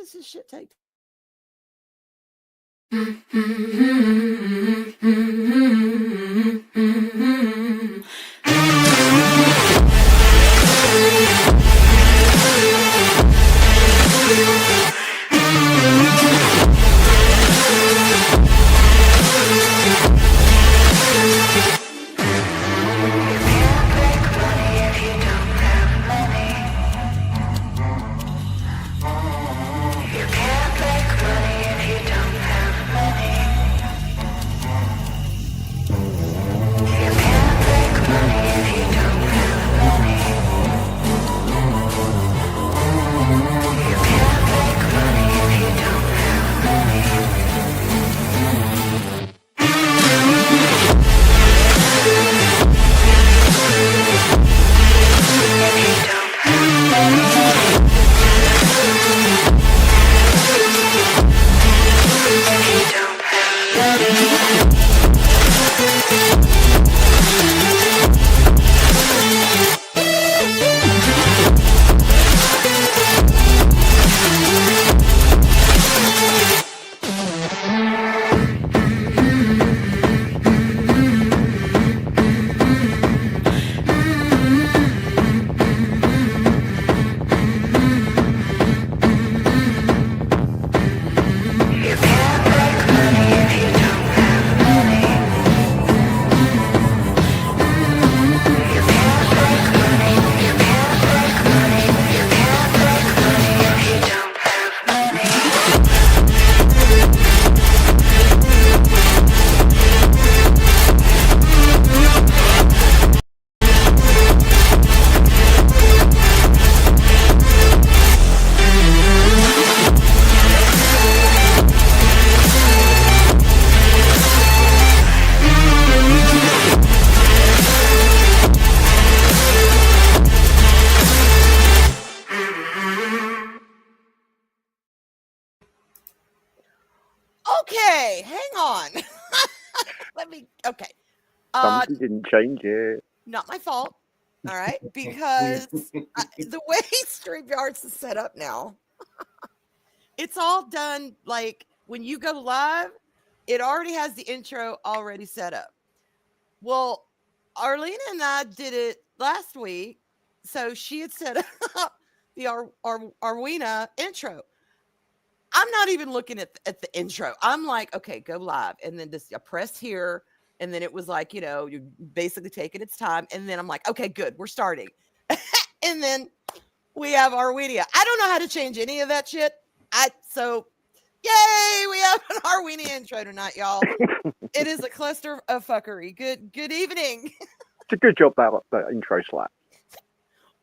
does this shit take? Okay, hang on. Let me. Okay. Somebody didn't change it. Not my fault. All right, because the way StreamYards is set up now, it's all done like when you go live, it already has the intro already set up. Well, Arlene and I did it last week, so she had set up the Arwina intro. I'm not even looking at the intro. I'm like, okay, go live, and then just press here. And then it was like, you're basically taking its time. And then I'm like, okay, good, we're starting. And then we have Arwenia. I don't know how to change any of that shit. So yay, we have an Arwenia intro tonight, y'all. It is a cluster of fuckery. Good evening. It's a good job that intro slap.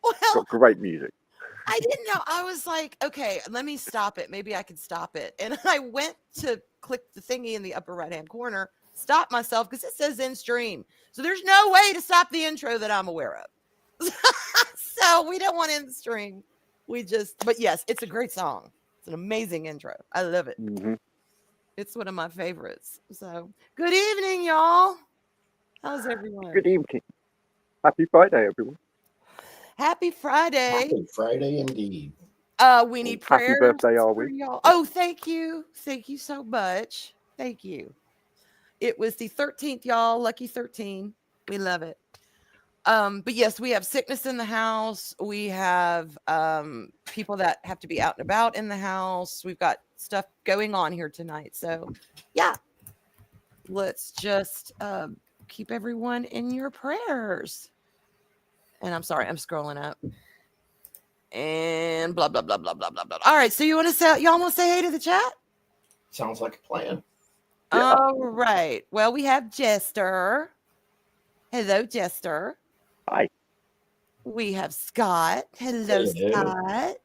Well, got great music. I didn't know. I was like, okay, let me stop it. Maybe I can stop it. And I went to click the thingy in the upper right-hand corner, stop myself because it says in stream. So there's no way to stop the intro that I'm aware of. So we don't want in the stream. But yes, it's a great song. It's an amazing intro. I love it. Mm-hmm. It's one of my favorites. So good evening, y'all. How's everyone? Good evening. Happy Friday, everyone. Happy Friday. Happy Friday indeed. We need prayers. Happy birthday, Arwyn. Y'all. Oh, thank you. Thank you so much. Thank you. It was the 13th, y'all. Lucky 13. We love it. But yes, we have sickness in the house. We have people that have to be out and about in the house. We've got stuff going on here tonight. So yeah, let's just keep everyone in your prayers. And I'm sorry, I'm scrolling up. And blah, blah, blah, blah, blah, blah, blah. All right. So y'all want to say hey to the chat? Sounds like a plan. Yeah. All right. Well, we have Jester. Hello, Jester. Hi. We have Scott. Hello, Scott.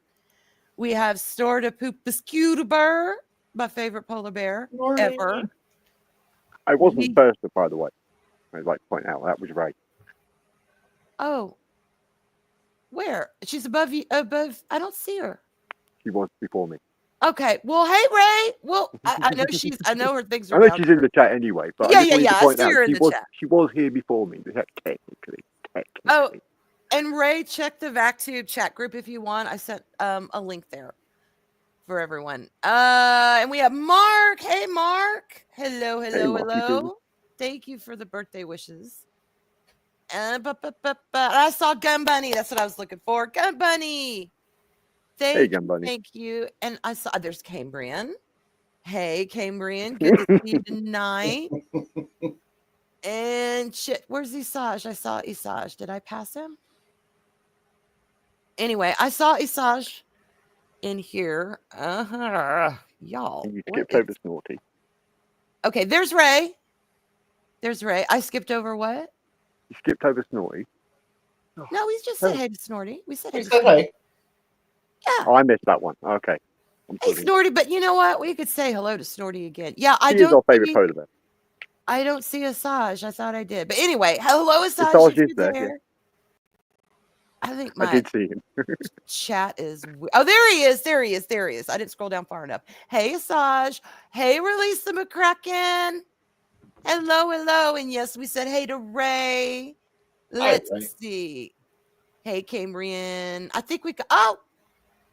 We have Storta Poopascutuber, my favorite polar bear ever. I wasn't first, by the way. I'd like to point out that was Ray. Oh. Where? She's above you. Above. I don't see her. She was before me. Okay. Well, hey, Ray. Well, I know I know her things are. I know she's in the chat anyway. But yeah. I see her in the chat. She was here before me, technically. Oh, and Ray, check the VacTube chat group if you want. I sent a link there. for everyone. And we have Mark. Hey, Mark. Hello, hello, Marky hello. Poo. Thank you for the birthday wishes. I saw Gun Bunny. That's what I was looking for. Gun Bunny. Gun Bunny. Thank you. And I saw there's Cambrian. Hey, Cambrian. Good to see you tonight. And shit, where's Isaj? I saw Isaj. Did I pass him? Anyway, I saw Isaj in here. Y'all. And you skipped over Snorty. Okay, there's Ray. There's Ray. I skipped over what? You skipped over Snorty. No, we just said hey to Snorty. We said hey to Said Snorty. hey. Yeah. Oh, I missed that one. Okay. Hey, Snorty, but you know what? We could say hello to Snorty again. Yeah, He is our favorite polar bear. I don't see Asaj. I thought I did. But anyway, hello, Asaj. Asaj is there. Yeah. I think I did see him. Chat is... Oh, there he is. There he is. There he is. I didn't scroll down far enough. Hey, Asaj. Hey, Release the McCracken. Hello, hello. And yes, we said hey to Ray. Let's see. Hey, Cambrian. I think we could... Oh!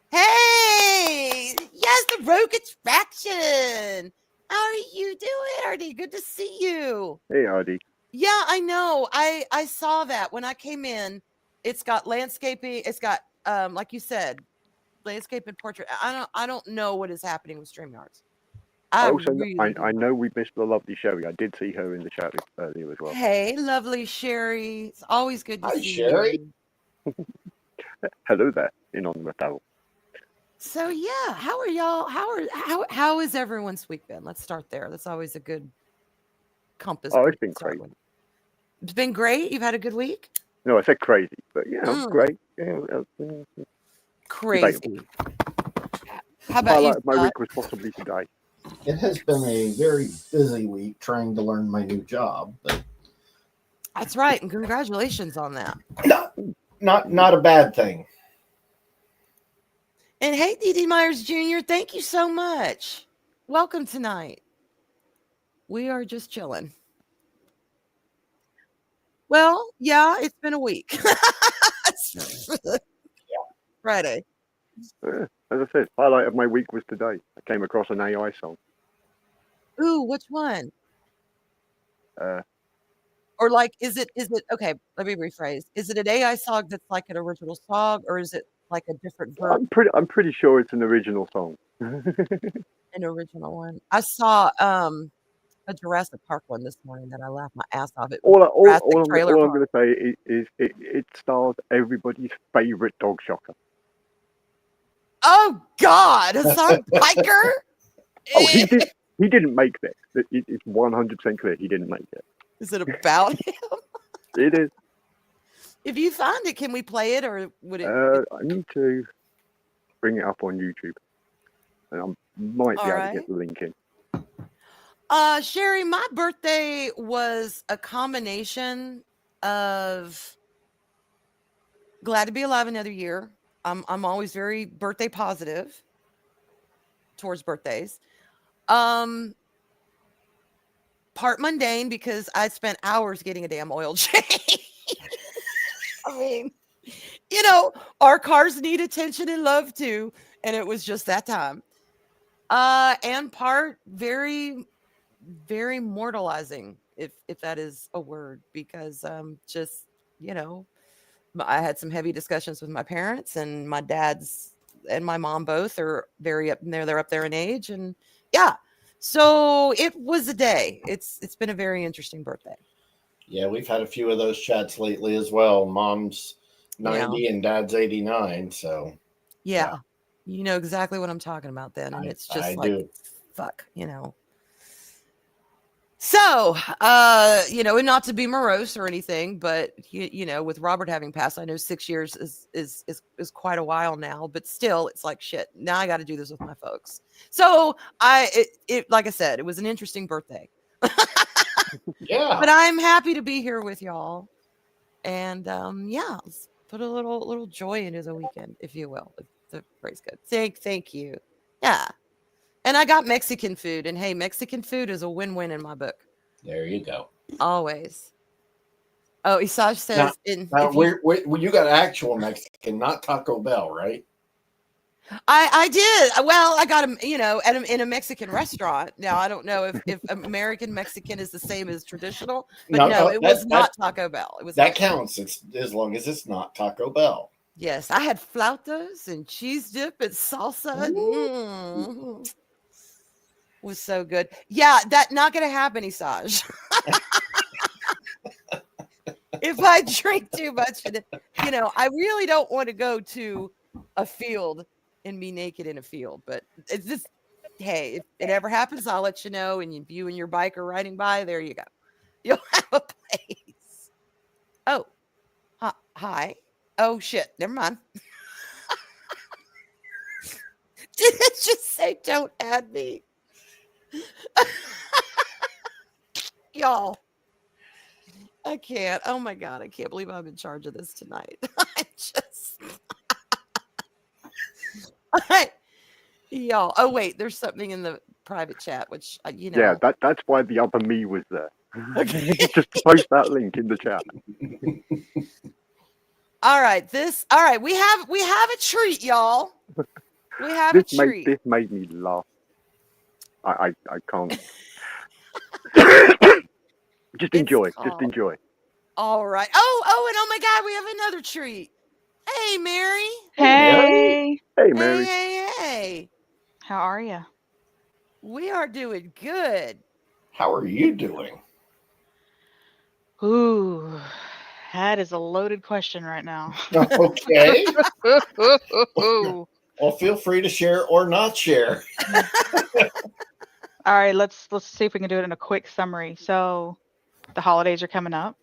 Hey! Yes, the Rogue Attraction! How are you doing, Artie? Good to see you. Hey, Artie. Yeah, I know. I saw that when I came in. It's got landscaping. It's got, like you said, landscape and portrait. I don't know what is happening with StreamYards. I know we missed the lovely Sherry. I did see her in the chat earlier as well. Hey, lovely Sherry. It's always good to see Sherry. you. Hello there, in on the towel. So yeah, how are y'all? How has everyone's week been? Let's start there. That's always a good compass. Oh, it's been great. It's been great. You've had a good week? No, I said crazy, but yeah, great. Yeah, crazy. How about you? My week was possibly today. It has been a very busy week trying to learn my new job. But... That's right, and congratulations on that. Not a bad thing. And hey, D.D. Myers Jr., thank you so much. Welcome tonight. We are just chilling. Well, yeah, it's been a week. Friday. As I said, highlight of my week was today. I came across an AI song. Ooh, which one? Or like, is it okay? Let me rephrase. Is it an AI song that's like an original song, or is it like a different version? I'm pretty sure it's an original song. An original one. I saw a Jurassic Park one this morning that I laughed my ass off. All I'm going to say is it stars everybody's favorite dog shocker. Oh God, Hassan Piker. Oh, he didn't make this. It's 100% clear he didn't make it. Is it about him? It is. If you find it, can we play it, or would it? I need to bring it up on YouTube, and I might be able to get the link in. Sherry, my birthday was a combination of glad to be alive another year. I'm always very birthday positive towards birthdays. Part mundane because I spent hours getting a damn oil change. I mean, you know, our cars need attention and love too, and it was just that time. And part very, very mortalizing, if that is a word, because just, you know, I had some heavy discussions with my parents, and my dad's and my mom both are very up there. They're up there in age, and yeah. So it was a day. It's been a very interesting birthday. Yeah, we've had a few of those chats lately as well. Mom's 90 and dad's 89. So yeah, you know exactly what I'm talking about then. And it's just fuck, you know. So, you know, and not to be morose or anything, but you know, with Robert having passed, I know 6 years is quite a while now, but still, it's like shit. Now I got to do this with my folks. So it like I said, it was an interesting birthday. Yeah, but I'm happy to be here with y'all, and yeah, let's put a little joy into the weekend, if you will. If the phrase good. Thank you. Yeah. And I got Mexican food, and hey, Mexican food is a win-win in my book. There you go. Always. Oh, Isaj says now you got actual Mexican, not Taco Bell, right? I did. Well, I got him, in a Mexican restaurant. Now, I don't know if American Mexican is the same as traditional, but no, it was not Taco Bell. It was that counts. It's as long as it's not Taco Bell. Yes, I had flautas and cheese dip and salsa. Was so good. Yeah, that not going to happen, Isaj. If I drink too much, I really don't want to go to a field and be naked in a field. But it's just, hey, if it ever happens, I'll let you know. And if you and your bike are riding by, there you go. You'll have a place. Oh, hi. Oh, shit. Never mind. Did it just say don't add me? Y'all. I can't. Oh my God. I can't believe I'm in charge of this tonight. Y'all. Oh, wait. There's something in the private chat, which, Yeah, that's why the other me was there. Okay. Just post that link in the chat. All right. We have a treat, y'all. We have a treat. This made me laugh. I can't. Just enjoy. All right. Oh my God, we have another treat. Hey, Mary. Hey. Hey, Mary. Hey. How are you? We are doing good. How are you doing? Ooh, that is a loaded question right now. Okay. Well, feel free to share or not share. All right, let's see if we can do it in a quick summary. So, the holidays are coming up.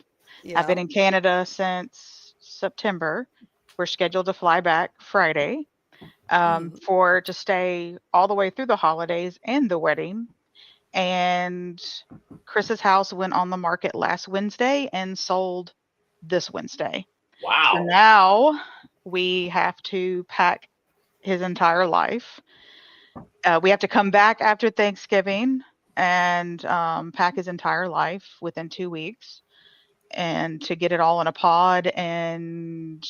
Yeah. I've been in Canada since September. We're scheduled to fly back Friday to stay all the way through the holidays and the wedding. And Chris's house went on the market last Wednesday and sold this Wednesday. Wow. So now we have to pack his entire life. We have to come back after Thanksgiving and pack his entire life within 2 weeks, and to get it all in a pod and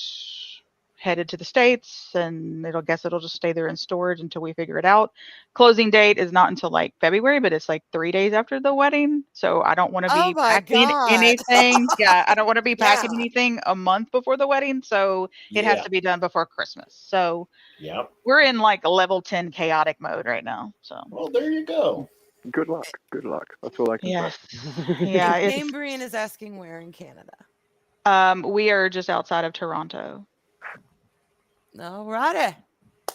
headed to the States. And it'll just stay there in storage until we figure it out. Closing date is not until like February, but it's like 3 days after the wedding. So I don't want to be packing anything. Yeah, I don't want to be packing anything a month before the wedding. So it has to be done before Christmas. So we're in like a level 10 chaotic mode right now. So well, there you go. Good luck. That's all I can say. Yeah. Cambrian is asking where in Canada. We are just outside of Toronto. All righty.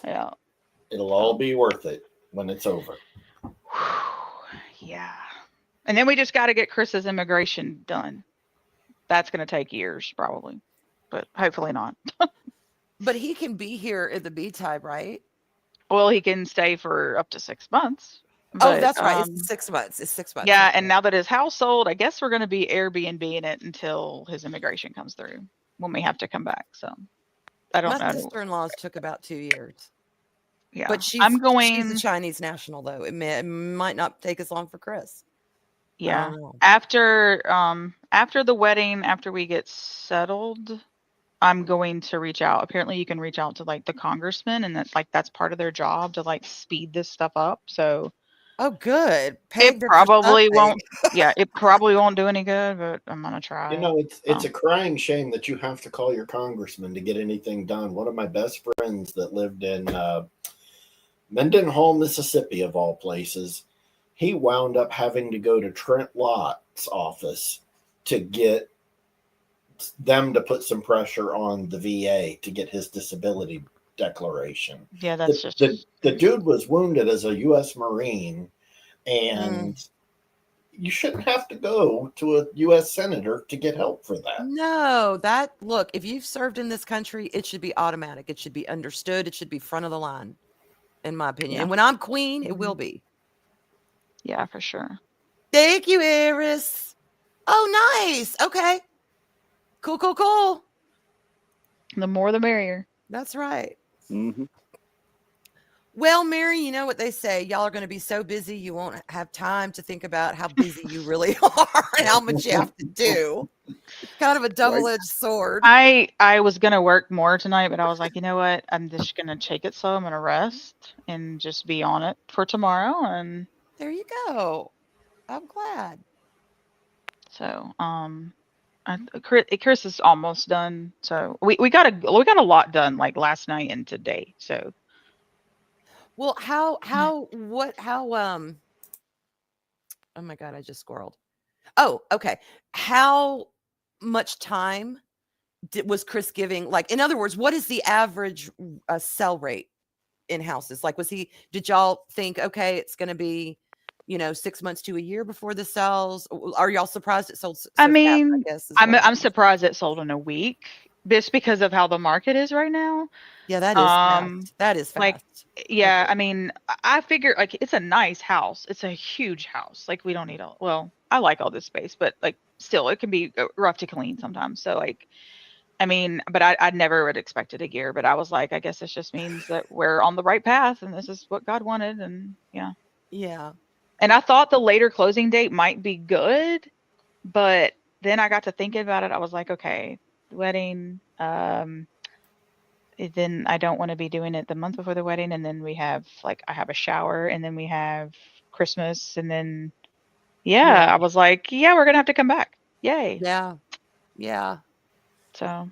Yeah. It'll all be worth it when it's over. Yeah. And then we just got to get Chris's immigration done. That's going to take years probably, but hopefully not. But he can be here at the B-type, right? Well, he can stay for up to 6 months. But, that's right. It's 6 months. Yeah, and now that his house sold, I guess we're going to be Airbnb-ing it until his immigration comes through when we have to come back. So I don't know. My sister-in-law's took about 2 years. Yeah, but she's a Chinese national, though. It might not take as long for Chris. Yeah, after the wedding, after we get settled, I'm going to reach out. Apparently, you can reach out to like the congressman, and that's part of their job to like speed this stuff up. So. Oh, good. It probably won't. Yeah, it probably won't do any good, but I'm gonna try. It's a crying shame that you have to call your congressman to get anything done. One of my best friends that lived in Mendenhall, Mississippi, of all places, he wound up having to go to Trent Lott's office to get them to put some pressure on the VA to get his disability declaration. Yeah, that's the dude was wounded as a U.S. Marine, and you shouldn't have to go to a U.S. senator to get help for that. No, look, if you've served in this country, it should be automatic. It should be understood. It should be front of the line, in my opinion. Yeah. And when I'm queen, it will be. Yeah, for sure. Thank you, Eris. Oh, nice. Okay. Cool. The more the merrier. That's right. Mm-hmm. Well, Mary, you know what they say. Y'all are going to be so busy you won't have time to think about how busy you really are and how much you have to do. It's kind of a double-edged sword. I was gonna work more tonight, but I was like, you know what? I'm just gonna take it slow. I'm gonna rest and just be on it for tomorrow. And There you go. I'm glad. so, Chris is almost done. So we got a lot done like last night and today. So Well, oh my God, I just squirreled. Oh, okay. How much time was Chris giving? Like, in other words, what is the average sell rate in houses? Like, did y'all think, okay, it's going to be, 6 months to a year before this sells? Are y'all surprised it sold so I fast? I mean, guess I'm surprised it sold in a week just because of how the market is right now. Yeah, that is fast. That is Like, fast. yeah, I mean, I figure like it's a nice house. It's a huge house. Like we don't need I like all this space, but like still it can be rough to clean sometimes. So like, I mean, but I never would expected a gear, but I was like, I guess this just means that we're on the right path and this is what God wanted. And yeah. Yeah. And I thought the later closing date might be good, but then I got to thinking about it. I was like, okay, wedding, then I don't want to be doing it the month before the wedding. And then we have I have a shower and then we have Christmas. And then, I was like, yeah, we're going to have to come back. Yay. Yeah. Yeah. So.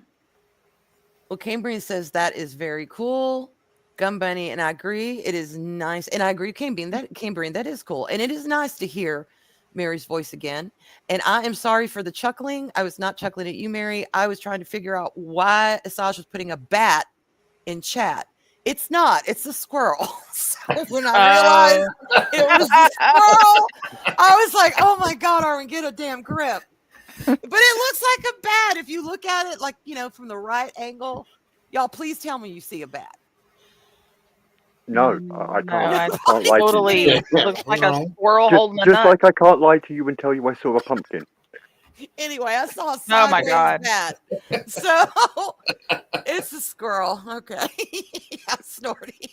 Well, Cambrian says that is very cool. Gum Bunny, and I agree. It is nice. And I agree, Cambrian, that is cool. And it is nice to hear Mary's voice again. And I am sorry for the chuckling. I was not chuckling at you, Mary. I was trying to figure out why Asaj was putting a bat in chat. It's not. It's a squirrel. So when I realized it was a squirrel, I was like, oh my God, Arwyn, get a damn grip. But it looks like a bat if you look at it, like, from the right angle. Y'all, please tell me you see a bat. No, I can't. No, I can't lie totally to you. looks like a squirrel holding a Just nut. like I can't lie to you and tell you I saw a pumpkin. Anyway, I saw a Oh my sideways God. bat. So it's a squirrel. Okay. I'm snorting.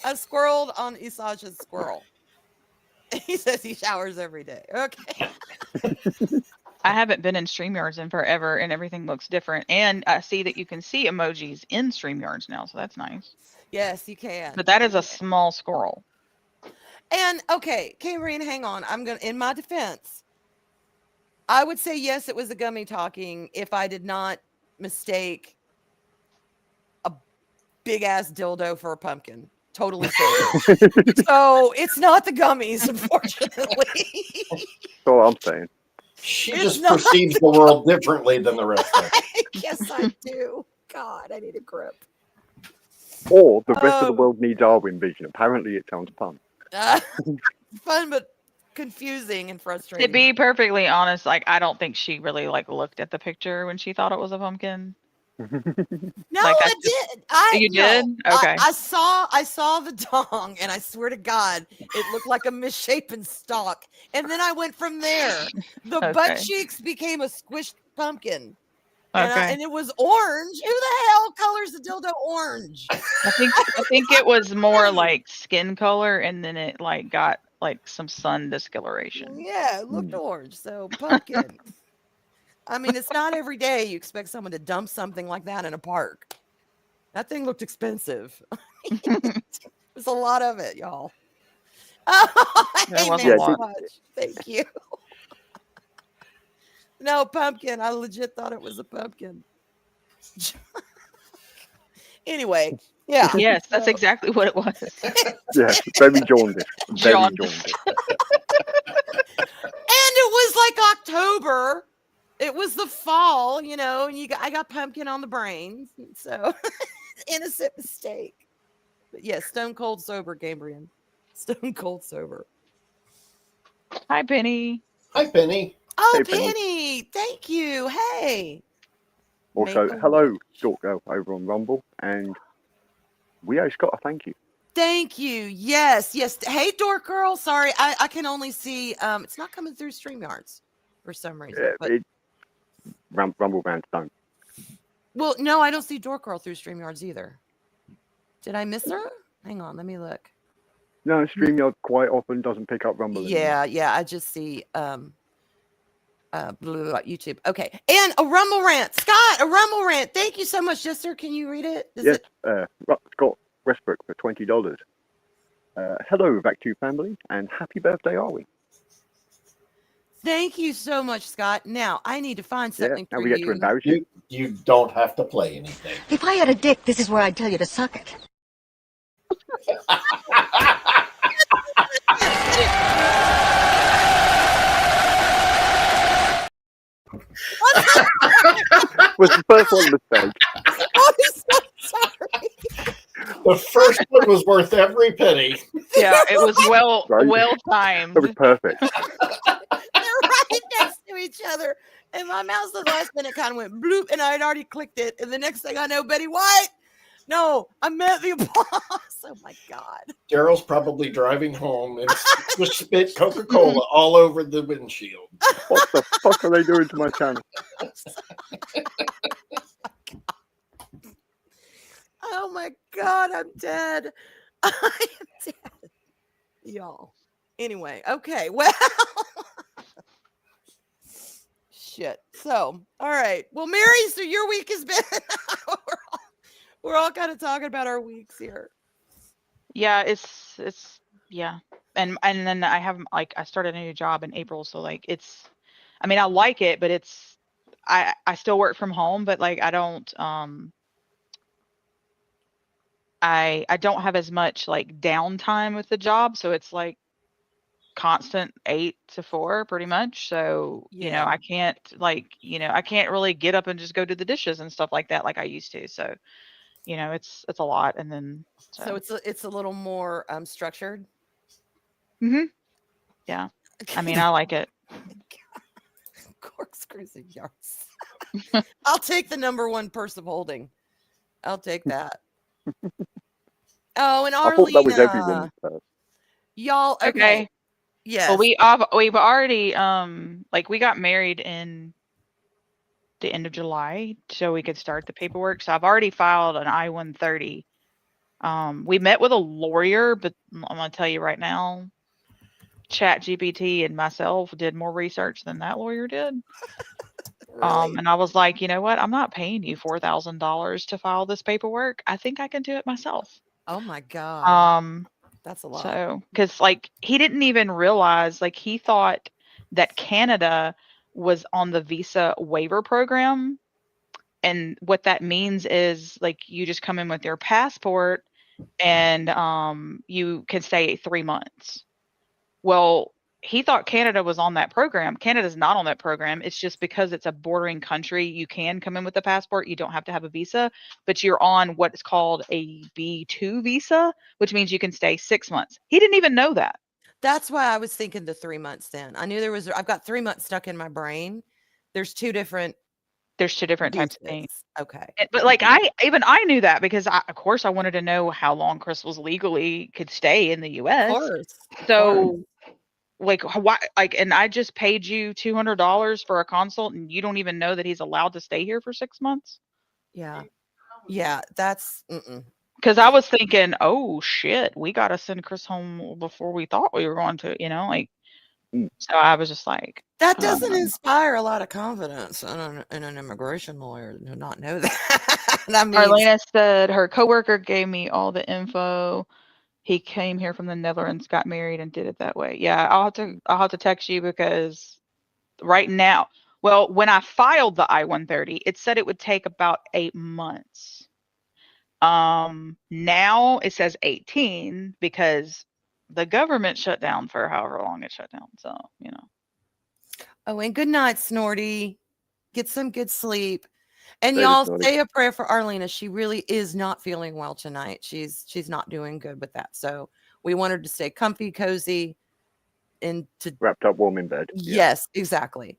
I squirreled on Isaj's squirrel. He says he showers every day. Okay. I haven't been in StreamYards in forever and everything looks different. And I see that you can see emojis in StreamYards now, so that's nice. Yes, you can. But that is a small squirrel. And okay, Cambrian, hang on. In my defense, I would say yes, it was a gummy talking if I did not mistake a big ass dildo for a pumpkin. Totally sober. So it's not the gummies, unfortunately. That's all I'm saying. She just perceives the world differently than the rest of us. I guess I do. God, I need a grip. Or the rest of the world needs Arwyn vision. Apparently it sounds fun. Fun, but confusing and frustrating. To be perfectly honest, I don't think she really looked at the picture when she thought it was a pumpkin. No, I did. You did? Okay. I saw the dong, and I swear to God, it looked like a misshapen stalk. And then I went from there. The butt cheeks became a squished pumpkin. And it was orange. Who the hell colors the dildo orange? I think it was more like skin color, and then it got some sun discoloration. Yeah, it looked orange. So pumpkin. I mean, it's not every day you expect someone to dump something like that in a park. That thing looked expensive. There's a lot of it, y'all. Amen so much. Thank you. No, pumpkin. I legit thought it was a pumpkin. Anyway, yeah. Yes, that's exactly what it was. Yeah, very jaundiced. Very jaundiced. And it was like October. It was the fall, and I got pumpkin on the brain. So innocent mistake. But yes, stone cold sober, Cambrian. Stone cold sober. Hi, Penny. Hi, Penny. Oh, hey, Penny. Thank you. Hey. Also, hello, Dork Girl over on Rumble. And we owe Scott a thank you. Thank you. Yes. Hey, Dork Girl. Sorry, I can only see, it's not coming through StreamYards for some reason. Yeah, but... Rumble fans don't. Well, no, I don't see Dork Girl through StreamYards either. Did I miss her? Hang on, let me look. No, StreamYard quite often doesn't pick up Rumble anymore. Yeah, I just see YouTube. Okay. And a Rumble rant. Scott, a Rumble rant. Thank you so much, Jester. Can you read it? Yes, Scott Westbrook for $20. Hello, VacTube family, and happy birthday, Arwyn. Thank you so much, Scott. Now I need to find something now for we get to embarrass you. You don't have to play anything. If I had a dick, this is where I'd tell you to suck it. Was the first one a mistake? Oh, I'm so sorry. The first one was worth every penny. Yeah, it was Right. well timed. That was perfect. They're right next to each other. And my mouse at the last minute kind of went bloop, and I had already clicked it. And the next thing I know, Betty White. No, I meant the applause. Oh my God. Daryl's probably driving home and just spit Coca-Cola all over the windshield. What the fuck are they doing to my channel? Oh my God, I'm dead. I am dead. Y'all. Anyway, okay. Well, shit. So, all right. Well, Mary, so your week has been we're all kind of talking about our weeks here. Yeah, it's yeah. And then I have I started a new job in April, so I mean I like it, but I still work from home, but I don't I don't have as much downtime with the job, so it's constant 8 to 4 pretty much. So, Yeah. I can't I can't really get up and just go do the dishes and stuff like that like I used to. So, it's a lot. And then So it's a little more structured. Yeah. I mean, I like it. Corkscrews and yards. I'll take the number one purse of holding. I'll take that. Oh, and I thought that was Arlena. everyone's purse. Y'all, okay. Yes. Well, we've already we got married in the end of July so we could start the paperwork. So I've already filed an I-130. We met with a lawyer, but I'm gonna tell you right now, ChatGPT and myself did more research than that lawyer did. Really? And I was like, you know what? I'm not paying you $4,000 to file this paperwork. I think I can do it myself. Oh my God. That's a lot. So, because he didn't even realize, he thought that Canada was on the visa waiver program. And what that means is you just come in with your passport and you can stay 3 months. Well, he thought Canada was on that program. Canada's not on that program. It's just because it's a bordering country, you can come in with a passport. You don't have to have a visa, but you're on what is called a B2 visa, which means you can stay 6 months. He didn't even know that. That's why I was thinking the 3 months then. I knew I've got 3 months stuck in my brain. There's two different types of things. Okay. But I knew that because of course I wanted to know how long Chris was legally could stay in the US. Of course. So why and I just paid you $200 for a consult and you don't even know that he's allowed to stay here for 6 months? Yeah. Yeah, that's because I was thinking, oh shit, we got to send Chris home before we thought we were going to, so I was just like, that doesn't inspire a lot of confidence in an immigration lawyer to not know that. Arlena said her coworker gave me all the info. He came here from the Netherlands, got married, and did it that way. Yeah, I'll have to text you because right now, well, when I filed the I-130, it said it would take about 8 months. Now it says 18 because the government shut down for however long it shut down. So, Oh, and good night, Snorty. Get some good sleep. And y'all say a prayer for Arlena. She really is not feeling well tonight. She's not doing good with that. So we want her to stay comfy, cozy, and to wrapped up warm in bed. Yes, exactly.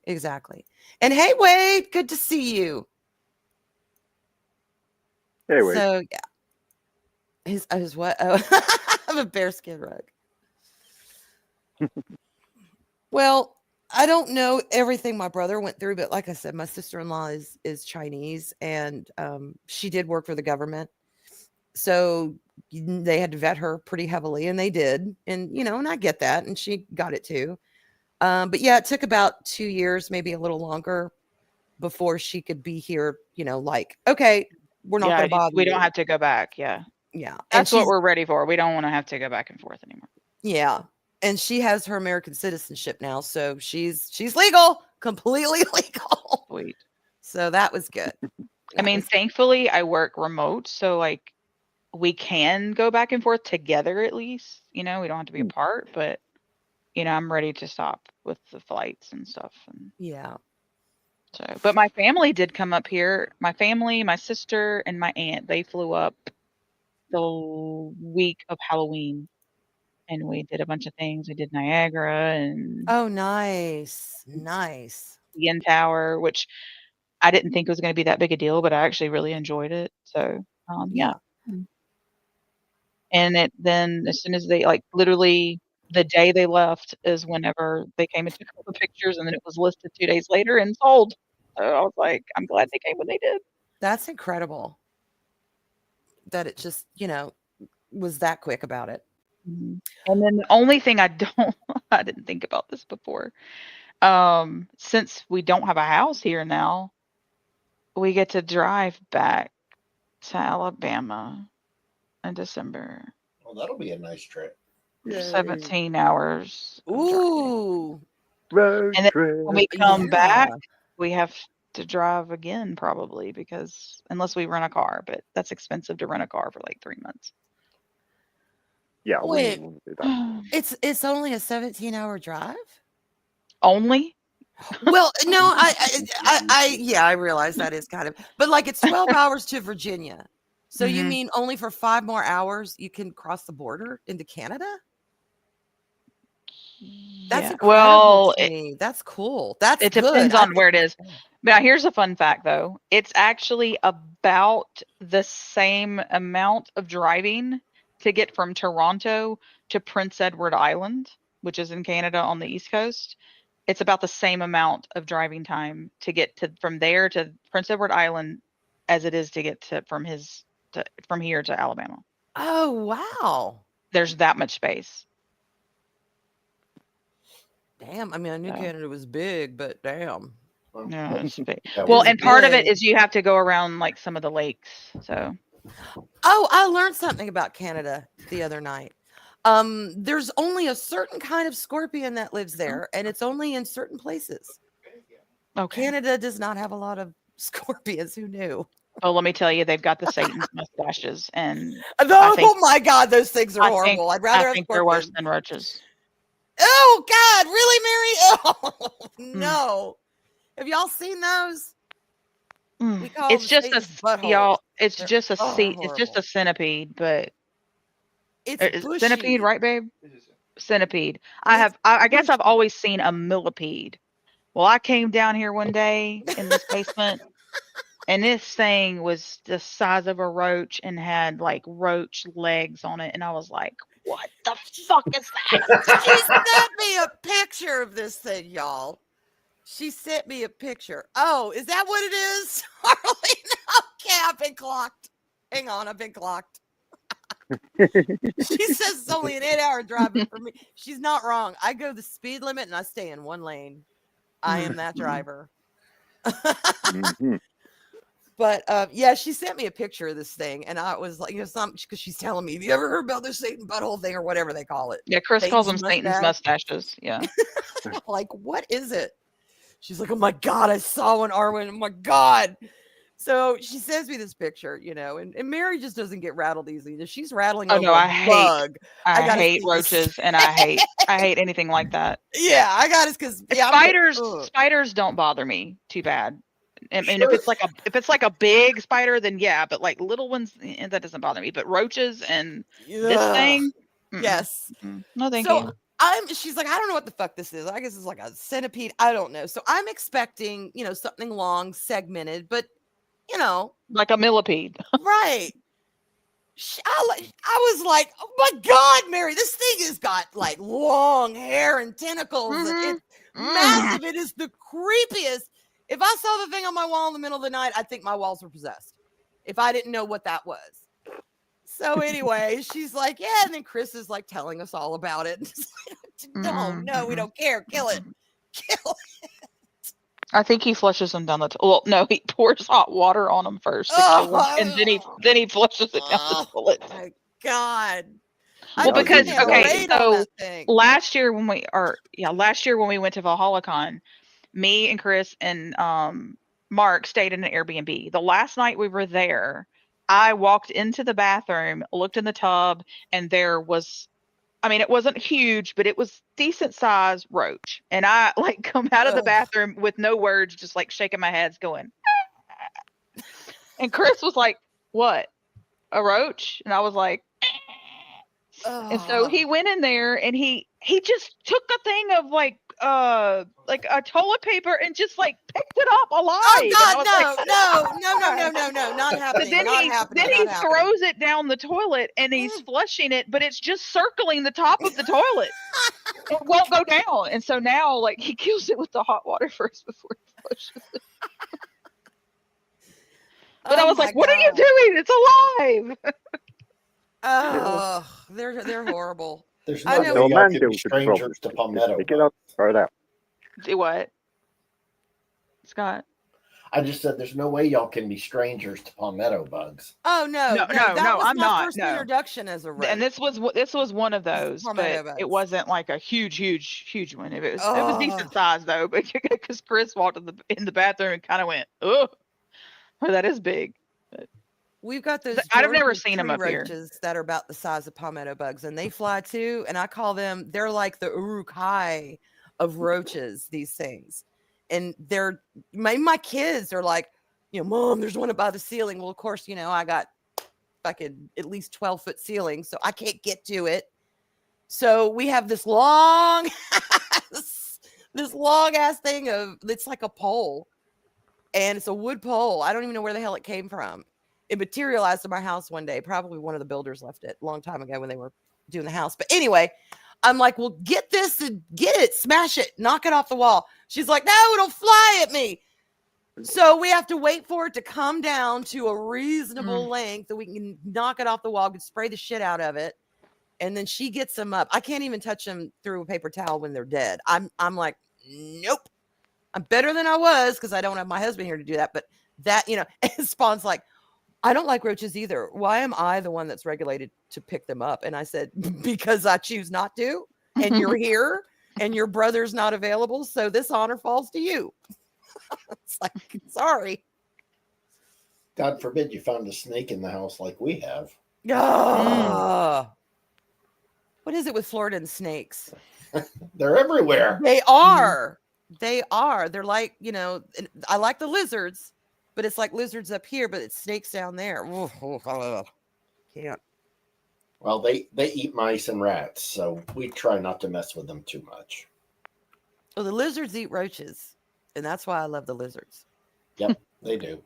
And hey, Wade, good to see you. Hey, Wade. So yeah. His what? Oh, I have a bearskin rug. Well, I don't know everything my brother went through, but like I said, my sister-in-law is Chinese, and she did work for the government. So they had to vet her pretty heavily, and they did. And, and I get that. And she got it too. But yeah, it took about 2 years, maybe a little longer before she could be here, like, okay, we're not going to bother we you. don't have to go back. Yeah. Yeah. And That's what we're ready for. We don't want to have to go back and forth anymore. Yeah. And she has her American citizenship now. So she's legal, completely legal. Sweet. So that was good. I mean, thankfully I work remote. So like we can go back and forth together at least, we don't have to be apart, but I'm ready to stop with the flights and stuff. And yeah. So, but my family did come up here. My family, my sister and my aunt, they flew up the week of Halloween. And we did a bunch of things. We did Niagara and oh, nice. Nice. the N Tower, which I didn't think was going to be that big a deal, but I actually really enjoyed it. So, yeah. And then as soon as they literally the day they left is whenever they came and took all the pictures, and then it was listed 2 days later and sold. So I was like, I'm glad they came when they did. That's incredible. That it just, was that quick about it. Mm-hmm. And then the only thing I didn't think about this before. Since we don't have a house here now, we get to drive back to Alabama in December. Well, that'll be a nice trip. 17 hours. Ooh. Road and then trip. when we come back, we have to drive again probably, because unless we rent a car, but that's expensive to rent a car for like 3 months. Yeah, wait, want to do that. It's only a 17-hour drive? Only? Well, no, I realize that is kind of, but like it's 12 hours to Virginia. So you mean only for 5 more hours you can cross the border into Canada? That's incredible. Well, that's cool. That's it good. Depends on where it is. Now, here's a fun fact, though. It's actually about the same amount of driving to get from Toronto to Prince Edward Island, which is in Canada on the East Coast. It's about the same amount of driving time to get from there to Prince Edward Island as it is to get from here to Alabama. Oh, wow. There's that much space. Damn. I mean, I knew Canada was big, but damn. No, it's big. Well, and part of it is you have to go around like some of the lakes. So. Oh, I learned something about Canada the other night. There's only a certain kind of scorpion that lives there, and it's only in certain places. Okay. Canada does not have a lot of scorpions. Who knew? Oh, let me tell you, they've got the Satan's mustaches, and oh my God, those things are horrible. I'd rather have they're worse than roaches. Oh God, really, Mary? Oh no. Have y'all seen those? We call it's just y'all. It's just a centipede, but it's bushy. Centipede, right, babe? Centipede. I guess I've always seen a millipede. Well, I came down here one day in this basement, and this thing was the size of a roach and had like roach legs on it, and I was like, "What the fuck is that?" She sent me a picture of this thing, y'all. She sent me a picture. Oh, is that what it is, Arwyn? Okay, I've been clocked. Hang on, I've been clocked. She says it's only an 8-hour drive, but for me, she's not wrong. I go the speed limit and I stay in one lane. I am that driver. But yeah, she sent me a picture of this thing, and I was like, something because she's telling me, "Have you ever heard about this Satan butthole thing or whatever they call it?" Yeah, Chris calls them Satan's mustaches. Yeah. Like, what is it? She's like, "Oh my God, I saw one, Arwyn. Oh my God." So she sends me this picture, and Mary just doesn't get rattled easily. She's rattling over a bug. I hate roaches, and I hate anything like that. Yeah, I got it because spiders don't bother me too bad. I mean, if it's like a big spider, then yeah, but like little ones, that doesn't bother me. But roaches and this thing, yes, no, thank you. She's like, I don't know what the fuck this is. I guess it's like a centipede. I don't know. So I'm expecting, something long, segmented, but like a millipede. Right. I was like, oh my God, Mary, this thing has got like long hair and tentacles. And it's massive. It is the creepiest. If I saw the thing on my wall in the middle of the night, I'd think my walls were possessed if I didn't know what that was. So anyway, she's like, yeah, and then Chris is like telling us all about it. No, we don't care. Kill it. Kill it. I think he flushes them down the well, no, he pours hot water on them first to kill them, and then he flushes it down the toilet. Oh my God. Well, because so last year when we went to ValhallaCon, me and Chris and Mark stayed in an Airbnb. The last night we were there, I walked into the bathroom, looked in the tub, and there was, I mean, it wasn't huge, but it was decent size roach. And I like come out of the bathroom with no words, just like shaking my head, going. And Chris was like, "What? A roach?" And I was like. And so he went in there and he just took a thing of like a toilet paper and just like picked it up alive. Oh God, no, not happening. Then he throws it down the toilet and he's flushing it, but it's just circling the top of the toilet. It won't go down. And so now like he kills it with the hot water first before he flushes it. But I was like, what are you doing? It's alive. Oh, they're horrible. There's no way y'all can be strangers to palmetto. Pick it up, throw it out. Do what? Scott? I just said there's no way y'all can be strangers to palmetto bugs. Oh no, I'm not. First introduction as a roach. And this was one of those, but it wasn't like a huge one. It was decent size though, because Chris walked in the bathroom and kind of went, "Oh, that is big." But we've got those. I've never seen them up here that are about the size of palmetto bugs, and they fly too. And I call them. They're like the Uruk-hai of roaches. These things. And my kids are like, Mom, there's one by the ceiling. Well, of course, I got fucking at least 12-foot ceiling, so I can't get to it. So we have this long ass thing it's like a pole, and it's a wood pole. I don't even know where the hell it came from. It materialized in my house one day. Probably one of the builders left it a long time ago when they were doing the house. But anyway, I'm like, well, get this and get it, smash it, knock it off the wall. She's like, no, it'll fly at me. So we have to wait for it to come down to a reasonable length that we can knock it off the wall, can spray the shit out of it. And then she gets them up. I can't even touch them through a paper towel when they're dead. I'm like, nope. I'm better than I was because I don't have my husband here to do that. But that, and Spawn's like, I don't like roaches either. Why am I the one that's regulated to pick them up? And I said, because I choose not to, and you're here, and your brother's not available, so this honor falls to you. It's like, sorry. God forbid you found a snake in the house like we have. What is it with Florida and snakes? They're everywhere. They are. They are. They're like, I like the lizards. But it's like lizards up here, but it's snakes down there. Can't. Well, they eat mice and rats, so we try not to mess with them too much. Well, the lizards eat roaches, and that's why I love the lizards. Yep, they do.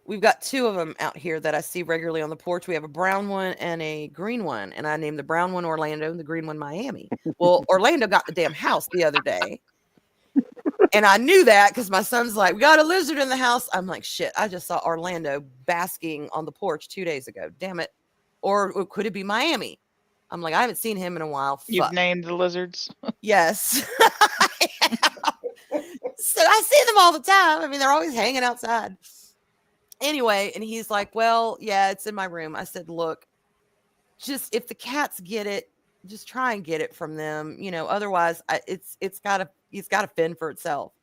We've got two of them out here that I see regularly on the porch. We have a brown one and a green one, and I named the brown one Orlando and the green one Miami. Well, Orlando got the damn house the other day. And I knew that because my son's like, we got a lizard in the house. I'm like, shit, I just saw Orlando basking on the porch 2 days ago. Damn it. Or could it be Miami? I'm like, I haven't seen him in a while. You've named the lizards? Yes. So I see them all the time. I mean, they're always hanging outside. Anyway, and he's like, well, yeah, it's in my room. I said, look, just if the cats get it, just try and get it from them. Otherwise it's got to fend for itself.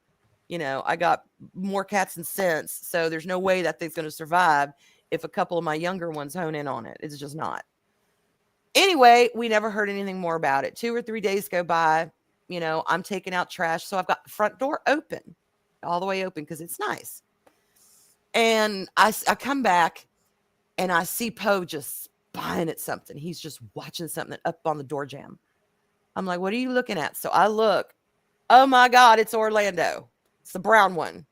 I got more cats than sense. So there's no way that thing's going to survive if a couple of my younger ones hone in on it. It's just not. Anyway, we never heard anything more about it. 2 or 3 days go by. I'm taking out trash. So I've got the front door open, all the way open because it's nice. And I come back and I see Poe just spying at something. He's just watching something up on the door jamb. I'm like, what are you looking at? So I look. Oh my God, it's Orlando. It's the brown one.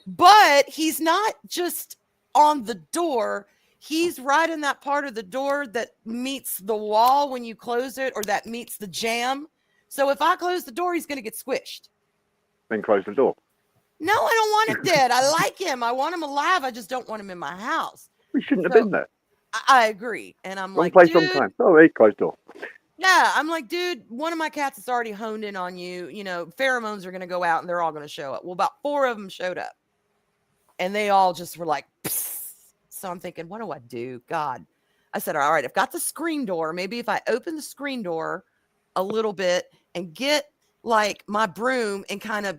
But he's not just on the door. He's right in that part of the door that meets the wall when you close it, or that meets the jamb. So if I close the door, he's going to get squished. Then close the door. No, I don't want him dead. I like him. I want him alive. I just don't want him in my house. We shouldn't have been there. I agree. And I'm Wrong like, place, wrong dude, time. Oh, hey, closed door. yeah, I'm like, dude, one of my cats has already honed in on you. You know, pheromones are going to go out and they're all going to show up. Well, about 4 of them showed up and they all just were like, psst. So I'm thinking, what do I do? God. I said, all right, I've got the screen door. Maybe if I open the screen door a little bit and get like my broom and kind of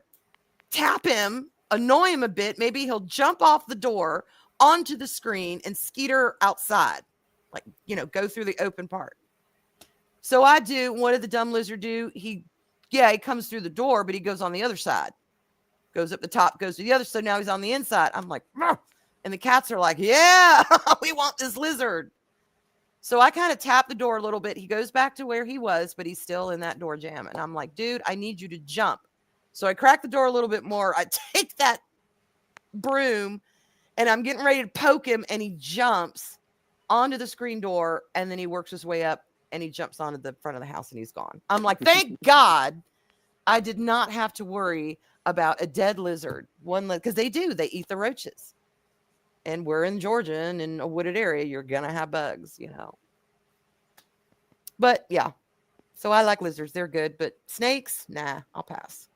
tap him, annoy him a bit, maybe he'll jump off the door onto the screen and skeeter outside. Like, you know, go through the open part. So I do. What did the dumb lizard do? He comes through the door, but he goes on the other side. Goes up the top, goes to the other. So now he's on the inside. I'm like, "Meh." And the cats are like, yeah, we want this lizard. So I kind of tap the door a little bit. He goes back to where he was, but he's still in that door jam. And I'm like, dude, I need you to jump. So I crack the door a little bit more. I take that broom and I'm getting ready to poke him. And he jumps onto the screen door. And then he works his way up and he jumps onto the front of the house and he's gone. I'm like, thank God I did not have to worry about a dead lizard. Because they eat the roaches. And we're in Georgia and in a wooded area, you're going to have bugs, you know. But yeah, so I like lizards. They're good. But snakes, nah, I'll pass.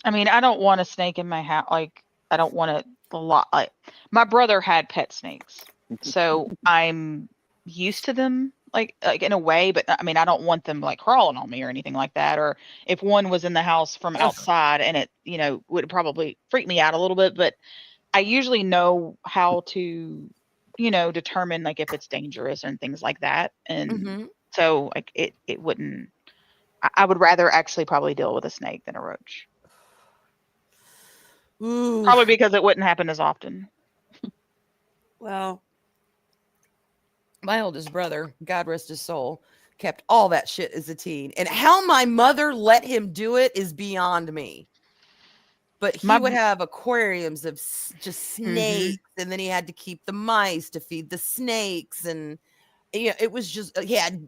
I mean, I don't want a snake in my house. Like, I don't want it a lot. Like, my brother had pet snakes, so I'm used to them, like in a way. But I mean, I don't want them like crawling on me or anything like that. Or if one was in the house from outside, and it, you know, would probably freak me out a little bit. But I usually know how to, you know, determine like if it's dangerous and things like that. And so like it wouldn't. I would rather actually probably deal with a snake than a roach. Ooh. Probably because it wouldn't happen as often. Well, my oldest brother, God rest his soul, kept all that shit as a teen. And how my mother let him do it is beyond me. But he would have aquariums of just snakes, and then he had to keep the mice to feed the snakes. And yeah, it was just, he had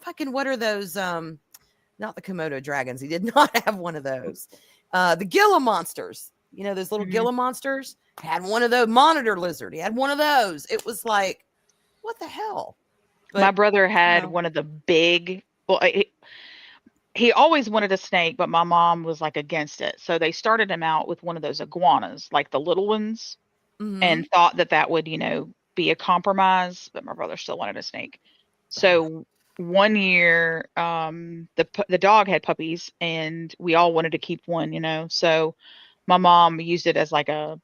fucking, what are those? Not the Komodo dragons. He did not have one of those. The Gila monsters, you know, those little Gila monsters, had one of those. Monitor lizard, he had one of those. It was like, what the hell? But, my brother had one of the big, well, he always wanted a snake, but my mom was like against it. So they started him out with one of those iguanas, like the little ones, and thought that would, you know, be a compromise. But my brother still wanted a snake. So one year, the dog had puppies, and we all wanted to keep one, you know. So my mom used it as like a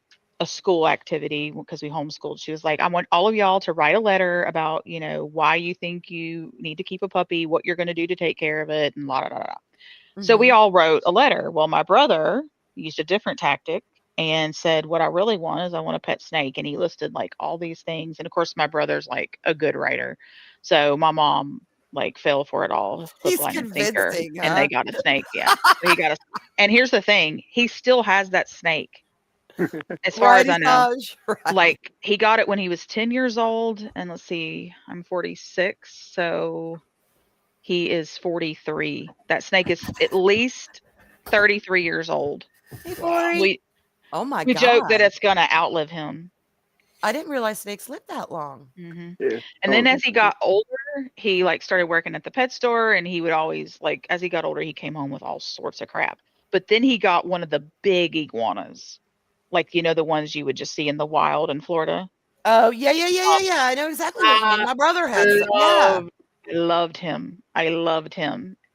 school activity because we homeschooled. She was like, I want all of y'all to write a letter about, you know, why you think you need to keep a puppy, what you're going to do to take care of it, and la da da da. So we all wrote a letter. Well, my brother used a different tactic and said, what I really want is I want a pet snake. And he listed like all these things. And of course, my brother's like a good writer. So my mom like fell for it all, hook, line, and sinker. And they got a snake. Yeah. So he got a, and here's the thing. He still has that snake. As far as I know, like he got it when he was 10 years old, and let's see, I'm 46, so he is 43. That snake is at least 33 years old. Hey, oh my God. We joke that it's gonna outlive him. I didn't realize snakes lived that long. Yeah. And then as he got older, he like started working at the pet store, and he would always like, as he got older, he came home with all sorts of crap. But then he got one of the big iguanas. Like, you know, the ones you would just see in the wild in Florida. Oh, yeah. I know exactly what you mean. My brother had some. Yeah. I loved him.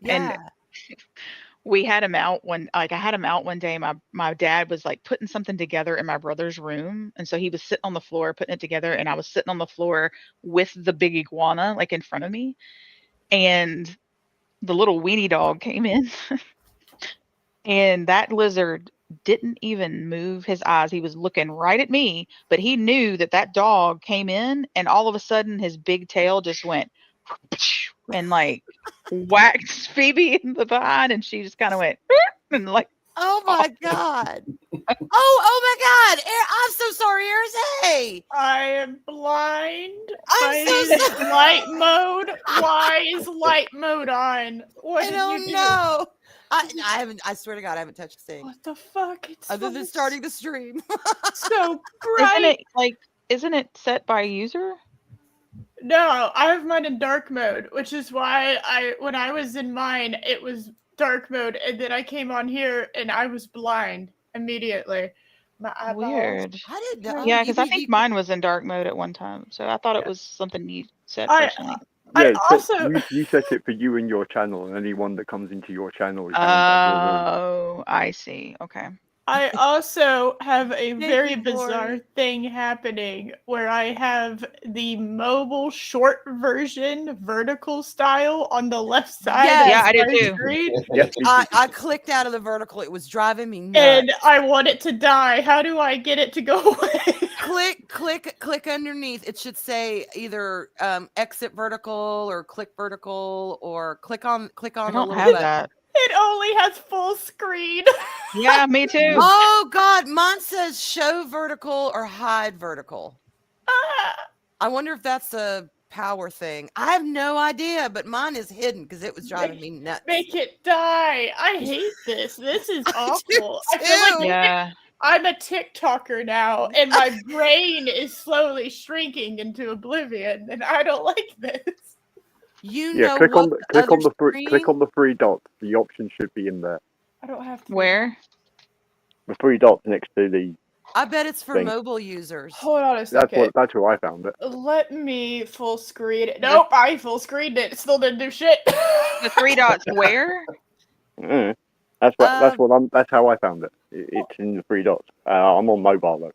Yeah. And we had him out I had him out one day. My dad was like putting something together in my brother's room. And so he was sitting on the floor putting it together. And I was sitting on the floor with the big iguana, like in front of me. And the little weenie dog came in. And that lizard didn't even move his eyes. He was looking right at me, but he knew that dog came in, and all of a sudden his big tail just went and like whacked Phoebe in the behind, and she just kind of went and like, oh my God. Oh my God. I'm so sorry, Eris. Hey. I am blind. I'm so sorry. Light mode. Why is light mode on? What I did don't you do? know. I haven't, I swear to God, I haven't touched a thing. What the fuck? It's other than starting the stream. so bright. isn't it set by user? No, I have mine in dark mode, which is why when I was in mine, it was dark mode, and then I came on here and I was blind immediately. My eyeballs. Weird. I didn't know. Yeah, because I think mine was in dark mode at one time, so I thought it was something you set personally. Yeah, also you set it for you and your channel, and anyone that comes into your channel is having that your room. Oh, I see. Okay. I also have a Thank very you, bizarre Lori. thing happening where I have the mobile short version vertical style on the left side Yes. Yeah, of I did my too. screen, Yep. I clicked out of the vertical. It was driving me nuts. and I want it to die. How do I get it to go away? click underneath. It should say either exit vertical or click vertical, or click on I the don't little have button. that. It only has full screen. Yeah, me too. Oh God, mine says show vertical or hide vertical. I wonder if that's a power thing. I have no idea, but mine is hidden because it was driving me nuts. Make it die. I hate this. This is I do awful. I feel like too. Yeah. I'm a TikToker now, and my brain is slowly shrinking into oblivion, and I don't like this. You Yeah, know click on what the three dots. The option should be in there. I don't have to. Where? The three dots next to the. I bet it's for thing. mobile users. Hold on a second. That's where I found it. Let me full screen it. Nope, I full screened it. It still didn't do shit. The three dots where? That's how I found it. It's in the three dots. I'm on mobile though.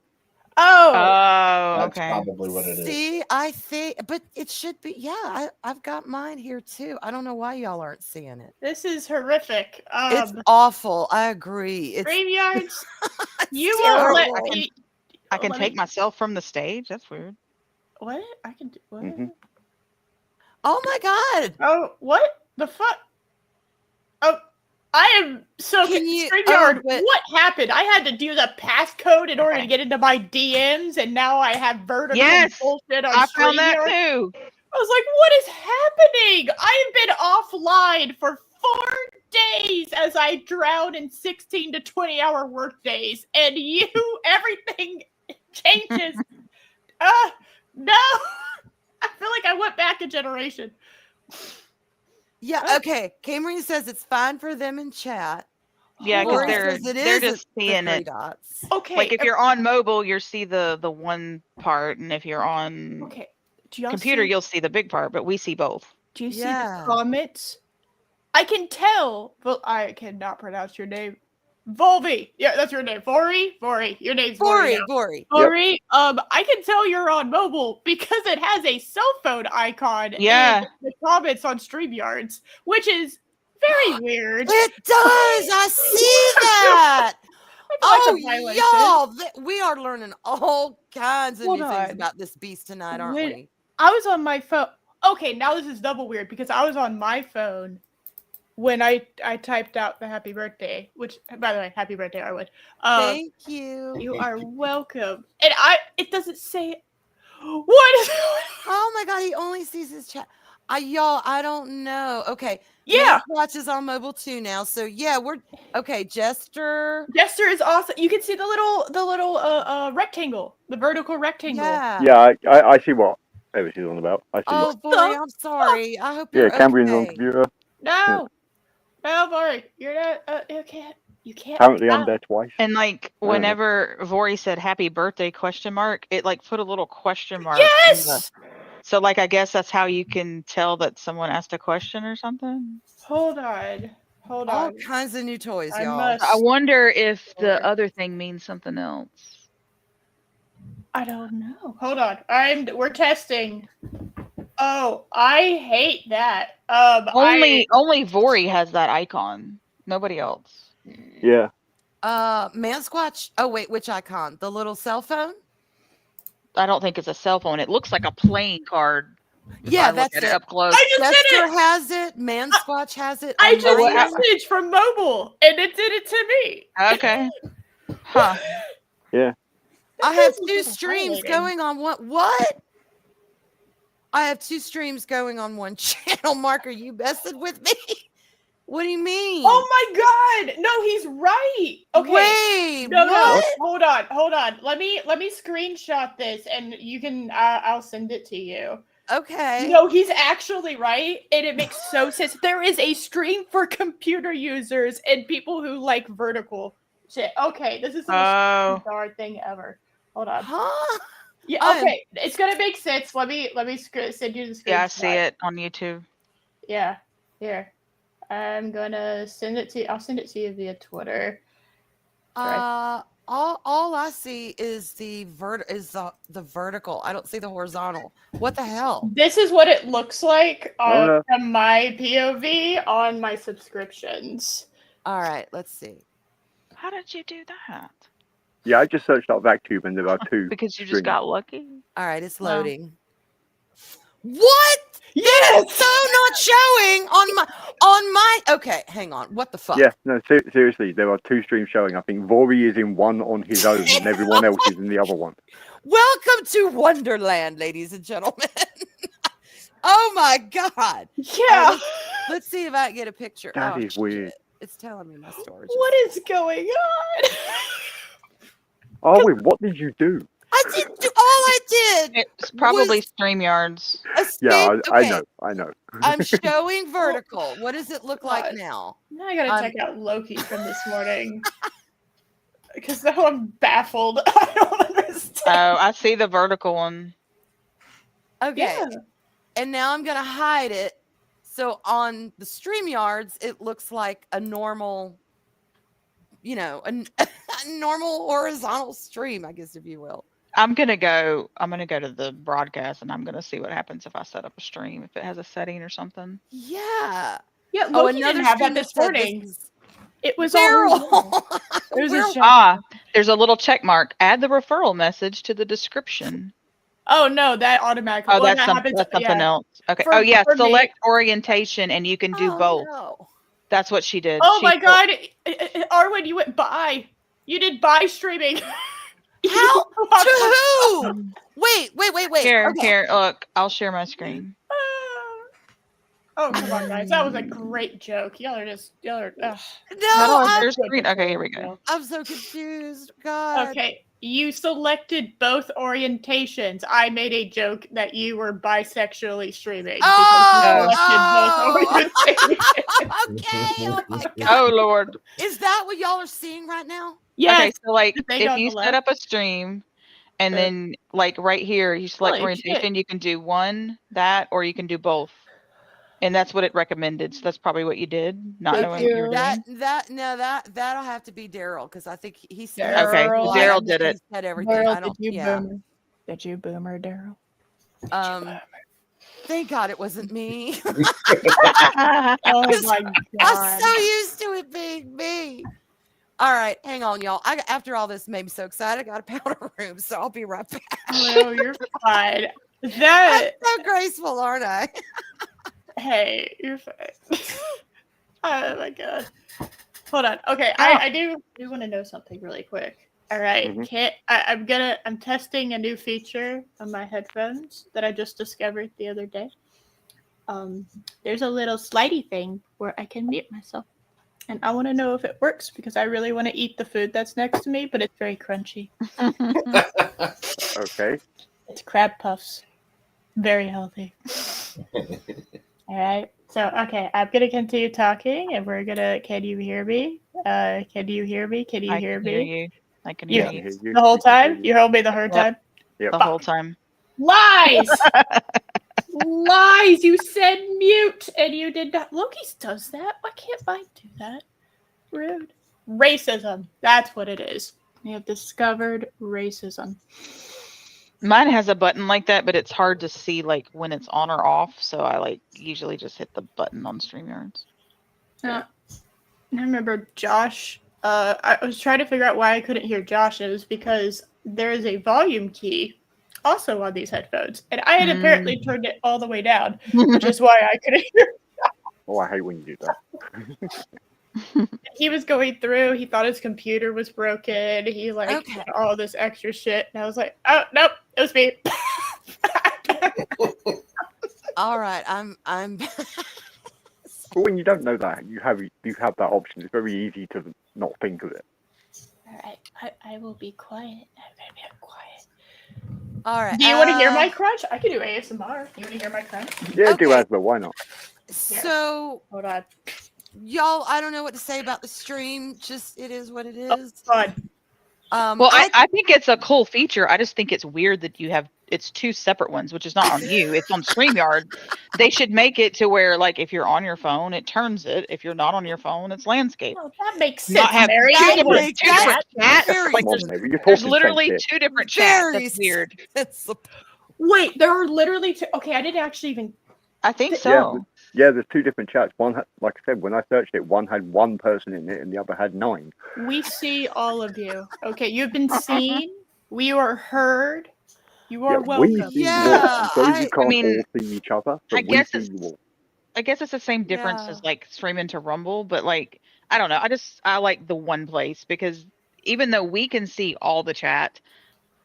Oh, That's Okay. probably what it is. See, I think, but it should be. Yeah, I've got mine here too. I don't know why y'all aren't seeing it. this is horrific. It's awful. I agree. It's Graveyards. You it's won't terrible. let me. I can let take me- myself from the stage. That's weird. What? I can do what? Mhm. Oh my God! Oh, what the fuck? Oh, I am so Can you- StreamYard. oh, but- What happened? I had to do the passcode in order Okay. to get into my DMs, and now I have vertical Yes! bullshit on I found that StreamYard. too. I was like, what is happening? I have been offline for 4 days as I drown in 16 to 20 hour work days, and everything changes. No. I feel like I went back a generation. Yeah. Okay. Cameron says it's fine for them in chat. Yeah, because Lori they're says it they're is just the seeing three it. dots. Okay. Like if you're on mobile, you'll see the one part, and if you're on okay. Do y'all computer, see, you'll see the big part. But we see both. do you see Yeah. the comments? I can tell, but I cannot pronounce your name. Volvi. Yeah, that's your name. Vori. Your name's Vori. Vori. Vori. I can tell you're on mobile because it has a cell phone icon Yeah. in the comments on StreamYards, which is very weird. It does. I see that. I feel like a violation. Y'all, we are learning all kinds of Hold new things on. about this beast tonight, aren't When- we? I was on my phone. Okay, now this is double weird because I was on my phone when I typed out the happy birthday, which, by the way, happy birthday, Arwyn. Thank you. You are welcome. And it doesn't say what is Oh my God, he only sees his chat. Y'all, I don't know. Okay. Yeah. Watch is on mobile too now. So yeah, we're okay. Jester. Jester is awesome. You can see the little rectangle, the vertical rectangle. Yeah. Yeah, I see what everything's on about. I see. Oh what, boy, I'm sorry. I hope you're Cambrian's on okay. computer. No. No, Vori. You're not you can't Apparently, I'm there twice. And like don't know. whenever Vori said "Happy Birthday?" ? It like put a little question mark. in the- Yes! So like I guess that's how you can tell that someone asked a question or something. Hold on. Hold All on. kinds of new toys, I y'all. must- I wonder if the Lord. other thing means something else. I don't know. Hold on. We're testing. Oh, I hate that. Only Vori has that icon. Nobody else. Yeah. Man Squatch. Oh wait, which icon? The little cell phone? I don't think it's a cell phone. It looks like a playing card. if Yeah, I look that's at it it. up close. I just did Jester it. has it. Man Squatch has it. I and just Maria- messaged from mobile and it did it to me. Okay. Huh. I have This is 2 just streams violating. going on one. What? I have 2 streams going on one channel. Mark, are you messing with me? What do you mean? Oh my god! No, he's right. Okay. Wait, No, what? hold on. Let me screenshot this, and you can. I'll send it to you. Okay. No, he's actually right, and it makes so sense. There is a stream for computer users and people who like vertical shit. Okay, this is the most bizarre thing ever. Hold on. Huh? Yeah. Okay, it's gonna make sense. Let me send you the screenshot. Yeah, I see it on YouTube. Yeah. Here. I'm gonna send it to you. I'll send it to you via Twitter. All I see is the vertical. I don't see the horizontal. What the hell? This is what it looks like yeah. from my POV on my subscriptions. All right, let's see. How did you do that? Yeah, I just searched up VacTube and there are two. Because you just streams. got lucky. All right, it's loading. What? Yes. So not showing on my. Okay, hang on. What the fuck? Yeah, no, seriously, there are two streams showing. I think Vori is in one on his own and everyone else is in the other one. Welcome to Wonderland, ladies and gentlemen. Oh my god. Yeah. Right, let's see if I can get a picture. That is weird. It's telling me my storage. What is going on? Arwyn, what did you do? I didn't do. All I did. It's probably StreamYards. Yeah, Okay, I know. I'm showing vertical. What does it look like now? Now I gotta check out Loki from this morning. Because now I'm baffled. I don't understand. Oh, I see the vertical one. Okay. Yeah. And now I'm gonna hide it. So on the StreamYards, it looks like a normal, a normal horizontal stream, I guess, if you will. I'm gonna go to the broadcast and I'm gonna see what happens if I set up a stream, if it has a setting or something. Yeah. Yeah, Loki didn't have that this morning. It was all there's a little check mark. Add the referral message to the description. Oh no, that automatically. Oh, that's something else. Okay. Select orientation and you can do both. No. That's what she did. Oh my god, Arwyn, you went by. You did by streaming. How? To who? Wait. Here, look, I'll share my screen. Oh, come on, guys. That was a great joke. Y'all are. Ugh. No, okay, here we go. I'm so confused. God. Okay, you selected both orientations. I made a joke that you were bisexually streaming. Oh, both orientations. Okay. Oh my god. Oh Lord. Is that what y'all are seeing right now? Yes. Okay, so if you set up a stream and then right here you select orientation, you can do that or you can do both. And that's what it recommended. So that's probably what you did. Not knowing what you were doing. That'll have to be Daryl because I think he said Daryl did it. He said everything. Daryl, did you boomer, Daryl? Thank God it wasn't me. Oh my god! I'm so used to it being me. All right, hang on, y'all. After all this made me so excited, I got a powder room, so I'll be right back. No, you're fine. I'm so graceful, aren't I? Hey, you're fine. Oh my god. Hold on. Okay, I do want to know something really quick. All right, I'm testing a new feature on my headphones that I just discovered the other day. There's a little slidey thing where I can mute myself. And I want to know if it works because I really want to eat the food that's next to me, but it's very crunchy. Okay. It's crab puffs. Very healthy. All right. So, okay, I'm going to continue talking and we're going to, can you hear me? Can you hear me? Can you hear me? I can hear you. The whole time? You heard me the whole time? Yep. The whole time. Lies! Lies! You said mute and you did not. Loki does that. Why can't I do that? Rude. Racism. That's what it is. We have discovered racism. Mine has a button like that, but it's hard to see when it's on or off. So I usually just hit the button on StreamYards. I remember Josh. I was trying to figure out why I couldn't hear Josh. It was because there is a volume key also on these headphones, and I had apparently turned it all the way down, which is why I couldn't hear. Oh, I hate when you do that. He was going through. He thought his computer was broken. He all this extra shit, and I was like, "Oh nope, it was me." All right, I'm But when you don't know that, you have that option. It's very easy to not think of it. All right, I will be quiet. I'm gonna be quiet. All right. Do you want to hear my crunch? I can do ASMR. You want to hear my crunch? Yeah, do Okay. Asma, why not? So, Hold on. y'all, I don't know what to say about the stream. Just it is what it is. Fun. Well, I think it's a cool feature. I just think it's weird that it's two separate ones, which is not on you. It's on StreamYard. They should make it to where, like, if you're on your phone, it turns it. If you're not on your phone, it's landscape. Oh, that makes sense, Not have Mary. two I different would do that. chats. Very Like, Come on, Mary, you're there's talking literally sense two different chats. That's weird. Wait, there are literally two. Okay, I didn't actually even. I think so. Yeah, there's two different chats. One, like I said, when I searched it, one had one person in it, and the other had 9. We see all of you. Okay, you've been seen. We are heard. You are welcome. We see Yeah, you all. So you can't mean, all see each other, but I we guess see you all. I guess it's the same difference Yeah. as like streaming to Rumble, but like I don't know. I like the one place because even though we can see all the chat,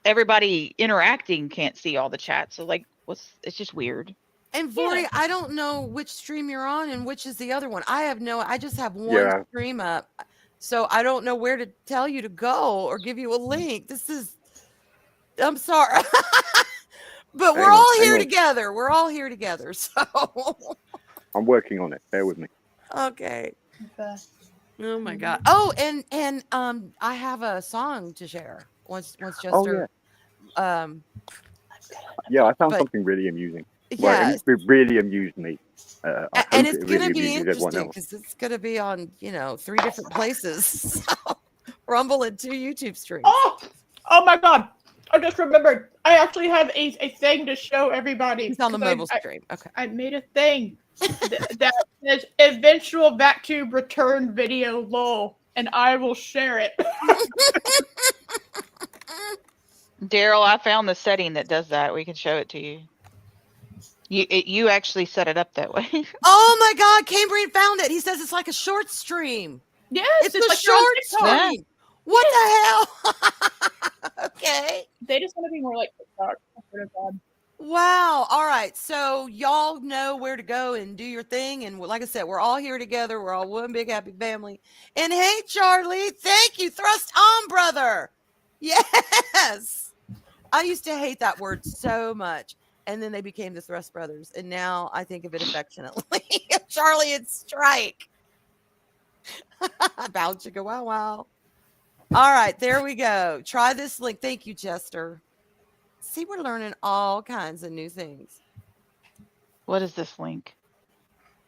everybody interacting can't see all the chat. So like it's just weird. And Vori, I don't know which stream you're on and which is the other one. I just have one stream up. So I don't know where to tell you to go or give you a link. I'm sorry. But we're all here together. We're all here together. So I'm working on it. Bear with me. okay. Oh my God. Oh, and I have a song to share. Once Jester. Yeah, I found something really amusing. Yeah, it really amused me. And it's going to be interesting because it's going to be on 3 different places. Rumble and 2 YouTube streams. Oh my God. I just remembered. I actually have a thing to show everybody. It's on the mobile stream. Okay. I made a thing that says eventual VacTube return video lol, and I will share it. Daryl, I found the setting that does that. We can show it to you. You actually set it up that way. Oh my God, Cambrian found it. He says it's like a short stream. Yes, it's a like short stream. Yeah. What the hell? Okay. They just want to be more like TikTok. God. Wow. All right. So y'all know where to go and do your thing. And like I said, we're all here together. We're all one big happy family. And hey, Charlie, thank you. Thrust on, brother. Yes. I used to hate that word so much. And then they became the Thrust Brothers. And now I think of it affectionately. Charlie and Strike. Bow chicka wow wow. All right, there we go. Try this link. Thank you, Jester. See, we're learning all kinds of new things. What is this link?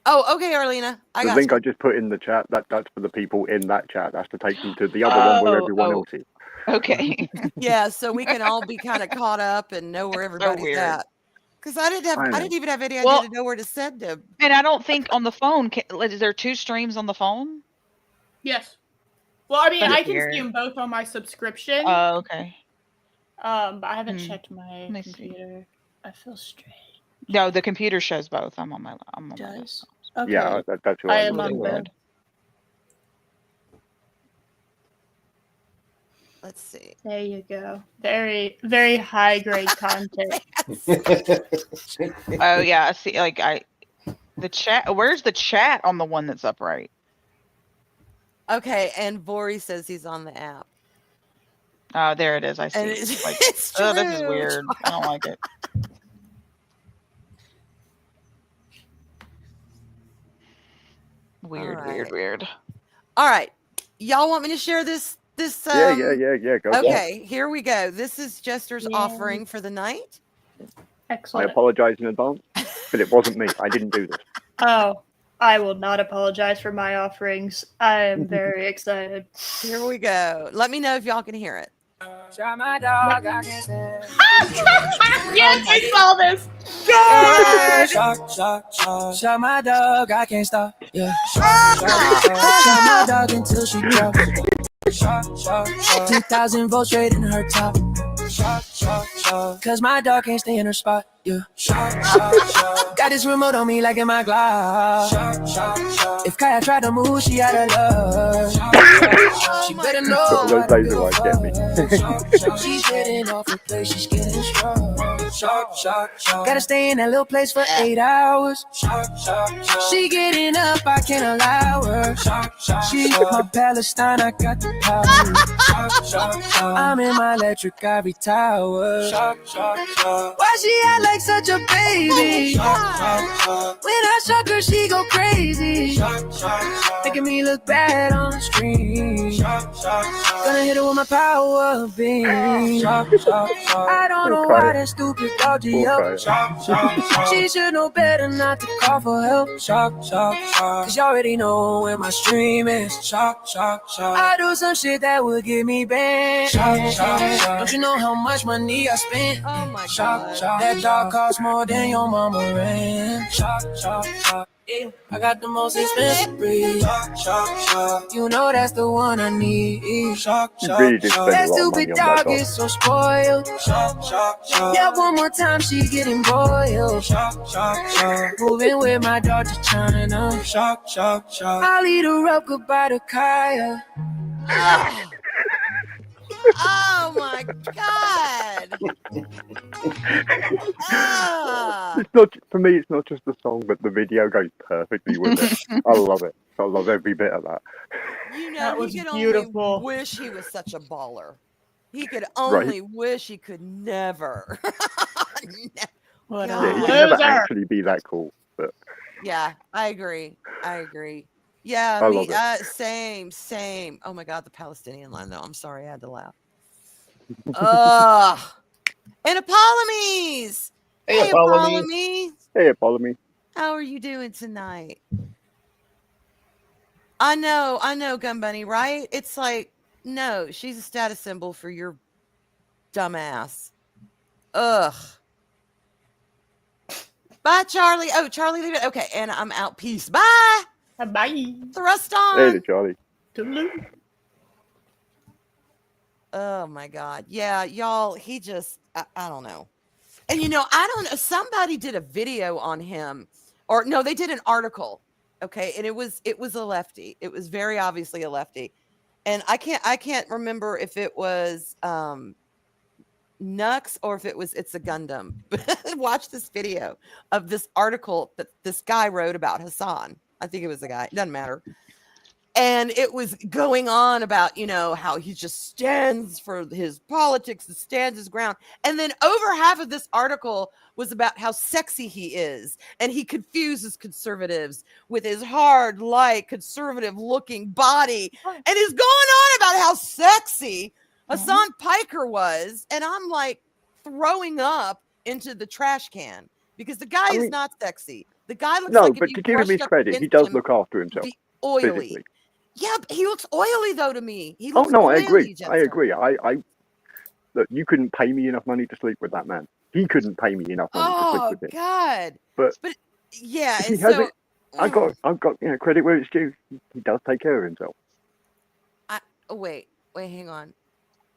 Oh, okay, Arlena. The link I just put in the chat, that's for the people in that chat. That's to take them to the other one where everyone else is. Okay. Yeah, so we can all be kind of caught up and know where everybody's at. Because I didn't even have any idea to know where to send them. And I don't think on the phone, is there 2 streams on the phone? Yes. Well, I mean, I can see them both on my subscription. Oh, okay. But I haven't checked my computer. I feel strange. No, the computer shows both. I'm on my. Does? Okay. Yeah, that's what I am on both. Let's see. There you go. Very, very high grade content. Oh yeah, I see. Like the chat. Where's the chat on the one that's upright? Okay, and Vori says he's on the app. Oh, there it is. I see. And it's, like, it's true. Oh, this is weird. I don't like it. Weird. All right. Y'all want me to share this? Yeah. Go. Okay, here we go. This is Jester's offering for the night. Excellent. I apologize in advance, but it wasn't me. I didn't do this. Oh, I will not apologize for my offerings. I am very excited. Here we go. Let me know if y'all can hear it. Shot my dog, I can't stand. Yes, I saw this. Shot my dog, I can't stop. Yeah. Shot my dog until she drops. 10,000 volts straight in her top. Cause my dog can't stay in her spot. Yeah. Got this remote on me like in my glove. If Kaya tried to move, she out of love. She better know Those laser lights get me. She's getting off the place, she's getting strong. Gotta stay in that little place for 8 hours. She getting up, I can't allow her. She my Palestine, I got the power. I'm in my electric ivory tower. Why she act like such a baby? When I shock her, she go crazy. Making me look bad on the screen. Gonna hit her with my power beam. I don't know why that stupid dog up. She should know better not to call for help. Cause you already know where my stream is. I do some shit that would get me banned. Don't you know how much money I spent? Oh my God. That dog costs more than your mama rent. I got the most expensive breed. You know that's the one I need. Really did spend That a lot of money stupid on that dog dog. is so spoiled. Yeah, one more time she getting boiled. Moving with my dog to China. I'll eat her up, goodbye to Kaya. Oh my God. It's not for me. It's not just the song, but the video goes perfectly with it. I love it. I love every bit of that. You know, That was he could beautiful. only wish he was such a baller. He could only wish he could never. What Yeah, he a can never loser. actually be that cool. But Yeah, I agree. Yeah, I me, love it. same. Oh my God, the Palestinian line though. I'm sorry, I had to laugh. And Apollomies. Hey, Apollomies. Hey, follow me. How are you doing tonight? I know, Gun Bunny, right? It's like, no, she's a status symbol for your dumbass. Ugh. Bye, Charlie. Oh, Charlie, leave it. Okay, and I'm out. Peace. Bye. Bye. Thrust on. Hey, Charlie. Toodaloo. Oh my God. Yeah, y'all, he just, I don't know. And you know, I don't know. Somebody did a video on him, or no, they did an article. Okay. And it was a lefty. It was very obviously a lefty. And I can't remember if it was Nux or if it's a Gundam. Watch this video of this article that this guy wrote about Hassan. I think it was a guy. It doesn't matter. And it was going on about, you know, how he just stands for his politics and stands his ground. And then over half of this article was about how sexy he is. And he confuses conservatives with his hard, light, conservative looking body. And he's going on about how sexy Hassan Piker was. And I'm like throwing up into the trash can because the guy is not sexy. The guy looks like but if to you give him brushed his up credit, he against does him, look after himself. be oily. Physically. Yeah, but he looks oily though to me. He Oh looks no, I oily, agree. Jester. I agree. I look. You couldn't pay me enough money to sleep with that man. He couldn't pay me enough money to sleep Oh with him. God! But yeah, he and has so it. I've got credit where it's due. He does take care of himself. wait, hang on.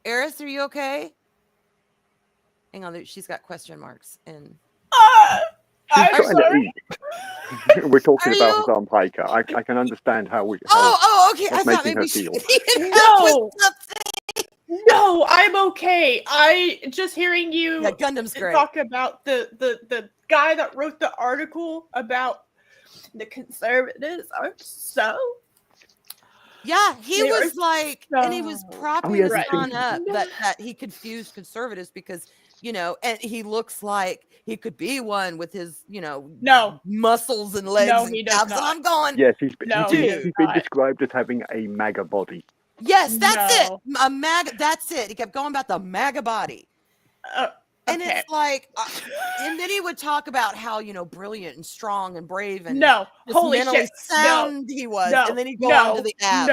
Eris, are you okay? Hang on, she's got question marks and. She's I'm trying to sorry. eat. We're talking Are about you- Hassan Piker. I can understand how we. Oh, okay. I That's thought making maybe her she feel. needed No. help with something. No, I'm okay. I just hearing you Yeah, Gundam's great. talk about the guy that wrote the article about the conservatives are so. Yeah, he They was are like, and he was so- propping yeah, Hassan right. up that he confused conservatives because, you know, and he looks like he could be one with his, you know, No. muscles and legs No, and he does calves. And not. I'm going, Yes, he's been not. described as having a MAGA body. yes, that's No. it. A MAGA, that's it. He kept going about the MAGA body. And Okay. it's like, and then he would talk about how, you know, brilliant and strong and brave and No, just holy mentally shit. sound he was. No, And then he'd go on to the abs.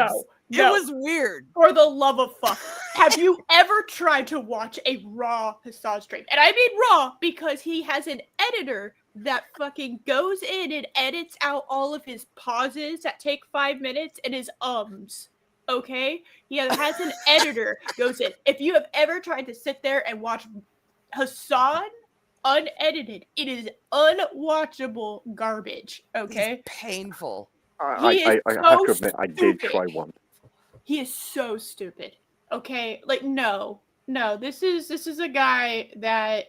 No. It was weird. For the love of fuck. Have you ever tried to watch a raw Hassan stream? And I mean raw because he has an editor that fucking goes in and edits out all of his pauses that take 5 minutes and his ums. Okay? He has an editor goes in. If you have ever tried to sit there and watch Hassan unedited. It is unwatchable garbage. Okay, It's painful. he is I have so to admit, I did stupid. try one. He is so stupid. Okay, like no. This is a guy that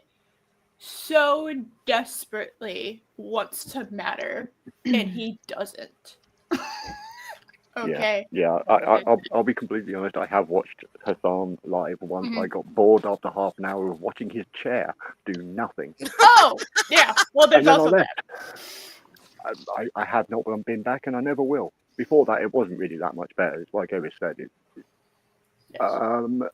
so desperately wants to matter, and he doesn't. Okay. Yeah. I'll be completely honest. I have watched Hassan live once. Mhm. I got bored after half an hour of watching his chair do nothing, Oh, yeah. Well, and there's then I also that. left. I have not been back, and I never will. Before that, it wasn't really that much better. It's like Ovis said. And then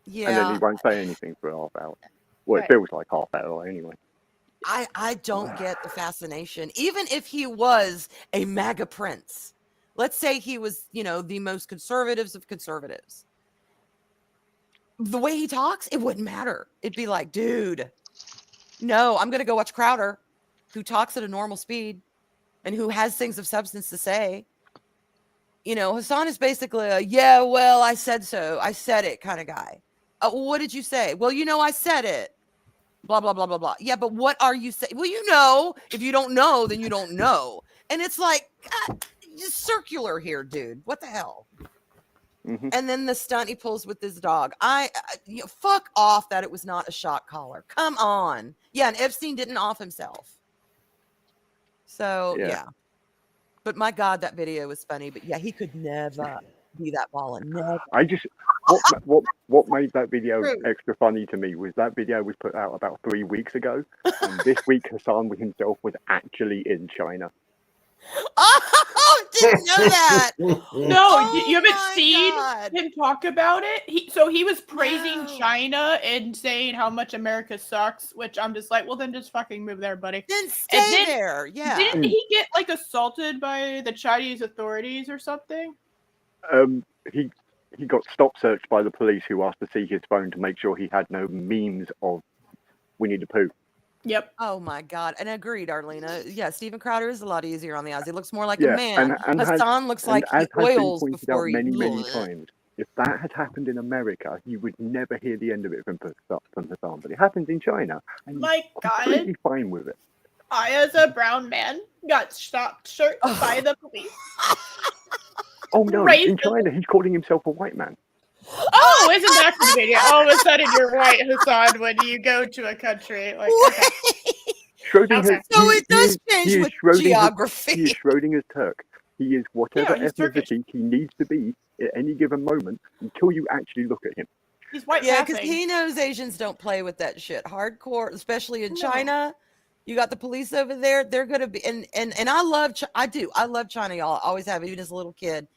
Yeah, he won't say anything for a half hour. Well, Right. it feels like half hour anyway. I don't get the fascination. Even if he was a MAGA prince, let's say he was, the most conservatives of conservatives. The way he talks, it wouldn't matter. It'd be like, dude, no, I'm going to go watch Crowder, who talks at a normal speed and who has things of substance to say. Hassan is basically a, yeah, well, I said so. I said it kind of guy. What did you say? Well, I said it. Blah, blah, blah, blah, blah. Yeah, but what are you saying? Well, if you don't know, then you don't know. And it's like, God, just circular here, dude. What the hell? Mm-hmm. And then the stunt he pulls with his dog. Fuck off that it was not a shock collar. Come on. Yeah, and Epstein didn't off himself. So, yeah. But my God, that video was funny. But yeah, he could never be that ballin'. Never. I just what made that video extra funny to me was that video was put out about 3 weeks ago, and this week Hassan himself was actually in China. Oh, didn't know that. No, you haven't seen him talk about it. He was praising China and saying how much America sucks, which I'm just like, well, then just fucking move there, buddy. Then stay there. Yeah. Didn't he get like assaulted by the Chinese authorities or something? He got stop searched by the police, who asked to see his phone to make sure he had no memes of Winnie the Pooh. Yep. Oh my God. And agreed, Arlena. Yeah, Steven Crowder is a lot easier on the eyes. He looks more like a man. And Hassan looks like he oils before he... many times. If that had happened in America, you would never hear the end of it from Hassan. But it happens in China, and my God, completely fine with it. I, as a brown man, got stopped short by the police. Oh no! In China, he's calling himself a white man. Oh, isn't that convenient? All of a sudden, you're white, Hassan, when you go to a country. Like, okay. So it does change with geography. He is Schrodinger's Turk. He is whatever ethnicity he needs to be at any given moment until you actually look at him. He's white. Yeah, because he knows Asians don't play with that shit. Hardcore, especially in China. You got the police over there. They're gonna be, and I love China, y'all. I always have, even as a little kid.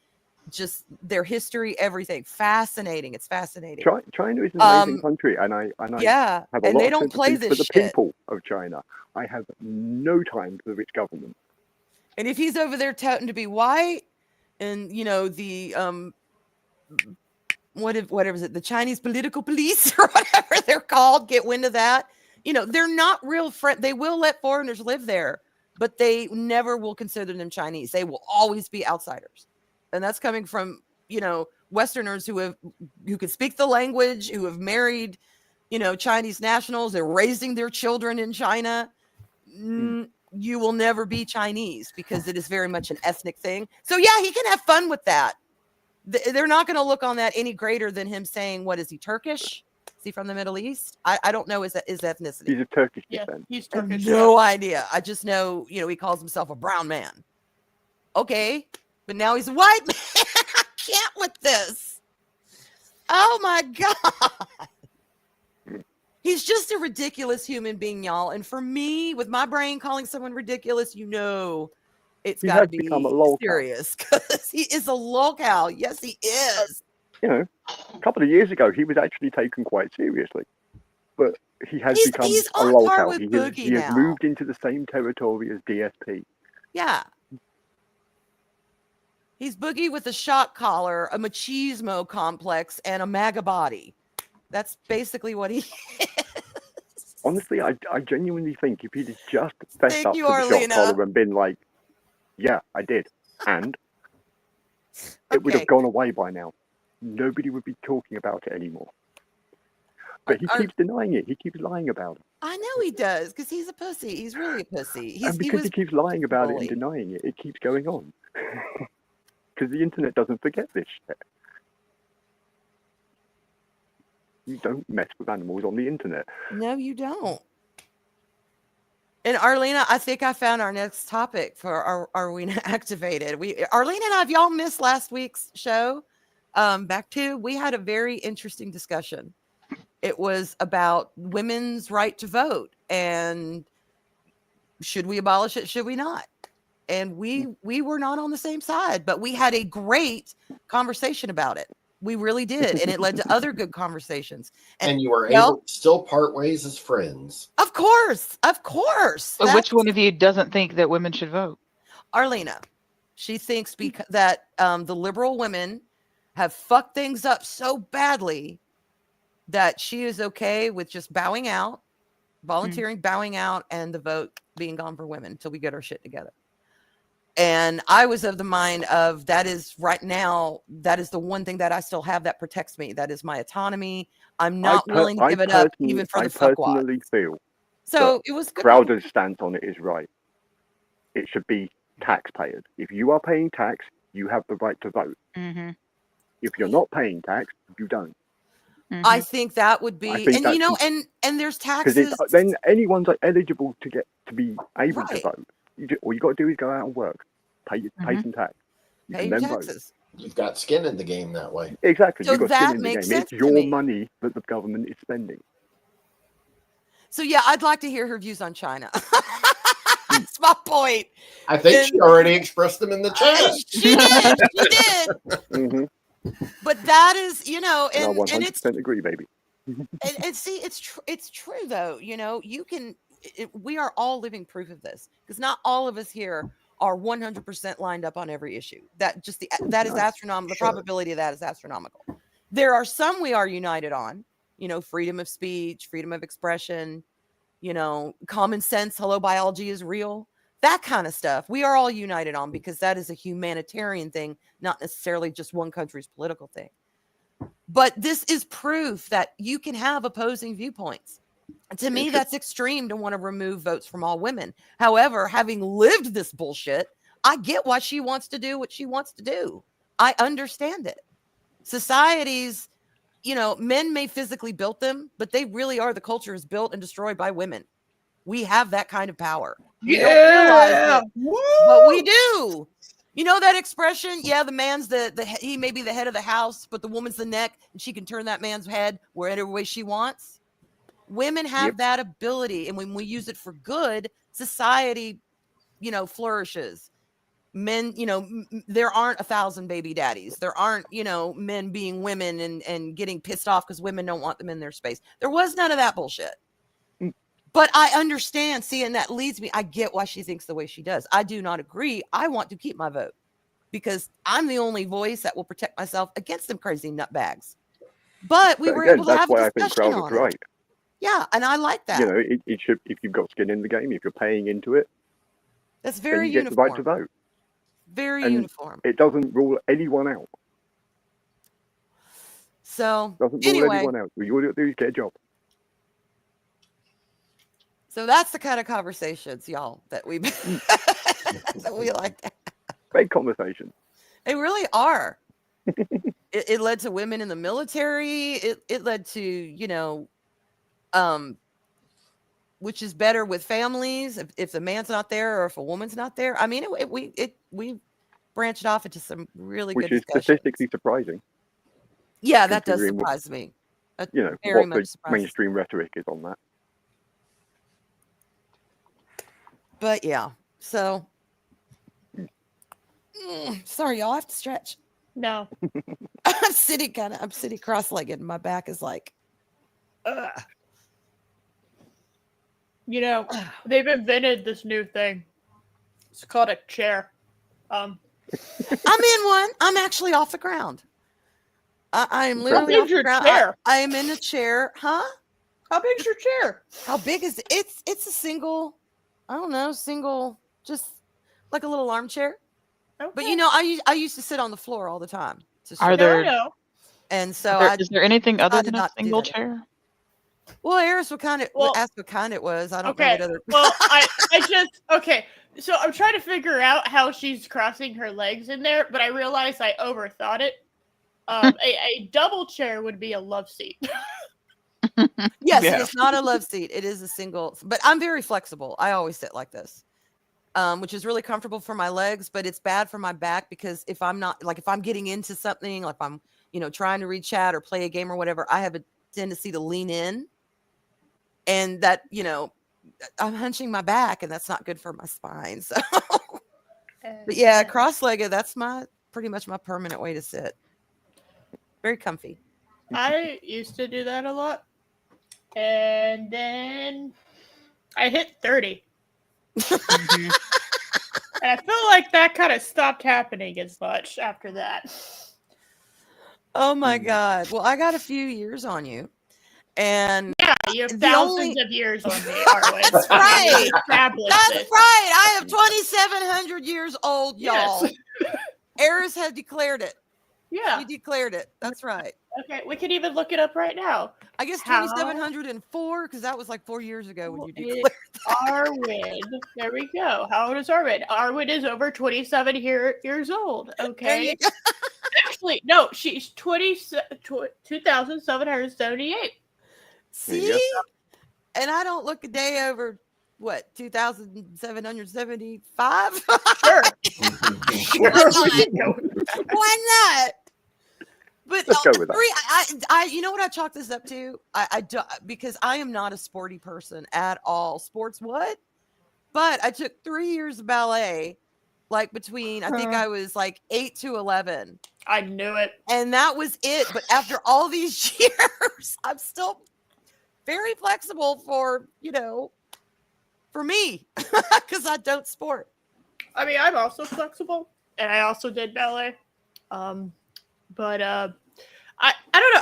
Just their history, everything fascinating. It's fascinating. China is an amazing country, and I have a lot they of don't play sympathy this for the shit. people of China. I have no time for the rich government. And if he's over there touting to be white, and the whatever is it, the Chinese political police or whatever they're called, get wind of that. They're not real friend. They will let foreigners live there, but they never will consider them Chinese. They will always be outsiders. And that's coming from, Westerners who can speak the language, who have married, Chinese nationals. They're raising their children in China. You will never be Chinese because it is very much an ethnic thing. So yeah, he can have fun with that. They're not going to look on that any greater than him saying, what is he, Turkish? Is he from the Middle East? I don't know his ethnicity. He's of Turkish descent. He's Turkish. No idea. I just know, he calls himself a brown man. Okay. But now he's a white man. I can't with this. Oh my God. He's just a ridiculous human being, y'all. And for me, with my brain calling someone ridiculous, it's got to be serious, because he is a lolcow. Yes, he is. A couple of years ago, he was actually taken quite seriously. But he has become a lolcow. He has moved into the same territory as DSP. Yeah. He's boogie with a shock collar, a machismo complex, and a MAGA body. That's basically what he is. Honestly, I genuinely think if he'd just fessed up to the Arlena. shock collar and been like, yeah, I did, and it would have gone away by now. Nobody would be talking about it anymore. But he keeps denying it. He keeps lying about it. I know he does, because he's a pussy. He's really a pussy. And because he keeps lying about it and denying it, it keeps going on. Because the internet doesn't forget this shit. You don't mess with animals on the internet. No, you don't. And Arlena, I think I found our next topic for Arwyn Activated. Arlena and I, if y'all missed last week's show, we had a very interesting discussion. It was about women's right to vote and should we abolish it? Should we not? And we were not on the same side, but we had a great conversation about it. We really did. And it led to other good conversations. And you were able to still part ways as friends. Of course. Of course. But which one of you doesn't think that women should vote? Arlena. She thinks that the liberal women have fucked things up so badly that she is okay with just bowing out, volunteering, bowing out, and the vote being gone for women until we get our shit together. And I was of the mind of that is right now, that is the one thing that I still have that protects me. That is my autonomy. I'm not willing to give it up even for the fuck I personally feel so it was good. Crowder's stance on it is right. It should be taxpayers. If you are paying tax, you have the right to vote. Mm-hmm. If you're not paying tax, you don't. Mm-hmm. I think that would be, and you know, and there's taxes. Because then anyone's eligible to be able to vote. All you got to do is go out and work, pay some tax. Pay your taxes. Vote. You've got skin in the game that way. Exactly. So you've got that skin in the makes game. sense It's your to me. money that the government is spending. So yeah, I'd like to hear her views on China. That's my point. I think she already expressed them in the chat. She did. She did. Mm-hmm. But that is, you know, and I 100% and it's agree, baby. and see, it's true though. You know, you can. We are all living proof of this because not all of us here are 100% lined up on every issue. That just that is astronomical. The probability of that is astronomical. There are some we are united on. You know, freedom of speech, freedom of expression. You know, common sense. Hello, biology is real. That kind of stuff we are all united on because that is a humanitarian thing, not necessarily just one country's political thing. But this is proof that you can have opposing viewpoints. To me, that's extreme to want to remove votes from all women. However, having lived this bullshit, I get why she wants to do what she wants to do. I understand it. Societies, you know, men may physically build them, but they really are. The culture is built and destroyed by women. We have that kind of power. We don't realize it, but we do. You know that expression? Yeah, the man's he may be the head of the house, but the woman's the neck, and she can turn that man's head wherever way she wants. Women have that ability, and when we use it for good, society, you know, flourishes. Men, you know, there aren't 1,000 baby daddies. There aren't, you know, men being women and getting pissed off because women don't want them in their space. There was none of that bullshit. But I understand, see, and that leads me, I get why she thinks the way she does. I do not agree. I want to keep my vote because I'm the only voice that will protect myself against them crazy nutbags. But we were able to have a discussion on it. Right. Yeah, and I like that. You know, it should, if you've got skin in the game, if you're paying into it, that's very you uniform. get the right to vote. Very and uniform. It doesn't rule anyone out. So, doesn't rule anyone out. All you got to do is get a job. So that's the kind of conversations, y'all, that we that we like to have. Great conversation. They really are. It led to women in the military. It led to, you know, which is better with families if the man's not there or if a woman's not there. I mean, we branched off into some really good discussions. Which is statistically surprising. Yeah, that does surprise me. That you know, what the mainstream rhetoric is on that. But yeah, so sorry, y'all. I have to stretch. No, I'm sitting cross-legged, and my back is like, you know, they've invented this new thing. It's called a chair. I'm in one. I'm actually off the ground. I'm literally off the ground. Chair? I am in a chair, huh? How big's your chair? How big is it? It's a single. I don't know, just like a little armchair. Okay. But you know, I used to sit on the floor all the time. Are there? And so, Is there anything other than a single chair? Well, Eris would Well, ask what kind it was. I don't know okay. what other. Well, I just okay. So I'm trying to figure out how she's crossing her legs in there, but I realized I overthought it. A double chair would be a love seat. Yes, Yeah. it is not a love seat. It is a single. But I'm very flexible. I always sit like this, which is really comfortable for my legs. But it's bad for my back because if I'm not like if I'm getting into something, like if I'm trying to read chat or play a game or whatever, I have a tendency to lean in, and that I'm hunching my back, and that's not good for my spine. So, but yeah, cross-legged. That's pretty much my permanent way to sit. Very comfy. I used to do that a lot. And then I hit 30. Mhm. And I feel like that kind of stopped happening as much after that. Oh my God. Well, I got a few years on you. And Yeah, you have the thousands only- of years on me, Arwyn. That's right. Established That's this. right. I am 2,700 years old, y'all. Yes. Eris had declared it. Yeah. She declared it. That's right. Okay, we can even look it up right now. I guess How? 2,704 because that was like 4 years ago when you It- declared. Arwyn. There we go. How old is Arwyn? Arwyn is over 27 years old. There Okay. you go. Actually, no, she's 2,778. See? And I don't look a day over what 2,775. Sure. Why not? But Let's go with that. I you know what I chalk this up to? I do, because I am not a sporty person at all. Sports what? But I took 3 years of ballet, like between I think I was like 8 to 11, I knew it. and that was it. But after all these years, I'm still very flexible for for me because I don't sport. I mean, I'm also flexible, and I also did ballet. But I don't know.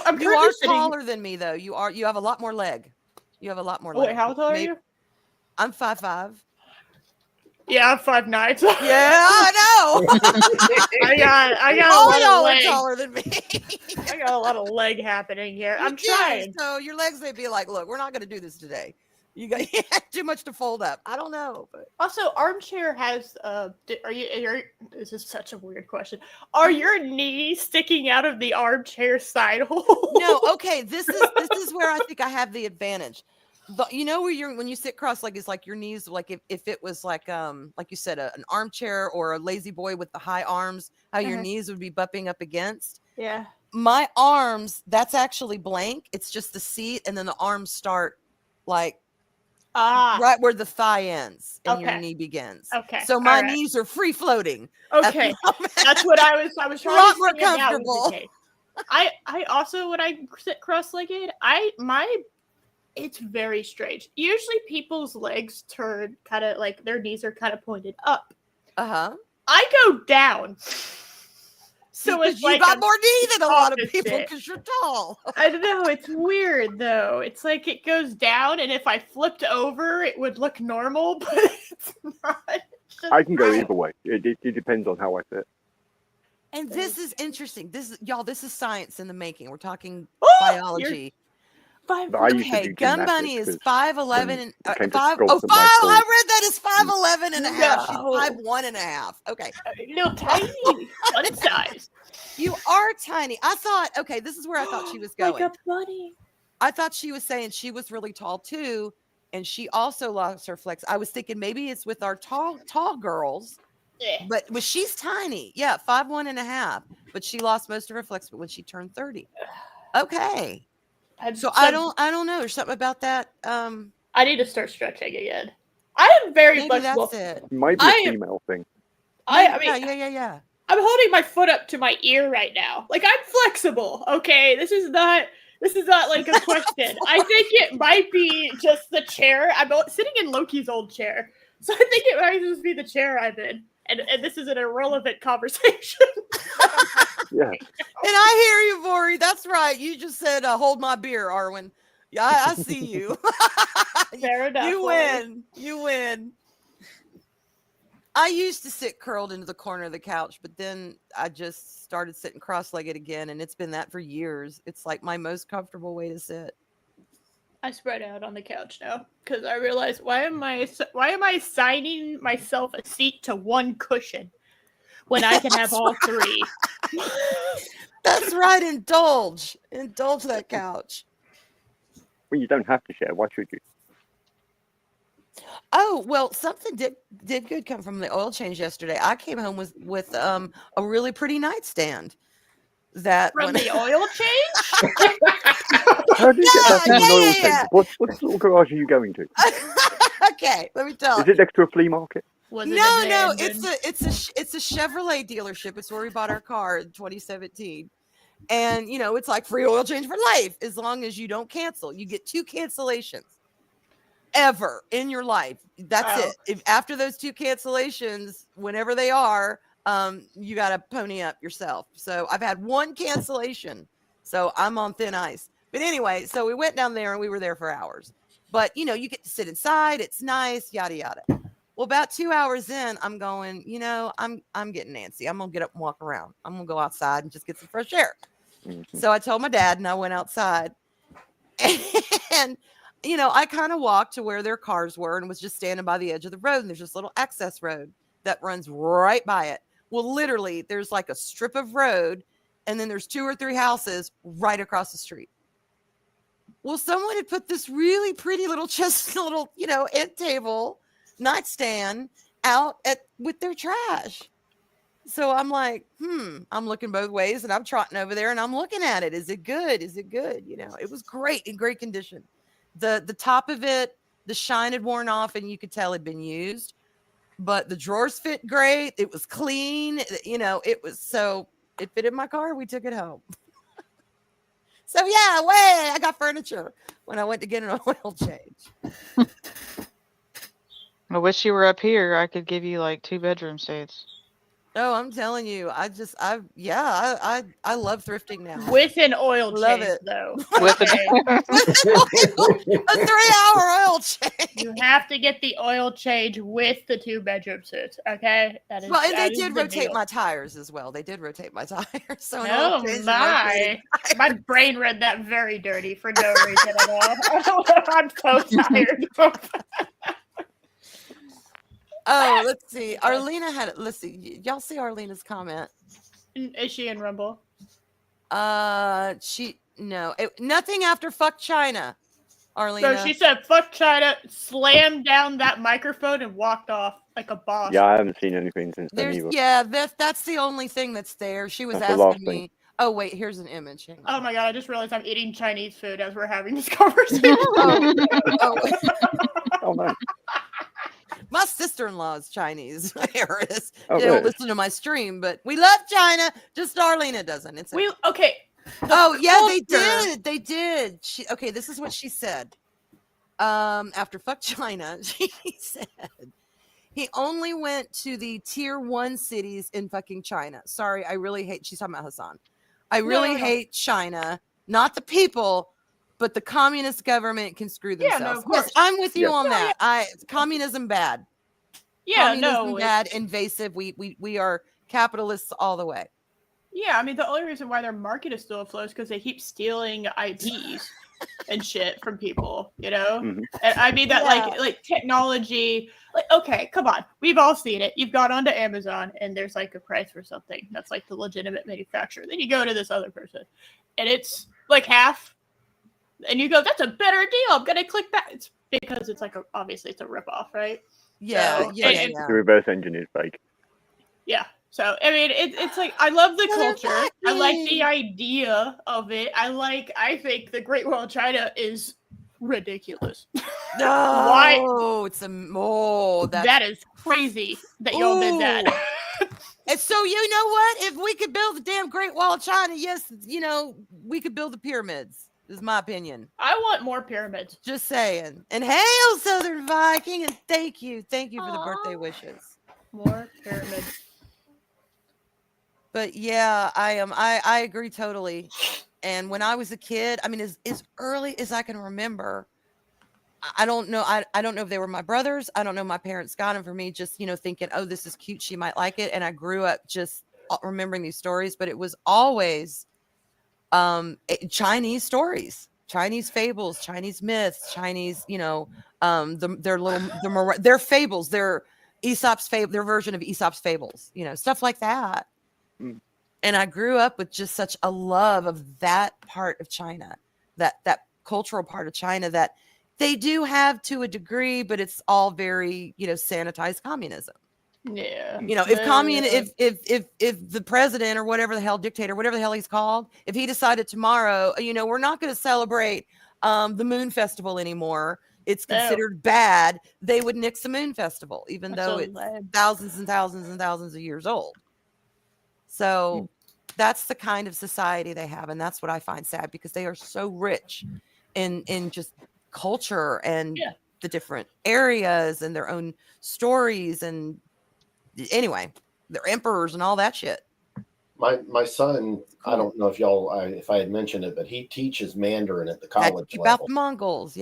I'm You currently are sitting. taller than me, though. You have a lot more leg. You have a lot more Oh, leg. wait, how tall are Maybe- you? I'm 5'5". Yeah, I'm 5'9". So Yeah, I know. I got All a lot y'all of are leg. taller than me. I got a lot of leg happening here. I'm You do, trying. So your legs may be like, look, we're not going to do this today. You got too much to fold up. I don't know, but Also, armchair has this is such a weird question. Are your knees sticking out of the armchair side hole? no. Okay, this is where I think I have the advantage. Where when you sit cross-legged, it's like your knees, like if it was like you said, an armchair or a lazy boy with the high arms, how your knees would be bumping up against. Yeah. My arms, that's actually blank. It's just the seat, and then the arms start like right where the thigh ends and your Okay. knee begins. Okay, So my all right. knees are free floating. at the Okay. moment. That's what I was A trying lot to more see if that was the comfortable. case. I also, when I sit cross-legged, it's very strange. Usually people's legs turn kind of like their knees are kind of pointed up. Uh-huh. I go down. So it's you like got I'm more knee than a lot of people opposite. because you're tall. I don't know. It's weird though. It's like it goes down, and if I flipped over, it would look normal, but it's not. It's just I can go not. either way. It depends on how I sit. And this is interesting. This is science in the making. We're talking Oh, biology. Five. But I used to Okay, do Gun Bunny is gymnastics 5'11" and it came to 5. sculpt Oh, at 5. my I core. read that as 5'11" and a half. She's No. 5'1" and a half. Okay. Little tiny, fun size. You are tiny. I thought, okay, this is where I thought she was going. Like a bunny. I thought she was saying she was really tall too, and she also lost her flex. I was thinking maybe it's with our tall girls, Yeah. but she's tiny. Yeah, 5'1" and a half. But she lost most of her flex when she turned 30. Okay. So I don't know. There's something about that. I need to start stretching again. I am very Maybe flexible. that's it. It might be I a am- female thing. I mean, Yeah. I'm holding my foot up to my ear right now. Like I'm flexible. Okay, this is not like a question. I think it might be just the chair. I'm sitting in Loki's old chair, so I think it might just be the chair I'm in. And this is an irrelevant conversation. Yeah. And I hear you, Vori. That's right. You just said, "Hold my beer, Arwyn." Yeah, I see you. Fair enough. You Lori. win. You win. I used to sit curled into the corner of the couch, but then I just started sitting cross-legged again, and it's been that for years. It's like my most comfortable way to sit. I spread out on the couch now because I realized why am I assigning myself a seat to one cushion when I can have all three? That's right. Indulge that couch. Well, you don't have to share. Why should you? Oh, well, something did good come from the oil change yesterday. I came home with a really pretty nightstand. That From the oil change? How do you get that from an oil yeah. change? What little garage are you going to? Okay, let me tell Is you. it next to a flea market? Was it No, abandoned? it's a Chevrolet dealership. It's where we bought our car in 2017. And it's like free oil change for life as long as you don't cancel. You get 2 cancellations ever in your life. That's it. If after those 2 cancellations, whenever they are, you got to pony up yourself. So I've had 1 cancellation. So I'm on thin ice. But anyway, so we went down there and we were there for hours. But you get to sit inside. It's nice, yada yada. Well, about 2 hours in, I'm going, I'm getting antsy. I'm gonna get up and walk around. I'm gonna go outside and just get some fresh air. Mm-hmm. So I told my dad and I went outside. And I kind of walked to where their cars were and was just standing by the edge of the road. And there's this little access road that runs right by it. Well, literally, there's like a strip of road, and then there's 2 or 3 houses right across the street. Well, someone had put this really pretty little end table nightstand out with their trash. So I'm like, I'm looking both ways, and I'm trotting over there, and I'm looking at it. Is it good? Is it good? It was great, in great condition. The top of it, the shine had worn off, and you could tell it had been used. But the drawers fit great. It was clean. It fit in my car. We took it home. So yeah, I got furniture when I went to get an oil change. I wish you were up here. I could give you like 2 bedroom suites. Oh, I'm telling you, I love thrifting now. With an oil Love change, it. though. With Okay. A 3-hour oil change. You have to get the oil change with the 2 bedroom suits. Okay, that is. Well, and that they is did the rotate deal. my tires as well. They did rotate my tires. So an oil Oh change is my! rotating My brain read that very dirty for no reason at all. I'm so tired. Oh, let's see. Arlena had it. Let's see. Y'all see Arlena's comment? Is she in Rumble? Nothing after fuck China. Arlena. So she said, "Fuck China," slammed down that microphone and walked off like a boss. Yeah, I haven't seen anything since then either. Yeah, that's the only thing that's there. She was That's the last asking thing. me. Oh wait, here's an image. Hang on. Oh my god! I just realized I'm eating Chinese food as we're having this conversation. Oh no. My sister-in-law is Chinese. Harris. Oh, They don't really? listen to my stream, but we love China. Just Arlena doesn't. It's Okay. Oh yeah, they culture. did. They did. This is what she said. After fuck China, she said he only went to the tier 1 cities in fucking China. Sorry, I really hate. She's talking about Hassan. I really hate China, not the people, but the communist government can screw themselves. Yeah, no, of course. Yes, I'm with you Yeah. on that. Communism bad. Yeah, Communism no. bad, invasive. We are capitalists all the way. Yeah, I mean, the only reason why their market is still afloat is because they keep stealing IPs and shit from people, Mhm. And I mean that like technology, okay, come on. We've all seen it. You've gone onto Amazon and there's like a price for something that's like the legitimate manufacturer. Then you go to this other person and it's like half. And you go, that's a better deal. I'm going to click that. It's because it's like, obviously it's a ripoff, right? Yeah, So, yeah. The reverse engine is fake. Yeah. So, I mean, it's like, I love the Well, culture. I like the idea of it. I think the Great Wall of China is ridiculous. No, Why? it's that's That is crazy that y'all did that. And so, you know what? If we could build the damn Great Wall of China, yes, we could build the pyramids, is my opinion. I want more pyramids. Just saying. And hail, Southern Viking, and thank you for the birthday wishes. More pyramids. But yeah, I agree totally. And when I was a kid, I mean, as early as I can remember, I don't know. I don't know if they were my brothers. I don't know. My parents got them for me, just, thinking, oh, this is cute. She might like it. And I grew up just remembering these stories, but it was always Chinese stories. Chinese fables, Chinese myths, Chinese, their fables, their Aesop's fable, their version of Aesop's fables, stuff like that. Mm. And I grew up with just such a love of that part of China, that cultural part of China that they do have to a degree, but it's all very, sanitized communism. Yeah. If the president or whatever the hell dictator, whatever the hell he's called, if he decided tomorrow, we're not going to celebrate the Moon Festival anymore, it's considered bad, they would nix the Moon Festival, even though it's thousands and thousands and thousands of years old. So that's the kind of society they have, and that's what I find sad, because they are so rich in just culture and the different areas and their own stories, and anyway, they're emperors and all that shit. My son, I don't know if I had mentioned it, but he teaches Mandarin at the college level. About the Mongols,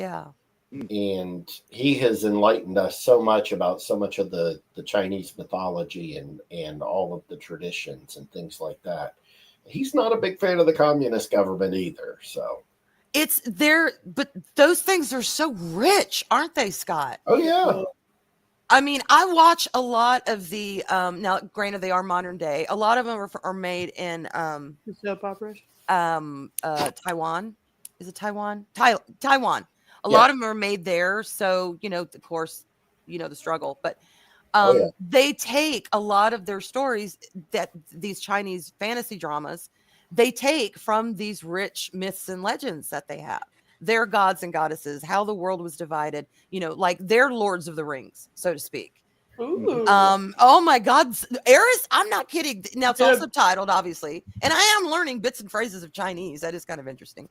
and he has enlightened us so much about so much of the Chinese mythology and all of the traditions and things like that. He's not a big fan of the communist government either. So it's there, but those things are so rich, aren't they, Scott? Oh yeah. I mean, I watch a lot of the now granted they are modern day. A lot of them are made in soap operas. Taiwan. Is it Taiwan? Taiwan. A lot of them are made there, so of course, the struggle. But they take a lot of their stories, that these Chinese fantasy dramas, they take from these rich myths and legends that they have. Their gods and goddesses, how the world was divided, like their Lords of the Rings, so to speak. Ooh. Oh my God, Eris, I'm not kidding. Now it's all subtitled, obviously, and I am learning bits and phrases of Chinese. That is kind of interesting.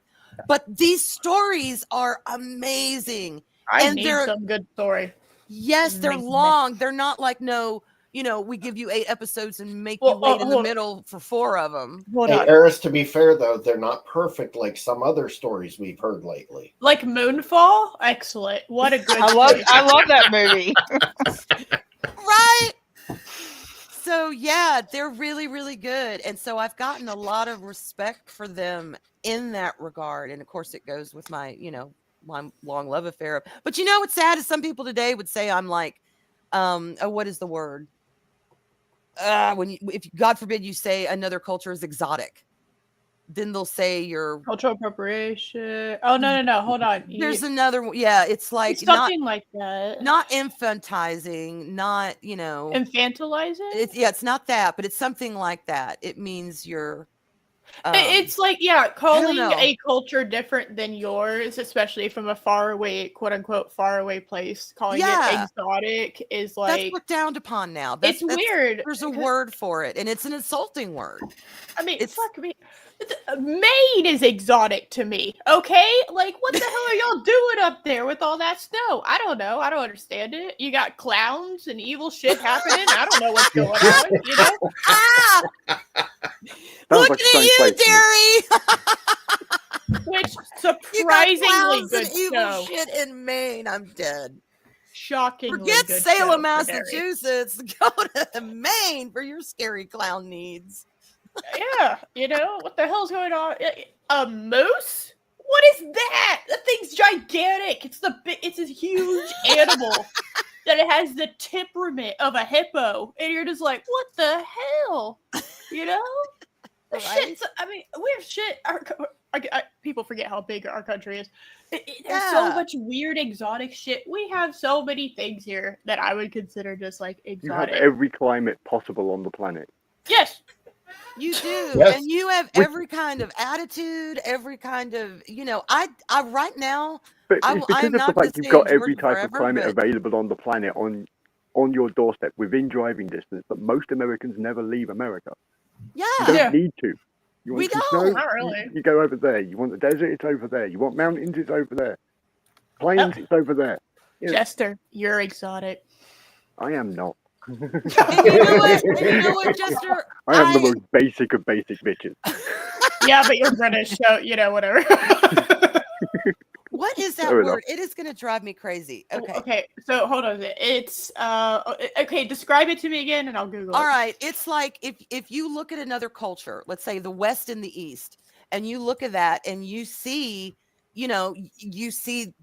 But these stories are amazing. I need some good story. Yes, they're long. They're not like we give you 8 episodes and make you wait in the middle for 4 of them. Hey, Eris, to be fair, though, they're not perfect like some other stories we've heard lately. Like Moonfall? Excellent. What a good I love that movie. Right? So, yeah, they're really, really good. And so I've gotten a lot of respect for them in that regard. And, of course, it goes with my, my long love affair. But what's sad is some people today would say I'm like, what is the word? If God forbid you say another culture is exotic, then they'll say you're cultural appropriation. Oh no, hold on. There's another one. Yeah, it's like it's something like that. Not infantizing, not infantilizing. It's not that, but it's something like that. It means you're. It's like calling a culture different than yours, especially from a faraway, quote unquote, faraway place. Calling it exotic is like that's looked down upon now. It's weird. There's a word for it, and it's an insulting word. I mean, fuck me. Maine is exotic to me. Okay, like what the hell are y'all doing up there with all that snow? I don't know. I don't understand it. You got clowns and evil shit happening. I don't know what's going on. Looking at you, Derry. Which surprisingly good evil shit in Maine. I'm dead. Shockingly Forget good Salem, Massachusetts. Go to Maine for your scary clown needs. Yeah, what the hell's going on? A moose? What is that? That thing's gigantic. It's a huge animal that it has the temperament of a hippo, and you're just like, what the hell? Shit. I mean, we have shit. People forget how big our country is. There's so much weird, exotic shit. We have so many things here that I would consider just like exotic. You have every climate possible on the planet. Yes. You do, and you have every kind of attitude, every kind of, I right now, but it's because of the fact you've got every type of climate available on the planet on your doorstep within driving distance, but most Americans never leave America. Yeah. You don't need to. You want we don't. Snow? Not really. You go over there. You want the desert? It's over there. You want mountains? It's over there. Plains? It's over there. Jester, you're exotic. I am not. You know what, Jester? I am the most basic of basic bitches. Yeah, but you're British, so whatever. What is that word? It is going to drive me crazy. Okay. So hold on. It's okay. Describe it to me again, and I'll Google it. All right. It's like if you look at another culture, let's say the West and the East, and you look at that, and you see, you see,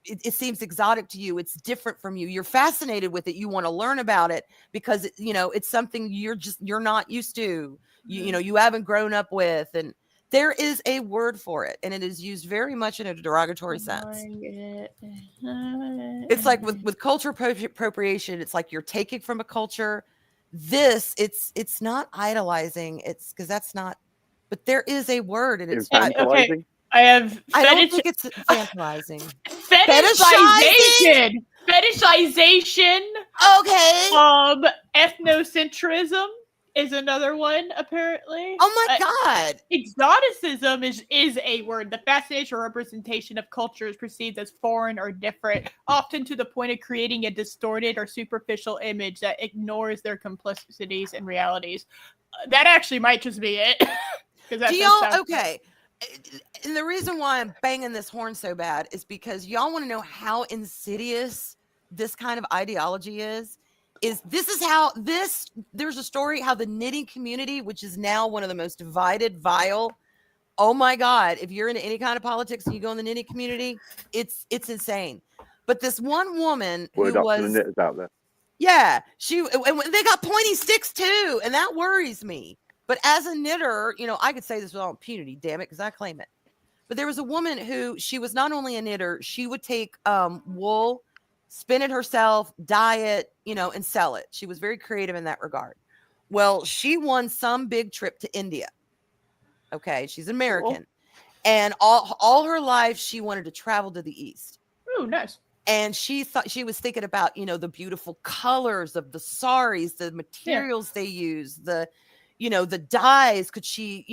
it seems exotic to you. It's different from you. You're fascinated with it. You want to learn about it because it's something you're not used to. You haven't grown up with, and there is a word for it, and it is used very much in a derogatory sense. It's like with culture appropriation. It's like you're taking from a culture. It's not idolizing. It's because that's not. But there is a word, and it's infantilizing. I have. I don't think it's infantilizing. Fetishization. Fetishization. Okay. Ethnocentrism is another one, apparently. Oh my God. Exoticism is a word. The fascination or representation of cultures perceived as foreign or different, often to the point of creating a distorted or superficial image that ignores their complexities and realities. That actually might just be it. Do y'all, okay. And the reason why I'm banging this horn so bad is because y'all want to know how insidious this kind of ideology is there's a story how the knitting community, which is now one of the most divided, vile. Oh my God. If you're into any kind of politics and you go in the knitting community, it's insane. But this one woman who was, the knitters out there. Yeah, and they got pointy sticks too. And that worries me. But as a knitter, I could say this without impunity, damn it, because I claim it. But there was a woman who, she was not only a knitter, she would take wool, spin it herself, dye it, and sell it. She was very creative in that regard. Well, she won some big trip to India. Okay, she's American. Cool. And all her life, she wanted to travel to the East. Oh, nice. And she was thinking about, the beautiful colors of the saris, the materials they use, the dyes. Could she,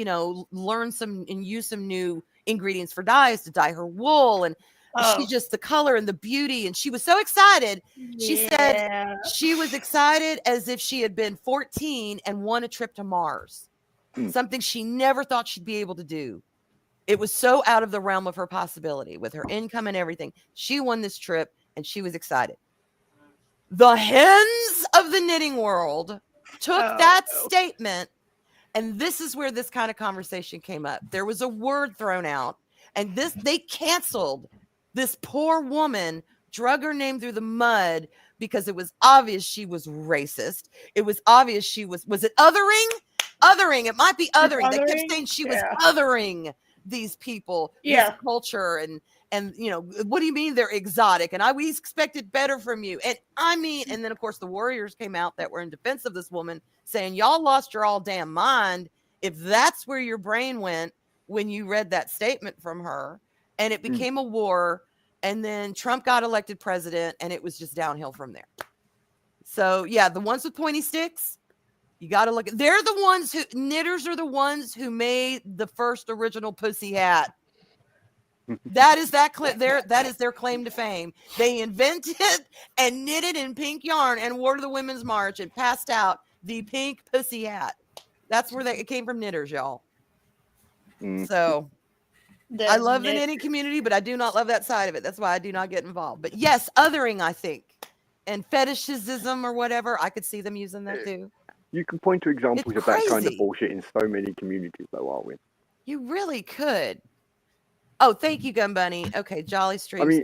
learn some and use some new ingredients for dyes to dye her wool? And she just, the color and the beauty. And she was so excited. She said she was excited as if she had been 14 and won a trip to Mars. Something she never thought she'd be able to do. It was so out of the realm of her possibility with her income and everything. She won this trip and she was excited. The hens of the knitting world took that statement, and this is where this kind of conversation came up. There was a word thrown out, and they canceled this poor woman, drug her name through the mud because it was obvious she was racist. It was obvious she was it othering? Othering. It might be othering. They kept saying she was othering these people, this culture, and what do you mean they're exotic? And we expected better from you. And and then of course the warriors came out that were in defense of this woman, saying y'all lost your all damn mind if that's where your brain went when you read that statement from her. And it became a war. And then Trump got elected president, and it was just downhill from there. So yeah, the ones with pointy sticks, you got to look at. They're the ones knitters are the ones who made the first original pussy hat. That is their claim to fame. They invented and knitted in pink yarn and wore to the Women's March and passed out the pink pussy hat. That's where it came from, knitters, y'all. So I love the knitting community, but I do not love that side of it. That's why I do not get involved. But yes, othering, I think, and fetishism or whatever, I could see them using that too. You can point to examples of that kind of bullshit in so many communities, though, Arwyn. You really could. Oh, thank you, Gun Bunny. Okay, Jolly Stream.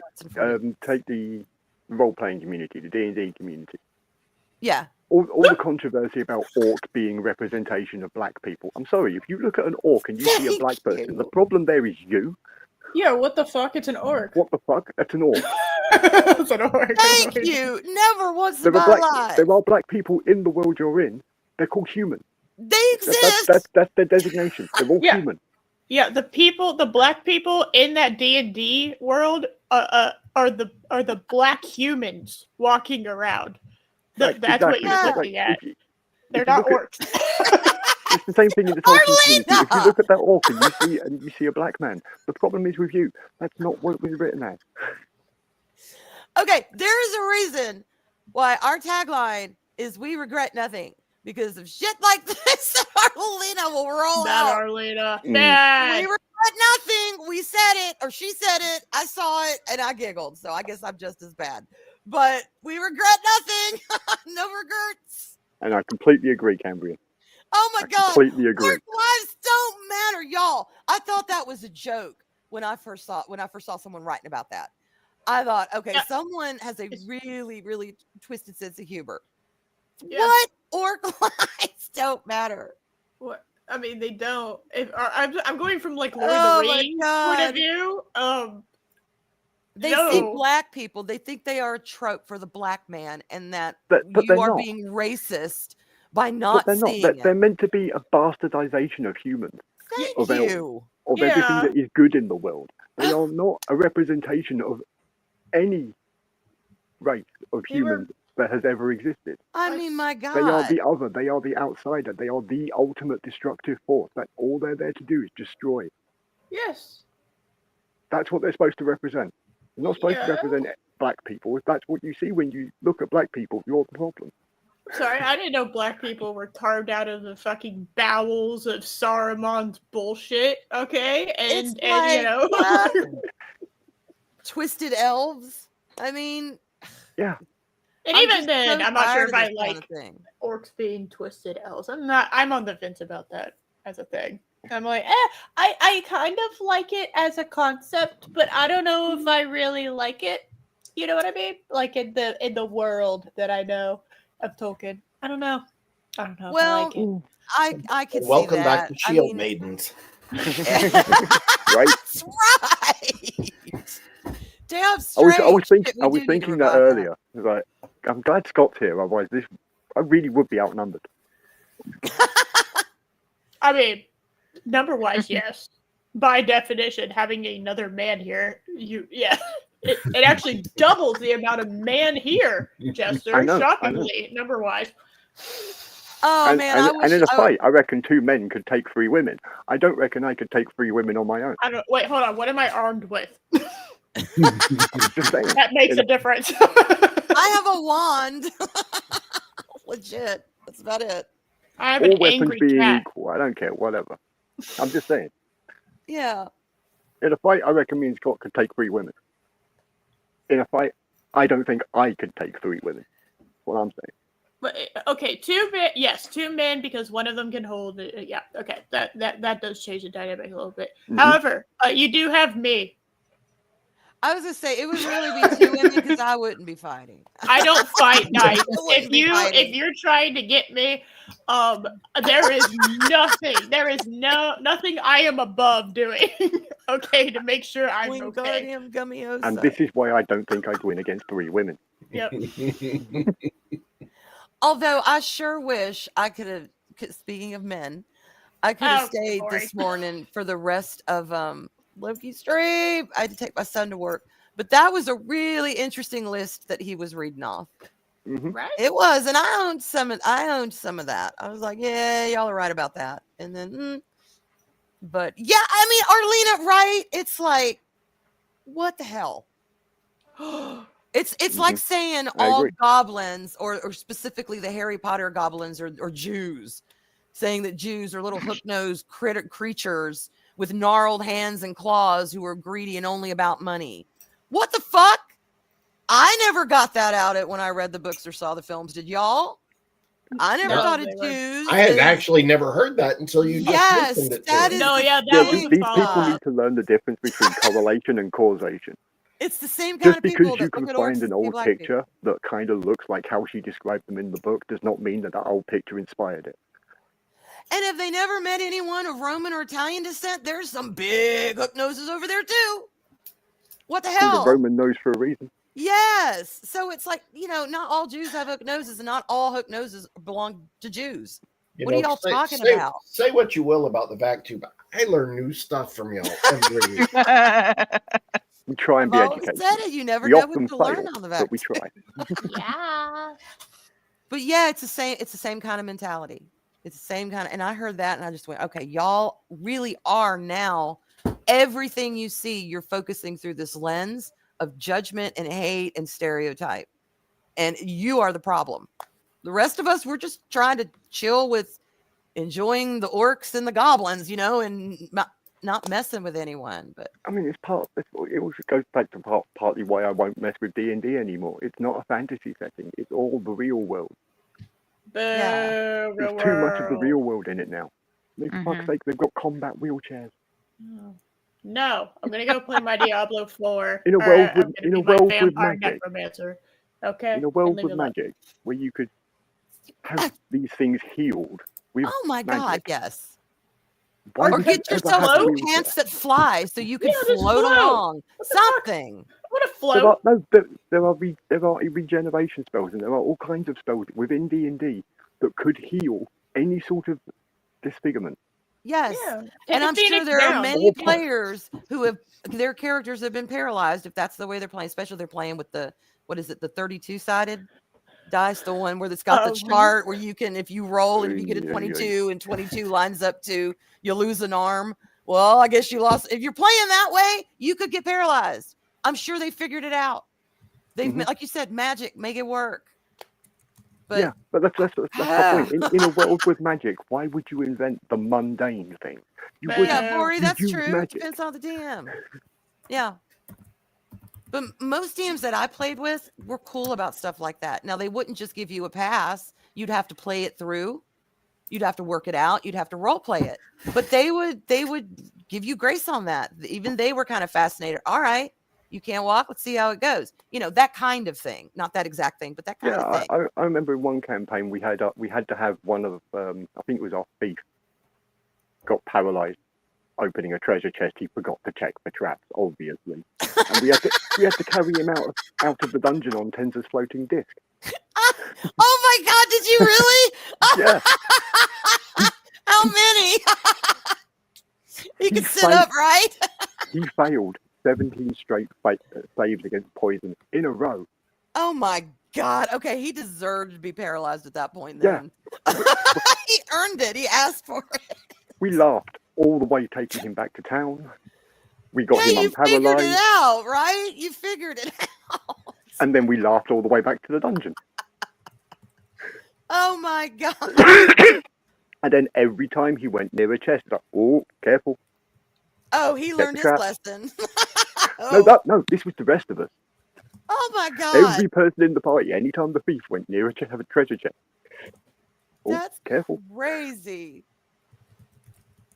Take the role-playing community, the D&D community. Yeah. All the controversy about orc being representation of black people. I'm sorry, if you look at an orc and you see a black person, the problem there is you. Yeah, what the fuck? It's an orc. What the fuck? That's an orc. It's an orc. Thank you. Never once in my life. There are black people in the world you're in. They're called human. They exist. That's their designation. They're all human. Yeah, the black people in that D&D world are the black humans walking around. That's what you're looking at. They're not orcs. It's the same thing in the Tolkien community. If you look at that orc and you see a black man, the problem is with you. That's not what was written there. Okay, there is a reason why our tagline is "We regret nothing." Because of shit like this, Arlena will roll out. Arlena. We regret nothing. We said it, or she said it. I saw it, and I giggled. So I guess I'm just as bad. But we regret nothing. No regrets. And I completely agree, Cambrian. Oh my God. Completely agree. Our lives don't matter, y'all. I thought that was a joke when I first saw someone writing about that. I thought, okay, Yeah. someone has a really, really twisted sense of humor. Yeah. What? Orc lives don't matter. What? I mean, they don't. I'm going from like Lord Oh of the my Rings point God. of view. They No. see black people. They think they are a trope for the black man, and that But you they're are not. being racist by But not they're not. seeing They're it. meant to be a bastardization of humans, Thank of you. everything Yeah. that is good in the world. They are not a representation of any race of They were- humans that has ever existed. I mean, my God. They are the other. They are the outsider. They are the ultimate destructive force. That's all they're there to do is destroy. Yes. That's what they're supposed to represent. They're not supposed to Yeah. represent black people. If that's what you see when you look at black people, you're the problem. Sorry, I didn't know black people were carved out of the fucking bowels of Saruman's bullshit. Okay, It's and you know, twisted elves. I mean, Yeah. and I'm even just then, so I'm not sure tired if of I this kind like of thing. orcs being twisted elves. I'm on the fence about that as a thing. I'm like, I kind of like it as a concept, but I don't know if I really like it. You know what I mean? Like in the world that I know of Tolkien. I don't know if I Well, like it. I could Welcome see back that. to Shield I mean, Maidens. Right? That's right. Damn I straight. was thinking Shit, we do need to thinking that revive earlier. It was like, I'm glad Scott's here, otherwise I really would be outnumbered. I mean, number wise, yes. By definition, having another man here, it actually doubles the amount of man here, Jester. I know. Shockingly, number wise. Oh man, I wish. And in a fight, I reckon 2 men could take 3 women. I don't reckon I could take 3 women on my own. Wait, hold on. What am I armed with? Just saying. That makes a difference. I have a wand. Legit. That's about it. I have All an weapons angry being cat. equal, I don't care, whatever. I'm just saying. Yeah. In a fight, I reckon me and Scott could take 3 women. In a fight, I don't think I could take 3 women. That's what I'm saying. But, okay, 2 men. Yes, 2 men because one of them can hold. Yeah, okay, that does change the dynamic a little bit. Mhm. However, you do have me. I was gonna say it would really be 2 women because I wouldn't be fighting. I don't fight nice. I wouldn't be If fighting. you're trying to get me, there is nothing. There is nothing I am above doing. Okay, to make sure I'm okay. Wingardium Gummiosa. And this is why I don't think I'd win against 3 women. Yep. Although I sure wish I could have. Speaking of men, I could have stayed boring. this morning for the rest of Loki stream. I had to take my son to work, but that was a really interesting list that he was reading off. Mm-hmm. Right? It was, and I owned some of that. I was like, yeah, y'all are right about that. And then, but yeah, I mean, Arlena, right? It's like, what the hell? It's like saying all goblins, or specifically the Harry Potter goblins, or Jews, saying that Jews are little hook-nosed creatures with gnarled hands and claws who are greedy and only about money. What the fuck? I never got that out when I read the books or saw the films. Did y'all? I never thought of Jews. I had actually never heard that until you just mentioned it. That is these people need to learn the difference between correlation and causation. It's the same kind Just of people because you can find an old picture that kind of looks like how she described them in the book does not mean that old picture inspired it. And if they never met anyone of Roman or Italian descent, there's some big hook noses over there too. What the hell? The Roman nose for a reason. Yes. So it's like, not all Jews have hook noses, and not all hook noses belong to Jews. What are y'all talking about? Say what you will about the VAC2, but I learn new stuff from y'all every year. We try and be educated. Said it. You never know what to learn on the VAC2. But we try. Yeah. But yeah, it's the same kind of mentality. It's the same kind of, and I heard that and I just went, okay, y'all really are now, everything you see, you're focusing through this lens of judgment and hate and stereotype. And you are the problem. The rest of us, we're just trying to chill with enjoying the orcs and the goblins, and not messing with anyone. But I mean, it also goes back to partly why I won't mess with D&D anymore. It's not a fantasy setting. It's all the real world. There's too much of the real world in it now. For fuck's sake, they've got combat wheelchairs. No, I'm gonna go play my Diablo 4. In a Or, world I'm with gonna in a be my world with vampire magic, necromancer. Okay. in a And world leave with me alone. magic, where you could have these things healed with Oh my God, magic. yes. Why Or Or would get you ever yourself have some wheelchair? pants that fly so you can Yeah, just float float. along. What the fuck? Something. I want to There are, float. no, there are regeneration spells, and there are all kinds of spells within D&D that could heal any sort of disfigurement. Yes. Yeah. And Take a I'm sure phoenix there are down. many players who have their characters have been paralyzed if that's the way they're playing, especially if they're playing with the what is it, the 32-sided dice, the one where it's got the chart where you can, if you roll and if you get a 22 and 22 lines up to you lose an arm. Well, I guess you lost. If you're playing that way, you could get paralyzed. I'm sure they figured it out. They've like you said, magic, make it work. But yeah, but that's the point. In a world with magic, why would you invent the mundane thing? You would. yeah, Bori, that's use true. magic. Depends on the DM. Yeah. But most DMs that I played with were cool about stuff like that. Now, they wouldn't just give you a pass. You'd have to play it through. You'd have to work it out. You'd have to role play it. But they would give you grace on that. Even they were kind of fascinated. All right, you can't walk. Let's see how it goes. You know, that kind of thing. Not that exact thing, but that kind of thing. I remember in one campaign we had to have one of I think it was our thief got paralyzed opening a treasure chest. He forgot to check for traps, obviously, and we had to carry him out of the dungeon on Tensor's floating disc. Oh my God! Did you really? Yeah. How many? He could sit up, right? He failed 17 straight saves against poison in a row. Oh my God. Okay, he deserved to be paralyzed at that point then. Yeah. He earned it. He asked for it. We laughed all the way taking him back to town. We got him you unparalyzed. figured it out, right? You figured it out. And then we laughed all the way back to the dungeon. Oh my God. And then every time he went near a chest, like, oh, careful. Oh, he learned his lesson. No, this was the rest of us. Oh my God. Every person in the party, anytime the thief went near a treasure chest. Oh, that's careful. Crazy.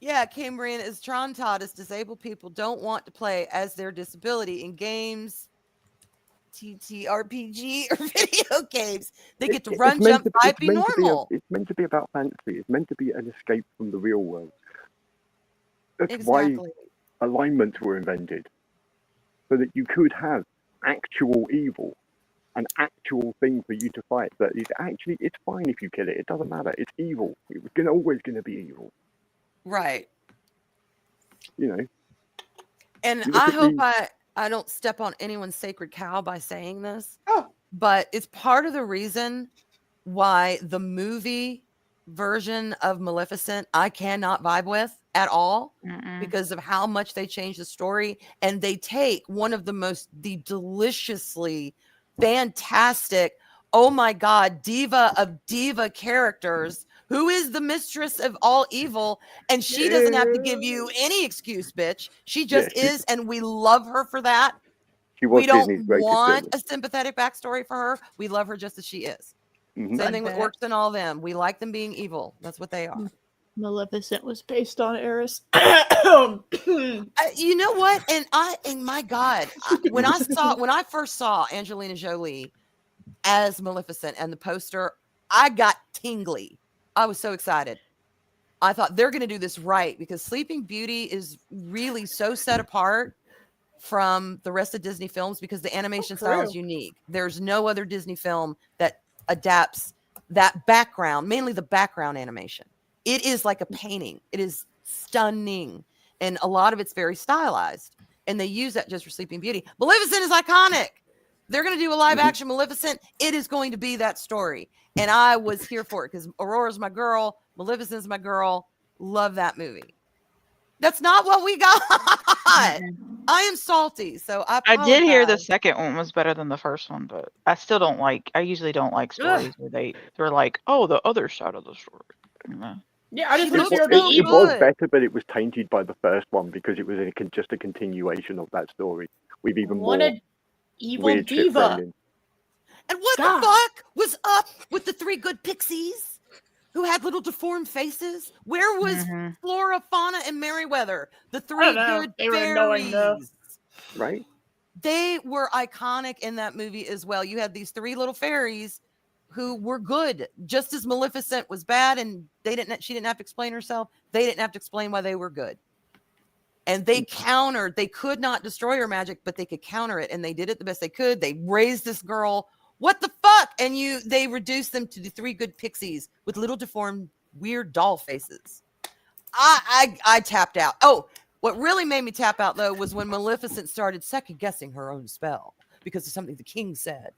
Yeah, Cambrian, as Tron taught us, disabled people don't want to play as their disability in games, TTRPG, or video games. They get to run, jump, fight, be normal. It's meant to be about fantasy. It's meant to be an escape from the real world. That's exactly. why alignments were invented. So that you could have actual evil, an actual thing for you to fight. But it's fine if you kill it. It doesn't matter. It's evil. It's always going to be evil. Right. You know. And I hope I don't step on anyone's sacred cow by saying this. Oh. But it's part of the reason why the movie version of Maleficent I cannot vibe with at all. Because of how much they change the story, and they take one of the deliciously fantastic, oh my God, diva of diva characters, who is the mistress of all evil, and she doesn't have to give you any excuse, bitch. She just is, and we love her for that. We don't want a sympathetic backstory for her. We love her just as she is. Same thing with Orcs and all them. We like them being evil. That's what they are. Maleficent was based on Eris. You know what? And my God, when I first saw Angelina Jolie as Maleficent and the poster, I got tingly. I was so excited. I thought they're going to do this right, because Sleeping Beauty is really so set apart from the rest of Disney films because the animation style is unique. There's no other Disney film that adapts that background, mainly the background animation. It is like a painting. It is stunning. And a lot of it's very stylized. And they use that just for Sleeping Beauty. Maleficent is iconic. They're going to do a live action Maleficent. It is going to be that story. And I was here for it because Aurora's my girl. Maleficent's my girl. Love that movie. That's not what we got. I am salty. So I did hear the second one was better than the first one, but I usually don't like stories where they're like, oh, the other side of the story. Yeah, I just want to it was better, but it was tainted by the first one because it was just a continuation of that story with even more evil weird diva. shit. And what the fuck was up with the three good pixies who had little deformed faces? Where was Flora, Fauna, and Merryweather? The three good They were annoying, though. fairies. Right? They were iconic in that movie as well. You had these three little fairies who were good, just as Maleficent was bad, and she didn't have to explain herself. They didn't have to explain why they were good. And they countered. They could not destroy her magic, but they could counter it, and they did it the best they could. They raised this girl. What the fuck? And they reduced them to the three good pixies with little deformed, weird doll faces. I tapped out. Oh, what really made me tap out, though, was when Maleficent started second-guessing her own spell because of something the king said.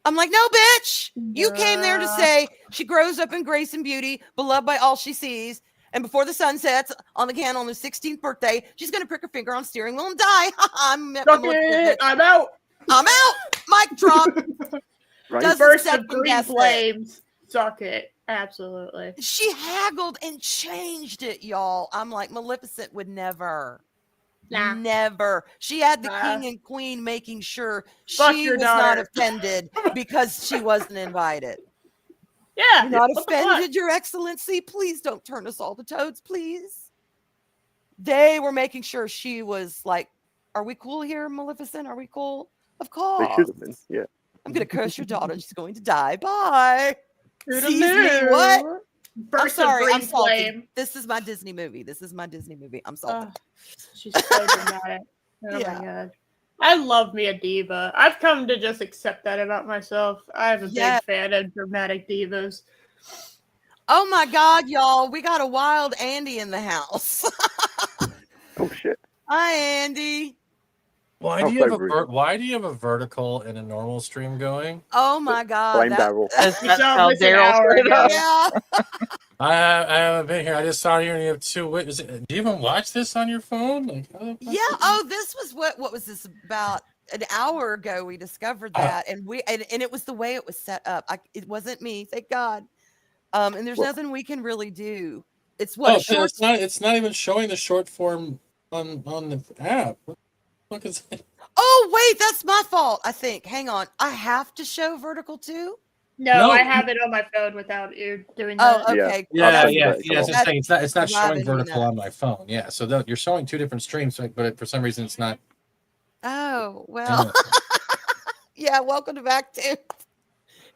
I'm like, no, bitch. You came there to say she grows up in grace and beauty, beloved by all she sees, and before the sun sets on the candle on her 16th birthday, she's going to prick her finger on steering wheel and die. I'm out. I'm out. Mic drop. Right? Burst of green flames. Suck it. Absolutely. She haggled and changed it, y'all. I'm like, Maleficent would never. Nah. Never. She had the king and queen making sure Fuck she your was daughter. not offended because she wasn't invited. Yeah. You're not offended, Your Excellency. Please don't turn us all to toads, please. They were making sure she was like, are we cool here, Maleficent? Are we cool? Of course. They should have been, yeah. I'm going to curse your daughter. She's going to die. Bye. Excuse me, what? Burst I'm sorry. of green I'm salty. flame. This is my Disney movie. I'm salty. She's so dramatic. Oh Yeah. my god. I love me a diva. I've come to just accept that about myself. I'm a big fan of dramatic divas. Oh my God, y'all. We got a wild Andy in the house. Oh, shit. Hi, Andy. Why do you have a vertical and a normal stream going? Oh my God. Blame Daryl. That's how Daryl set up. Yeah. I haven't been here. I just saw you and you have two witnesses. Do you even watch this on your phone? Like, Yeah. Oh, this was what was this about an hour ago? We discovered that, and it was the way it was set up. It wasn't me, thank God. And there's nothing we can really do. It's what short. It's not even showing the short form on the app. What is it? Oh wait, that's my fault. I think. Hang on, I have to show vertical too. No, I have it on my phone without you doing that. Oh, okay. Yeah. It's not showing driving me vertical nuts. on my phone. Yeah, so you're showing two different streams, but for some reason it's not. Oh well. Yeah. Welcome to back to.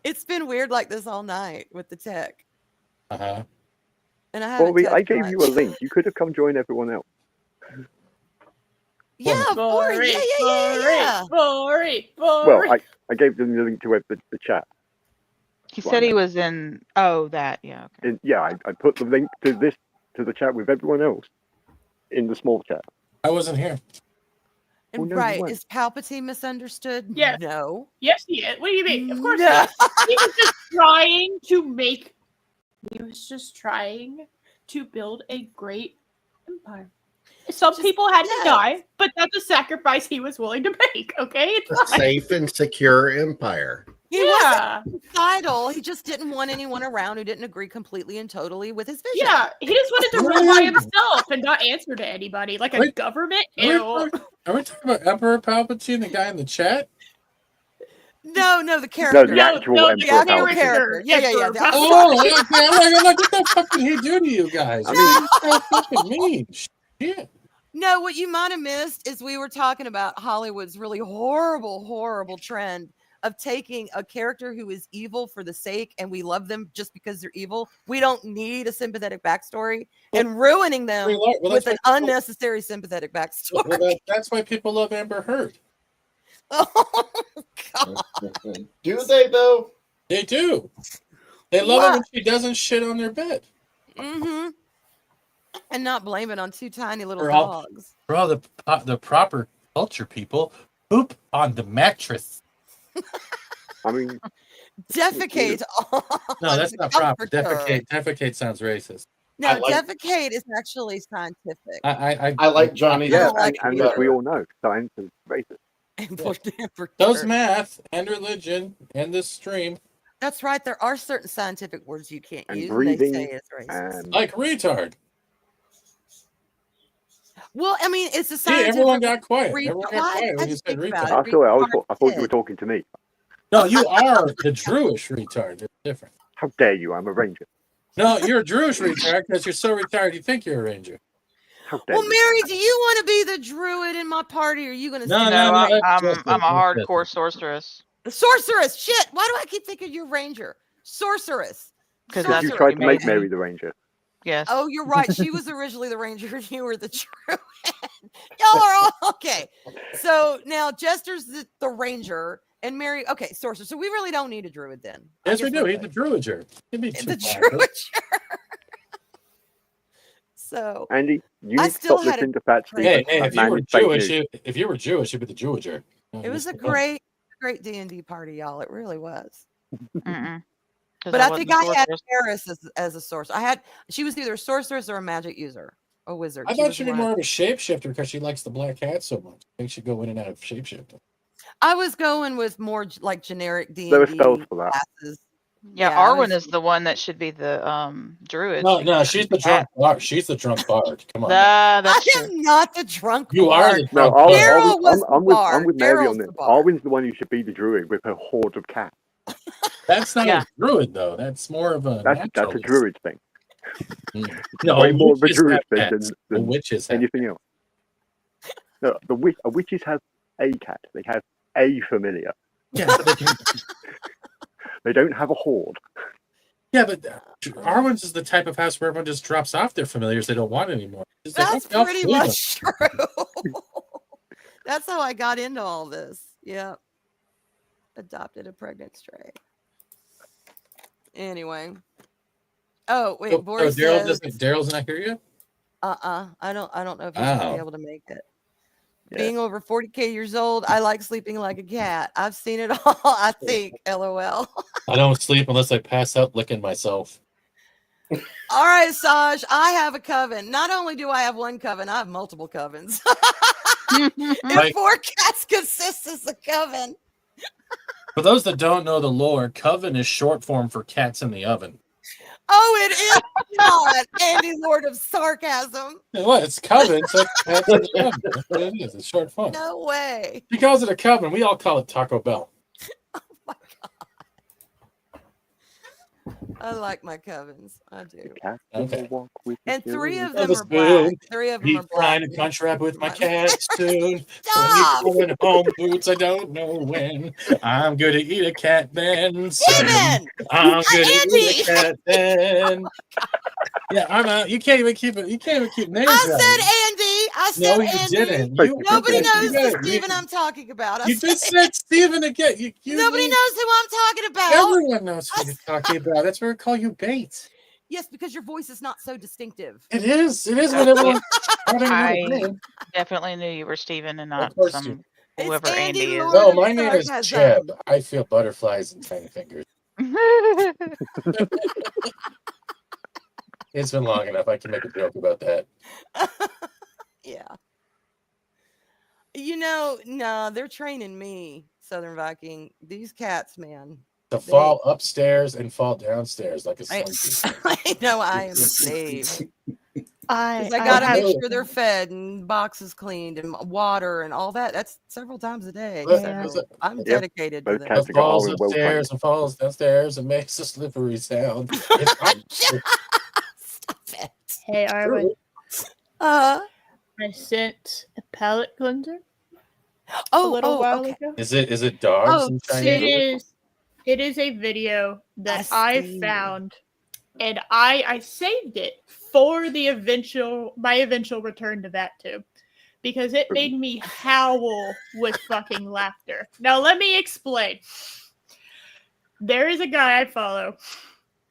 It's been weird like this all night with the tech. Uh-huh. And I gave you a link. You could have come join everyone else. Yeah, Well, Well, I gave them the link to the chat. He said he was in. Oh, that. Yeah. Okay. I put the link to the chat with everyone else in the small chat. I wasn't here. And no, right, you weren't. is Palpatine misunderstood? Yeah. No. Yes, he is. What do you mean? Of course No. not. He was just trying to make. He was just trying to build a great empire. Some people had to die, but that's a sacrifice he was willing to make. Okay, it's A fine. safe and secure empire. He wasn't suicidal. He just didn't want anyone around who didn't agree completely and totally with his vision. Yeah, he just wanted to rule by himself and not answer to anybody like a government. Are we talking about Emperor Palpatine, the guy in the chat? No, the character. No, the actual Emperor Palpatine. Character. Yeah. Oh, okay. I'm like, what the fuck did he do to you guys? I mean, so fucking mean. Shit. No, what you might have missed is we were talking about Hollywood's really horrible trend of taking a character who is evil for the sake, and we love them just because they're evil. We don't need a sympathetic backstory, and ruining them with an unnecessary sympathetic backstory. Well, that's why people love Amber Heard. Oh, God. Do they, though? They do. They love it when she doesn't shit on their bed. Mm-hmm. And not blame it on two tiny little For all dogs. the proper culture people poop on the mattress. I mean, defecate. No, that's not proper. Defecate sounds racist. No, defecate is actually scientific. I like Johnny. Yeah, and as we all know, science is racist. Those math and religion and this stream. That's right. There are certain scientific words you can't use. Breathing, they say it's racist. Like retard. Well, I mean, it's a See, scientific. everyone got quiet. Everyone got quiet when you said retard. I thought you were talking to me. No, you are the Jewish retard. It's different. How dare you? I'm a ranger. No, you're a Druish retired because you're so retired you think you're a ranger. How dare Well, you. Mary, do you want to be the druid in my party, or are you going to No, stay No, no, I'm just a it, hardcore just sorceress the sorceress? Shit! Why do I keep thinking you're ranger? Sorceress. because Because that's you Sorceress. tried to make amazing. Mary the ranger. Yes. Oh, you're right. She was originally the ranger. You were the druid. Y'all are all okay. So now Jester's the ranger, and Mary. Okay, sorcerer. So we really don't need a druid then. I Yes, we guess do. we're He's the good. druider. Give me two The classes. druid. So Andy, you I need to still stop had a listening to Fat Steve. great. Hey, if you Man, were it's fake Jewish, news. if you were Jewish, you'd be the druider. It was a great D&D party, y'all. It really was. Mm-mm. 'Cause But I wasn't think a I had sorceress. Eris as a sorcerer. She was either a sorceress or a magic user, a wizard. I She thought was she'd be one. more of a shapeshifter because she likes the black cat so much. I think she'd go in and out of shapeshifter. I was going with more like generic There are spells D&D for that. classes. Yeah, I Arwyn was- is the one that should be the druid. No, because she's the drunk bard. She's the drunk bard. Come on. That's I true. am not the drunk You are bard. the No, drunk bard. Daryl was the I'm bard. with Mary Daryl's on this. the bard. Arwyn's the one who should be the druid with her horde of cats. That's not Yeah. a druid, though. That's more of a That's a naturalist. druid thing. No, Way more of a witches druid have thing cats. than Witches have anything else. No, witches have a cat. They have a familiar. Yeah, but they can- They don't have a horde. yeah, but Arwyn's is the type of house where everyone just drops off their familiars they don't want anymore. It's like, That's okay, I'll pretty feed them. much true. That's how I got into all this. Yeah. Adopted a pregnant stray. Anyway. Oh, wait. So Boris Daryl's not here yet? I don't know if he's gonna be Oh. able to make it. Yeah. Being over 40K years old, I like sleeping like a cat. I've seen it all, I think. LOL. I don't sleep unless I pass out licking myself. All right, Saj, I have a coven. Not only do I have one coven, I have multiple covens. If 4 cats consists as a coven. For those that don't know the lore, coven is short form for cats in the oven. Oh, it is not Andy Lord of Sarcasm. What? It's coven, so it's cats in the oven. That's what it is. It's short form. No way. She calls it a coven. We all call it Taco Bell. I like my covens. I do. Cat Okay. will walk with And you. 3 of Oh, them the are black. spoon. 3 of them Be are black. trying to country up with my cats soon. Stop! When you home boots, I don't know when. I'm gonna eat a cat then. Steven! I'm gonna Andy! eat a cat then. Yeah, I'm out. You can't even keep it. You can't even keep names. I right. said Andy. I said No, you Andy. didn't. But You, Nobody You knows did. the Steven I'm talking about. I You said, just said Steven again. nobody knows who I'm talking about. Everyone knows who you're talking about. That's why we call you Bates. Yes, because your voice is not so distinctive. It is. It is when everyone's shouting out I a name. definitely knew you were Steven and Of not course some It's whoever Andy Andy is. Lord. No, my name is Sarcasm. Jeb. I feel butterflies and tiny fingers. It's been long enough. I can make a joke about that. Yeah. You know, no, they're training me, Southern Viking. These cats, man. To fall upstairs and fall downstairs like a I, slump. I know I am a slave. I 'Cause I gotta I make know. sure they're fed and boxes cleaned and water and all that. That's several times a day. Yeah. So I'm Yep. dedicated to Both this. cats It have got falls Arwyn well trained. upstairs and falls downstairs and makes a slippery sound. It's Stop it. Hey, Arwyn, Uh I sent a palate cleanser a oh, little while okay. ago. Is it dogs Oh, and It Chinese? it is a video that I I see. found, and I saved it for my eventual return to VatTube because it made me howl with fucking laughter. Now let me explain. There is a guy I follow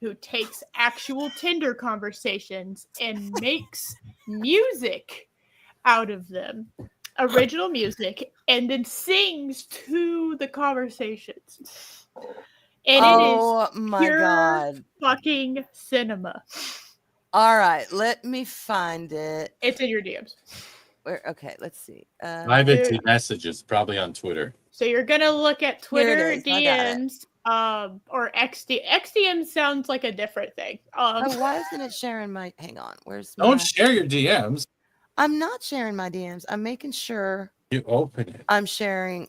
who takes actual Tinder conversations and makes music out of them, original music, and then sings to the conversations. And Oh it is my pure god. fucking cinema. All right, let me find it. It's in your DMs. Where okay, let's see. Live into messages, probably on Twitter. So you're gonna look at Twitter is, I got it. DMs, or XD. XDM sounds like a different thing. Oh, why isn't it sharing my hang on? Where's my Don't share your DMs. I'm not sharing my DMs. I'm making sure You open it. I'm sharing.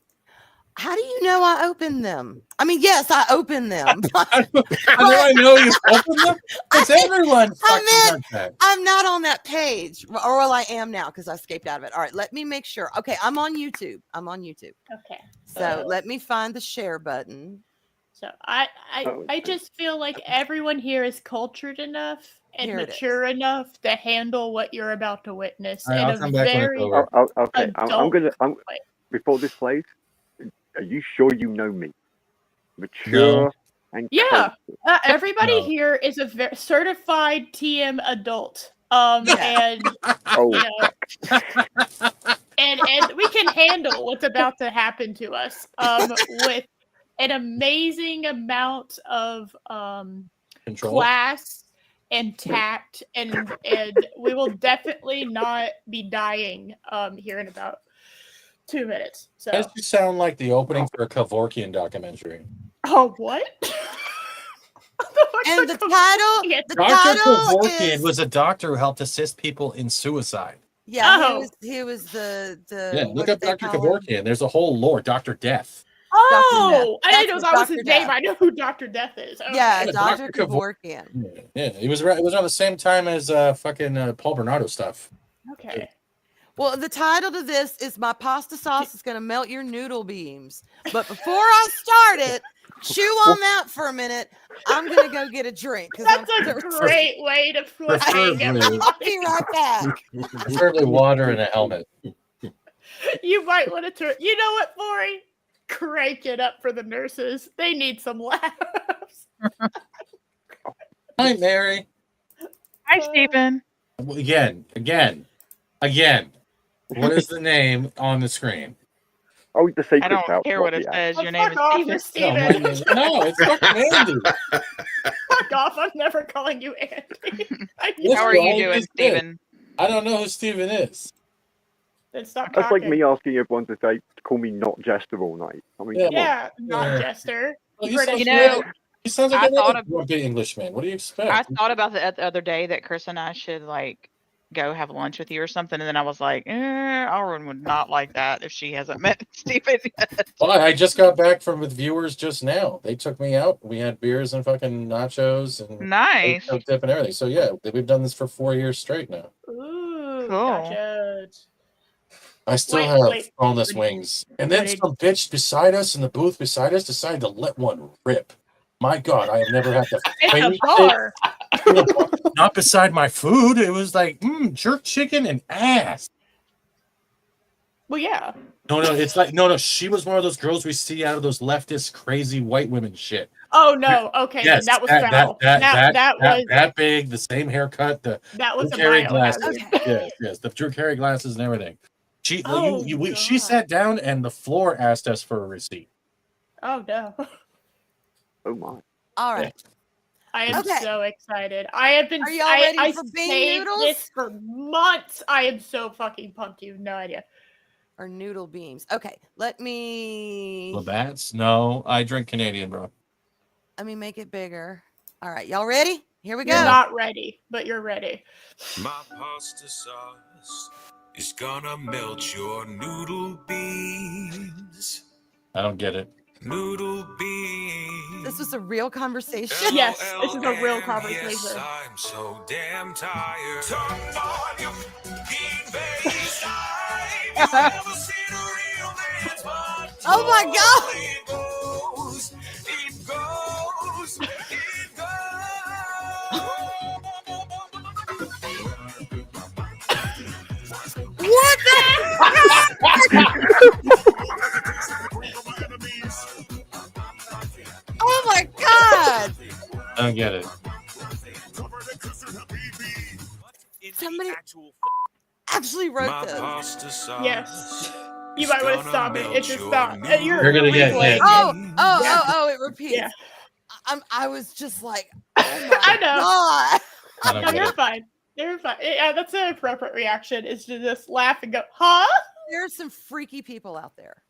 How do you know I opened them? I mean, yes, I opened them. How do I know you opened them? Because everyone fucking does that. I'm not on that page. Or well, I am now because I escaped out of it. All right, let me make sure. Okay, I'm on YouTube. Okay. So let me find the share button. So I just feel like everyone here is cultured enough and Here it mature enough to handle what you're about to witness All right, in I'll a come back when it's very over. Okay, I'm way. before this plays. Are you sure you know me? Mature and Yeah. cultured. Everybody No. here is a certified TM adult. Yeah. And Oh, you know, and we can handle what's about to happen to us with an amazing amount of Control. class and tact, and we will definitely not be dying here in about 2 minutes. So That just sound like the opening for a Kevorkian documentary. oh, what? And the title, Yeah. the Dr. title Kevorkian is was a doctor who helped assist people in suicide. yeah. Oh. He was the Yeah, what look did up they Dr. call him? Kevorkian. There's a whole lore. Dr. Death. Oh, I didn't know That's that was Dr. his name. Death. I know who Dr. Death is. Okay. Yeah, Yeah, Dr. Dr. Kevorkian. Yeah, it was around the same time as fucking Paul Bernardo stuff. Okay. Well, the title to this is "My Pasta Sauce is going to Melt Your Noodle Beams." But before I start it, chew on that for a minute. I'm going to go get a drink because That's a great way to hang Preferably. I'll be right back. Preferably water and a helmet. You might want to turn. You know what, Maury? Crank it up for the nurses. They need some laughs. Hi, Mary. Hi, Stephen. Again. What is the name on the screen? oh, the secret I don't house. care not what it the ad. says. Oh, Your name fuck off, is it's Stephen. Steven. No, it's fucking Andy. Fuck off. I'm never calling you Andy. Yes, How are you you always doing, did. Stephen? I don't know who Steven is. Then stop That's like talking. me asking everyone to say, call me not Jester all night. I mean, Yeah. come on. Yeah, not Yeah. Jester. Well, he British sounds You know, man. He sounds like I thought another of- grumpy Englishman. What do you I expect? thought about the other day that Chris and I should like go have lunch with you or something, and then I was like, Arwyn would not like that if she hasn't met Stephen yet. Well, I just got back with viewers just now. They took me out. We had beers and fucking nachos and Nice. dip and everything. So yeah, we've done this for 4 years straight now. Ooh, Cool. gotcha. I still Wait, have wait. boneless wings. And then some bitch beside us in the booth beside us decided to let one rip. My God, I have never had to It's fight a bar. not beside my food. It was like jerk chicken and ass. Well, yeah. No, it's like no. She was one of those girls we see out of those leftist crazy white women shit. Oh no. Okay, Yes, then that was foul. That was that big, the same haircut, the that was a Drew Carey glasses. biohazard. Yes, the Drew Carey glasses and everything. She Oh, she God. sat down and the floor asked us for a receipt. Oh no. Oh my. All right. I am Okay. so excited. I have been. Are y'all ready I for bean saved noodles? this for months. I am so fucking pumped. You have no idea. Or noodle beams. Okay, let me Labatt's? No, I drink Canadian, bro. make it bigger. All right, y'all ready? Here we You're go. not ready, but you're ready. My pasta sauce is gonna melt your noodle beans. I don't get it. Noodle beans. This was a real conversation. Yes, this is a real Yes, conversation. I'm so damn tired. Turn on your bean-based time. You've never seen a real man's butt. Oh my God. It goes, it goes, it goes. What Oh my God. I don't get it. Somebody actually wrote My this. pasta sauce. Yes. You might want to stop it. It just stopped. You're gonna get replaying hit. it. Oh, it repeats. Yeah. I was just like, oh my I know. God. I don't No, get you're it. fine. You're fine. Yeah, that's an appropriate reaction. Is to just laugh and go, huh? There are some freaky people out there.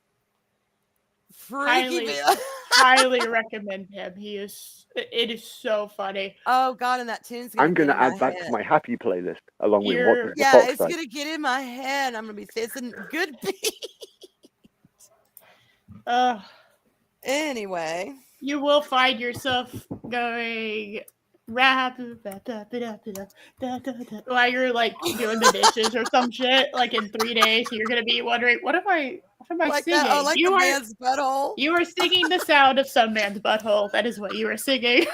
Highly- Freaky people. Highly recommend him. It is so funny. Oh God, and that tune's I'm gonna going to get in add my that to head. my happy playlist along with You're- what does the Yeah, fox it's say. gonna get in my head. I'm gonna be it's a good beat. Anyway, you will find yourself going rap while you're like doing the dishes or some shit like in 3 days. You're gonna be wondering, what am I like singing? that. Oh, like the man's butthole. You are singing the sound of some man's butthole. That is what you are singing.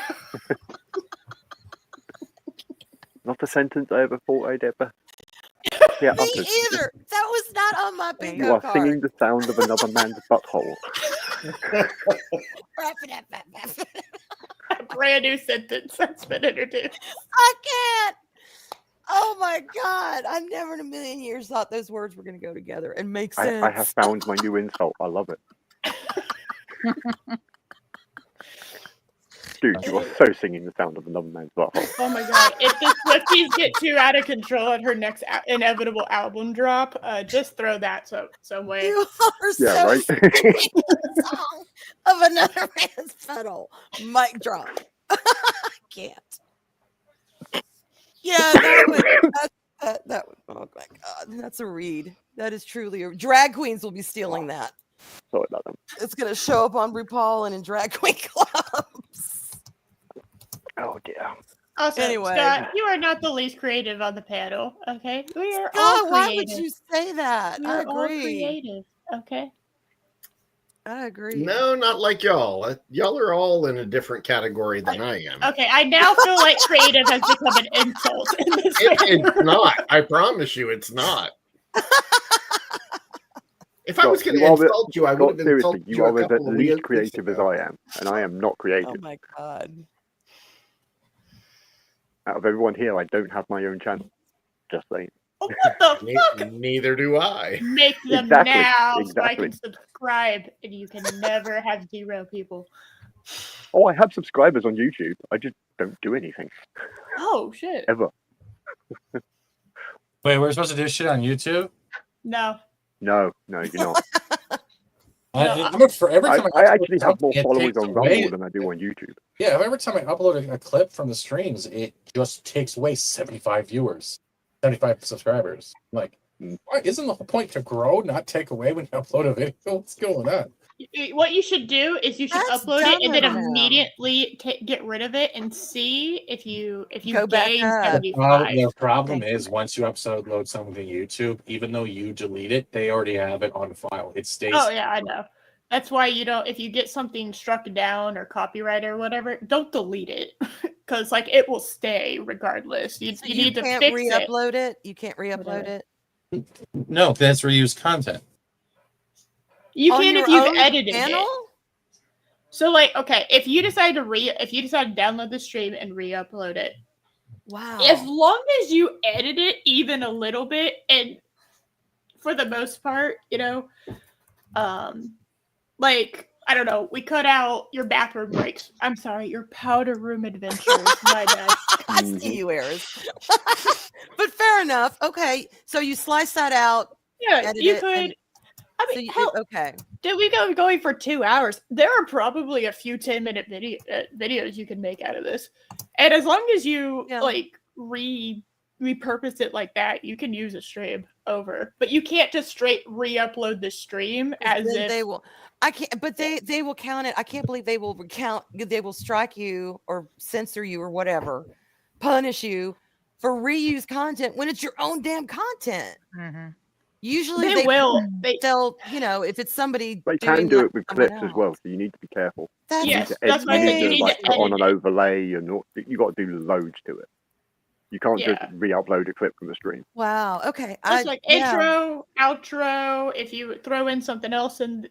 Not a sentence I ever thought I'd ever. Yeah, Me either. That was not on my bingo You are card. singing the sound of another man's butthole. A brand new sentence that's been introduced. I can't. Oh my God. I never in a million years thought those words were going to go together and make sense. I have found my new insult. I love it. Dude, you are so singing the sound of another man's butthole. Oh my God. If the Swifties get too out of control at her next inevitable album drop, just throw that somewhere. You are so right? the song of another man's pedal. Mic drop. I can't. Yeah, that would. Oh my God, that's a read. That is truly a drag queens will be stealing that. Sorry about them. It's gonna show up on RuPaul and in drag queen clubs. Oh dear. Also, Anyway. Scott, you are not the least creative on the panel. Okay, we are God, all creative. why would you say that? We I are all agree. creative. Okay. I agree. No, not like y'all. Y'all are all in a different category than I am. Okay, I now feel like creative has become an insult in this It's not. I promise you, it's not. If I was going to insult you, I would have insulted you. You are a as couple of least weeks creative as ago. I am, and I am not creative. Oh my God. Out of everyone here, I don't have my own channel. Just saying. Oh, what the fuck? Neither do I. Make them Exactly, now so I exactly. can subscribe, and you can never have 0 people. Oh, I have subscribers on YouTube. I just don't do anything. Oh shit! Ever. Wait, we're supposed to do shit on YouTube? No. No, you're not. Every time I actually have more it followers takes on away- Rumble than I do on YouTube. Yeah, every time I upload a clip from the streams, it just takes away 75 viewers, 75 subscribers. I'm like, why isn't the whole point to grow, not take away when you upload a video? What's going on? What you should do is you should That's upload it and then dumb of them. immediately get rid of it and see if you Go back gain up. 75. The problem is once you upload something to YouTube, even though you delete it, they already have it on file. It stays. Oh yeah, I know. That's why you don't. If you get something struck down or copyright or whatever, don't delete it because like it will stay regardless. You need to can't fix re-upload it. You can't re-upload it. No, that's reused content. You On can if your you've own edited channel? it. So like, okay, if you decide to download the stream and re-upload it, Wow. as long as you edit it even a little bit, and for the most part, like I don't know, we cut out your bathroom breaks. I'm sorry, your powder room adventures. My bad. I see you, Eris. But fair enough. Okay, so you slice that out. Yeah, edit you it, could. and- I So mean, you, hell, okay. did we go going for 2 hours? There are probably a few 10-minute videos you can make out of this, and as long as you like repurpose it like that, you can use a stream over. But you can't just straight re-upload the stream as Then if they will. I can't. But they will count it. I can't believe they will recount. They will strike you or censor you or whatever, punish you for reuse content when it's your own damn content. Mm-hmm. Usually they will. They'll, if it's somebody. They can doing do like it with someone clips as well, so you need to be careful. That's Yes, You that's why I said you need to put on edit an it. overlay, and you got to do loads to it. You can't just Yeah. re-upload a clip from the stream. Wow. Okay. It's like intro, outro. If you throw in something else, and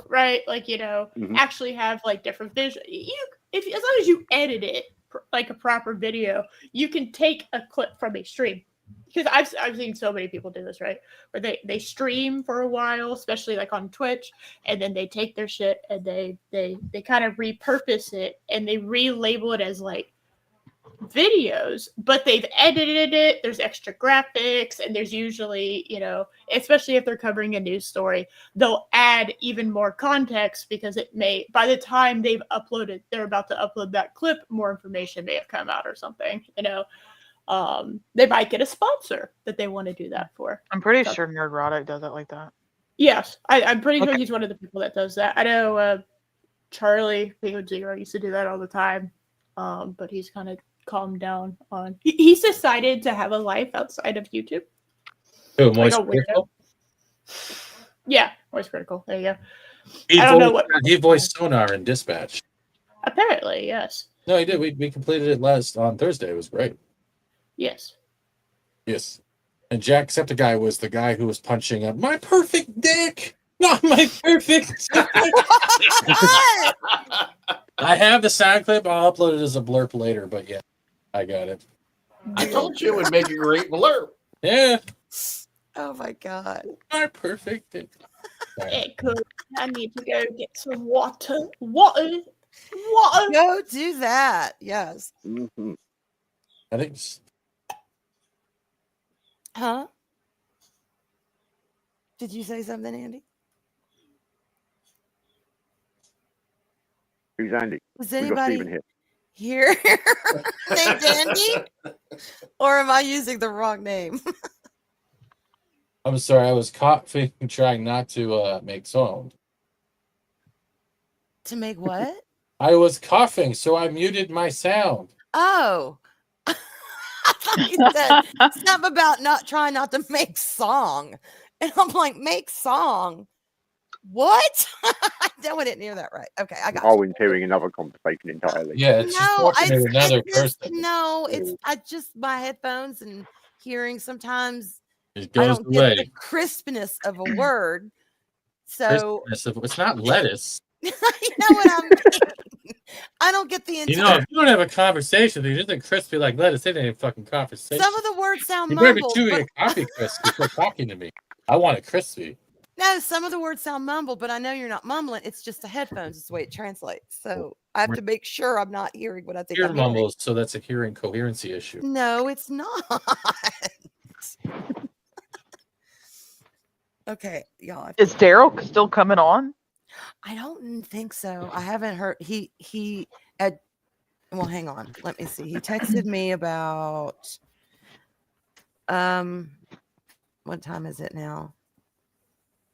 right, like actually have like different visual. As long as you edit it like a proper video, you can take a clip from a stream. Because I've seen so many people do this, right? Where they stream for a while, especially like on Twitch, and then they take their shit and they kind of repurpose it and they relabel it as like videos, but they've edited it. There's extra graphics, and there's usually, especially if they're covering a news story, they'll add even more context because it may, by the time they're about to upload that clip, more information may have come out or something, they might get a sponsor that they want to do that for. I'm pretty sure Nerdrotic does it like that. Yes, I'm pretty sure he's one of the people that does that. I know Charlie Zero used to do that all the time, but he's kind of calmed down on. He's decided to have a life outside of YouTube. Oh, Like Moist a weirdo. Yeah, Moist Critical. There you go. He I don't know what he voiced Sonar in Dispatch. Apparently, yes. No, he did. We completed it on Thursday. It was great. Yes. Yes. And Jacksepticeye was the guy who was punching up my perfect dick. Not my perfect. I have the sound clip. I'll upload it as a blurb later. But yeah, I got it. I told you it would make a great blurb. Yeah. Oh my god. My perfect dick. It could. I need to go get some water. Water. Go do that. Yes. Mm-hmm. I think. Huh? Did you say something, Andy? Who's Andy? Was We got anybody Stephen here. named Andy? Or am I using the wrong name? I'm sorry. I was coughing, trying not to make sound. To make what? I was coughing, so I muted my sound. Oh. I thought you said something about trying not to make song. And I'm like, make song? What? I wouldn't hear that right. Okay, I got you. Arwyn's hearing another conversation entirely. Yeah, it's just talking to another person. No, it's my headphones and hearing sometimes It I goes don't away. get the crispness of a word. So It's not lettuce. you know what I mean? I don't get the entire. If you don't have a conversation, they just crispy like lettuce. It ain't a fucking conversation. Some of the words sound You better be mumbled. chewing a coffee crisp before talking to me. I want it crispy. No, some of the words sound mumbled, but I know you're not mumbling. It's just the headphones. It's the way it translates. So I have to make sure I'm not hearing what I think Ear I'm hearing. mumbles, so that's a hearing coherency issue. No, it's not. Okay, y'all. Is Daryl still coming on? I don't think so. I haven't heard. He had. Well, hang on. Let me see. He texted me about. What time is it now?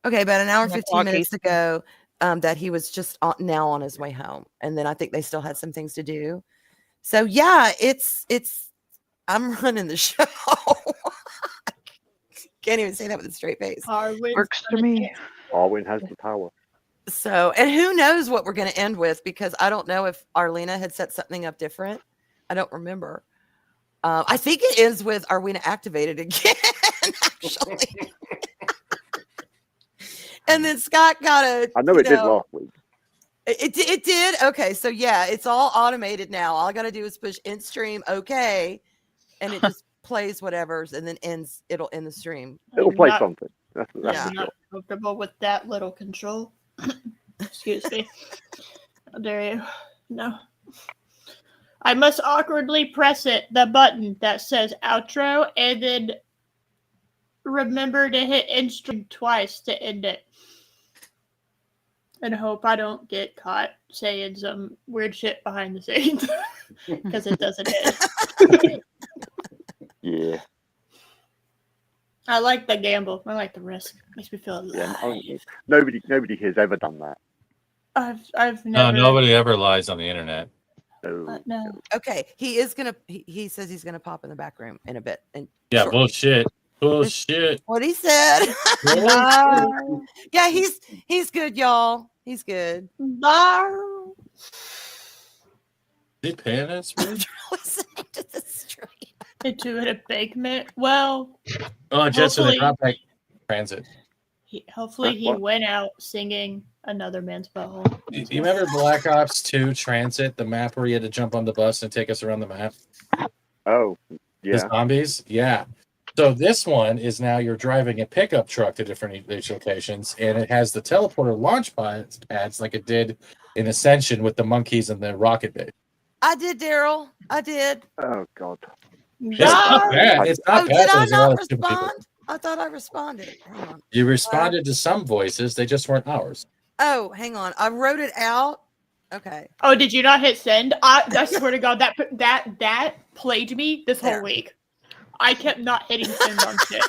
Okay, about an hour and 15 minutes ago. That he was just now on his way home, and then I think they still had some things to do. So yeah, it's. I'm running the show. Can't even say that with a straight face. Works for me. Arwyn has the power. So, and who knows what we're going to end with, because I don't know if Arlena had set something up different. I don't remember. I think it ends with Arwena activated again, actually. And then Scott got a. I know it did last week. It did. Okay. So yeah, it's all automated now. All I got to do is push end stream. Okay. And it just plays whatever's and then ends. It'll end the stream. It'll play something. That's I'm not comfortable with that little control. Excuse me. How dare you? No. I must awkwardly press the button that says outro, and then remember to hit end stream twice to end it. And hope I don't get caught saying some weird shit behind the scenes. Because it doesn't end. Yeah. I like the gamble. I like the risk. Makes me feel alive. Yeah, nobody here's ever done that. I've never. No, nobody ever lies on the internet. No. Okay, he is gonna. He says he's gonna pop in the back room in a bit. And Yeah, bullshit. Bullshit. what he said. Yeah, he's good, y'all. He's good. Bye. Is he paying us? Listening to the stream. Into an embankment. Well. Oh, just so they got back transit. Hopefully he went out singing Another Man's Butthole. You remember Black Ops 2 Transit, the map where you had to jump on the bus and take us around the map? Oh, yeah. The zombies? Yeah. So this one is now you're driving a pickup truck to different locations, and it has the teleporter launch pads like it did in Ascension with the monkeys and the rocket base. I did, Daryl. I did. Oh, God. It's not bad. It's not bad. Did I There's a lot not of stupid people. respond? I thought I responded. Hang on. You responded to some voices, they just weren't ours. Oh, hang on. I wrote it out. Okay. Oh, did you not hit send? I swear to God, that plagued me this whole week. I kept not hitting send on shit.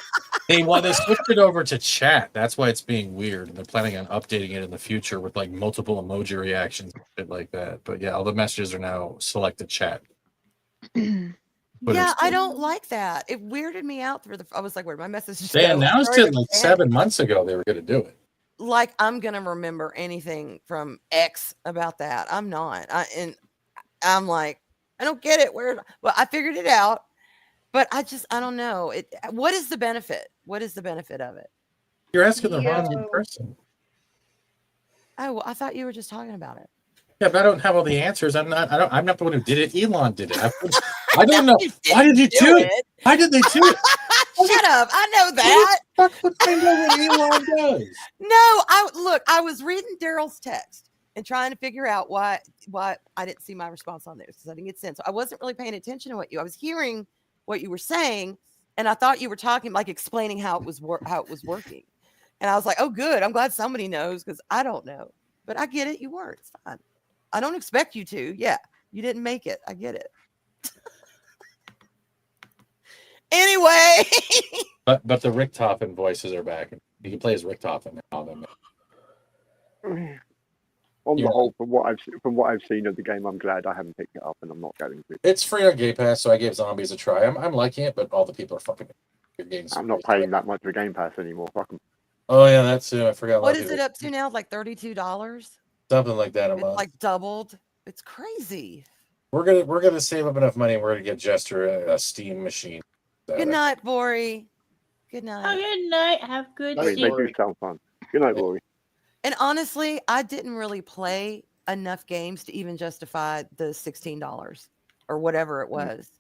They switched it over to chat. That's why it's being weird. And they're planning on updating it in the future with like multiple emoji reactions and shit like that. But yeah, all the messages are now selected chat. Yeah, I don't like that. It weirded me out. I was like, where'd my message just They go? announced it like 7 months ago they were going to do it. Like, I'm going to remember anything from X about that. I'm not. I'm like, I don't get it. Well, I figured it out, but I don't know. What is the benefit? What is the benefit of it? You're asking the wrong person. Oh, well, I thought you were just talking about it. Yeah, but I don't have all the answers. I'm not the one who did it. Elon did it. I don't know. Why did he do it? Why did they do it? Shut up. I know that. Fuck would find out what Elon does. No, I was reading Daryl's text and trying to figure out why I didn't see my response on there because I didn't get sent. So I wasn't really paying attention to I was hearing what you were saying, and I thought you were talking like explaining how it was working. And I was like, oh, good. I'm glad somebody knows because I don't know. But I get it. You weren't. It's fine. I don't expect you to. Yeah, you didn't make it. I get it. Anyway. But the Richtofen voices are back. You can play as Richtofen now. On the whole, from what I've seen of the game, I'm glad I haven't picked it up, and I'm not going to. It's free on Game Pass, so I gave Zombies a try. I'm liking it, but all the people are fucking good games. I'm not paying that much for Game Pass anymore. Fuck 'em. Oh yeah, that's I forgot. What is it up to now? Like $32? Something like that a month. month. Like doubled. It's crazy. We're gonna save up enough money, and we're gonna get Jester a Steam machine. Good night, Bori. Good night. Oh, good night. Have good They do sound fun. Good night, Bori. And honestly, I didn't really play enough games to even justify the $16 or whatever it was.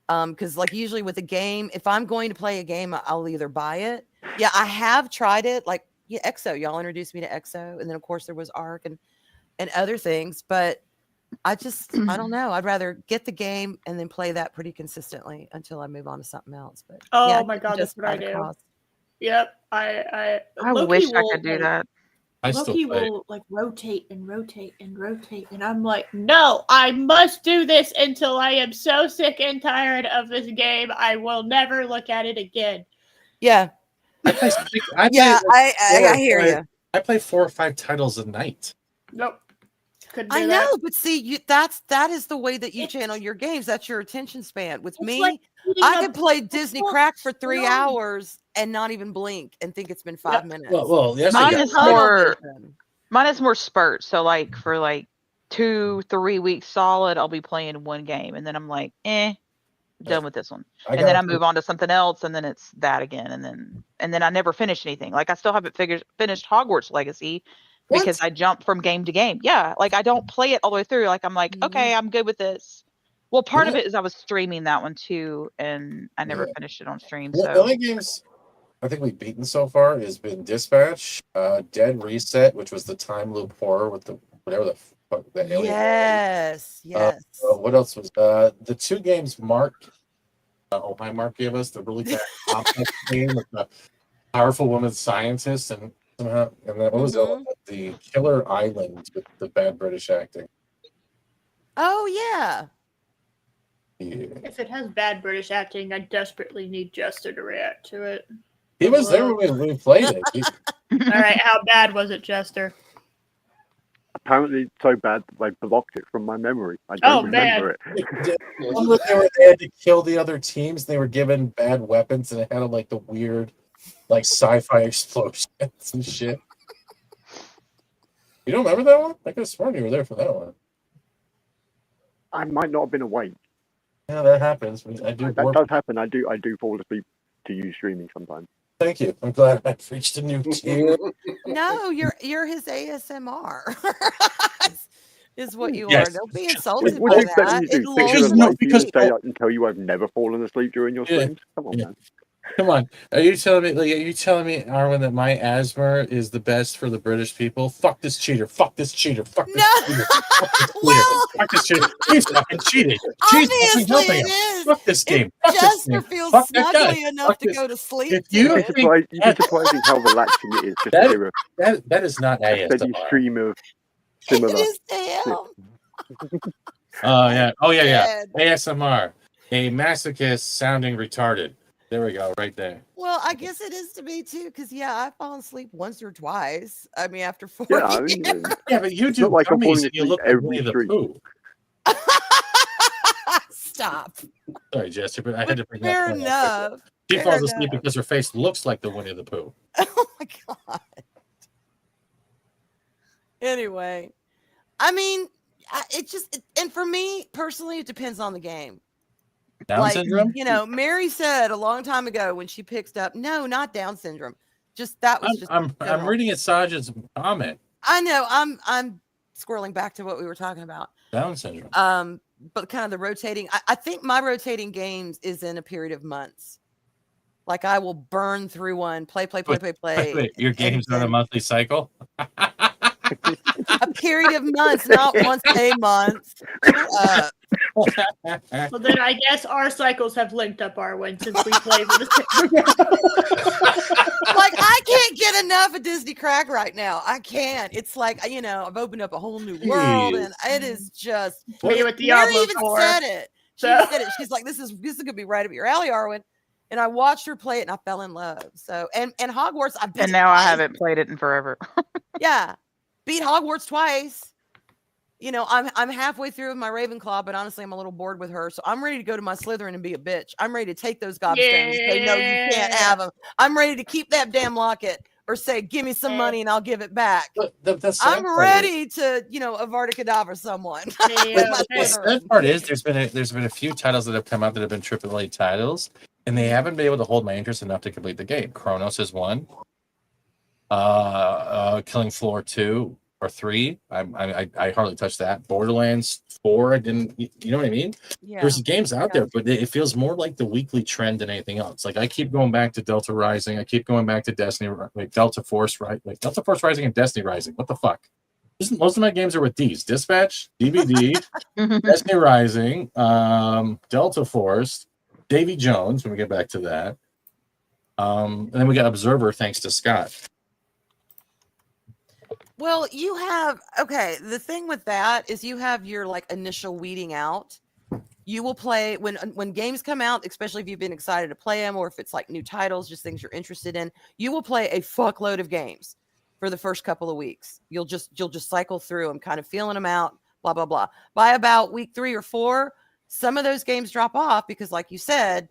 Because like usually with a game, if I'm going to play a game, I'll either buy it. Yeah, I have tried it. Like EXO, y'all introduced me to EXO, and then of course there was Ark and other things. But I don't know. I'd rather get the game and then play that pretty consistently until I move on to something else. But oh my god, that's what I do. Cost. Yep, I wish I could do that. Loki will like rotate and rotate and rotate, and I'm like, no, I must do this until I am so sick and tired of this game. I will never look at it again. Yeah. I hear you. I play 4 or 5 titles a night. Nope. I know, but see, that is the way that you channel your games. That's your attention span. With me, like I could play Disney Crack for 3 hours and not even blink and think it's been 5 minutes. Well, yes, mine is more spurts. So like for like 2-3 weeks solid, I'll be playing one game, and then I'm like, done with this one, and then I move on to something else, and then it's that again, and then I never finish anything. Like I still haven't finished Hogwarts Legacy. What? Because I jump from game to game. Yeah, like I don't play it all the way through. Like I'm like, okay, I'm good with this. Well, part of it is I was streaming that one too, and I never finished it on stream. So the only games I think we've beaten so far has been Dispatch, Dead Reset, which was the time loop horror with the whatever the fuck the alien. Yes. What else was the 2 games Mark gave us, the really bad complex game with the powerful woman scientist and somehow, and then what was the Killer Island with the bad British acting? Oh yeah. If it has bad British acting, I desperately need Jester to react to it. He was there when we played it. All right, how bad was it, Jester? Apparently so bad that they blocked it from my memory. I don't remember it. They had to kill the other teams. They were given bad weapons, and it had like the weird, like sci-fi explosions and shit. You don't remember that one? I could have sworn you were there for that one. I might not have been awake. Yeah, that happens. That does happen. I do fall asleep to you streaming sometimes. Thank you. I'm glad I've reached a new tier. No, you're his ASMR. Is what you are. Don't be insulted by that. Because stay up and tell you I've never fallen asleep during your streams. Come on, man. Come on. Are you telling me, Arwyn, that my asthma is the best for the British people? Fuck this cheater. Fuck this cheater. Fuck this cheater. Fuck this cheater. Fuck this cheater. He's fucking cheating. She's fucking helping him. Fuck this game. Jester feels snuggly enough to go to sleep. You'd be surprising how relaxing it is just to hear that is not ASMR. Steady stream of similar. It is to him. Oh yeah. ASMR. A masochist sounding retarded. There we go, right there. Well, I guess it is to me too, because I've fallen asleep once or twice. I mean, after 4 Yeah, I years. mean, Yeah, but you It's do not like I'm gummies falling and you asleep look like every Winnie the stream. Pooh. Stop. Sorry, Jesse, but I had to bring Fair that point up. enough. She Fair falls asleep enough. because her face looks like the Winnie the Pooh. Oh my god. Anyway, I mean, and for me personally, it depends on the game. Down syndrome? Mary said a long time ago when she picked up, no, not Down syndrome. Just that was just. I'm reading at Sajid's comment. I know. I'm squirreling back to what we were talking about. Down syndrome. But kind of the rotating. I think my rotating games is in a period of months. Like I will burn through one, play. Wait, your game's on a monthly cycle? A period of months, not once a month. Shut up. Well, then I guess our cycles have linked up, Arwyn, since we play with the Like I can't get enough of Disney Crack right now. I can't. It's like I've opened up a whole new world, and it is just. Me with Mary Diablo even 4. said it. She said it. She's like, "This is gonna be right up your alley, Arwyn." And I watched her play it, and I fell in love. So and Hogwarts, I beat. And now I haven't played it in forever. Yeah, beat Hogwarts twice. I'm halfway through with my Ravenclaw, but honestly, I'm a little bored with her. So I'm ready to go to my Slytherin and be a bitch. I'm ready to take those gobstones and say, no, you can't have them. I'm ready to keep that damn locket or say, give me some money and I'll give it back. I'm ready to, Avada Kedavra someone. The sad part is there's been a few titles that have come out that have been AAA titles, and they haven't been able to hold my interest enough to complete the game. Chronos is one. Killing Floor 2 or 3. I hardly touched that. Borderlands 4, I didn't. You know what I mean? Yeah. There's games out there, but it feels more like the weekly trend than anything else. Like I keep going back to Delta Rising. I keep going back to Destiny, like Delta Force, right? Like Delta Force Rising and Destiny Rising. What the fuck? Most of my games are with these: Dispatch, DBD, Destiny Rising, Delta Force, Davy Jones. When we get back to that, and then we got Observer, thanks to Scott. Well, the thing with that is you have your initial weeding out. You will play when games come out, especially if you've been excited to play them or if it's new titles, just things you're interested in, you will play a fuckload of games for the first couple of weeks. You'll just cycle through them, kind of feeling them out, blah, blah, blah. By about week 3 or 4, some of those games drop off because like you said,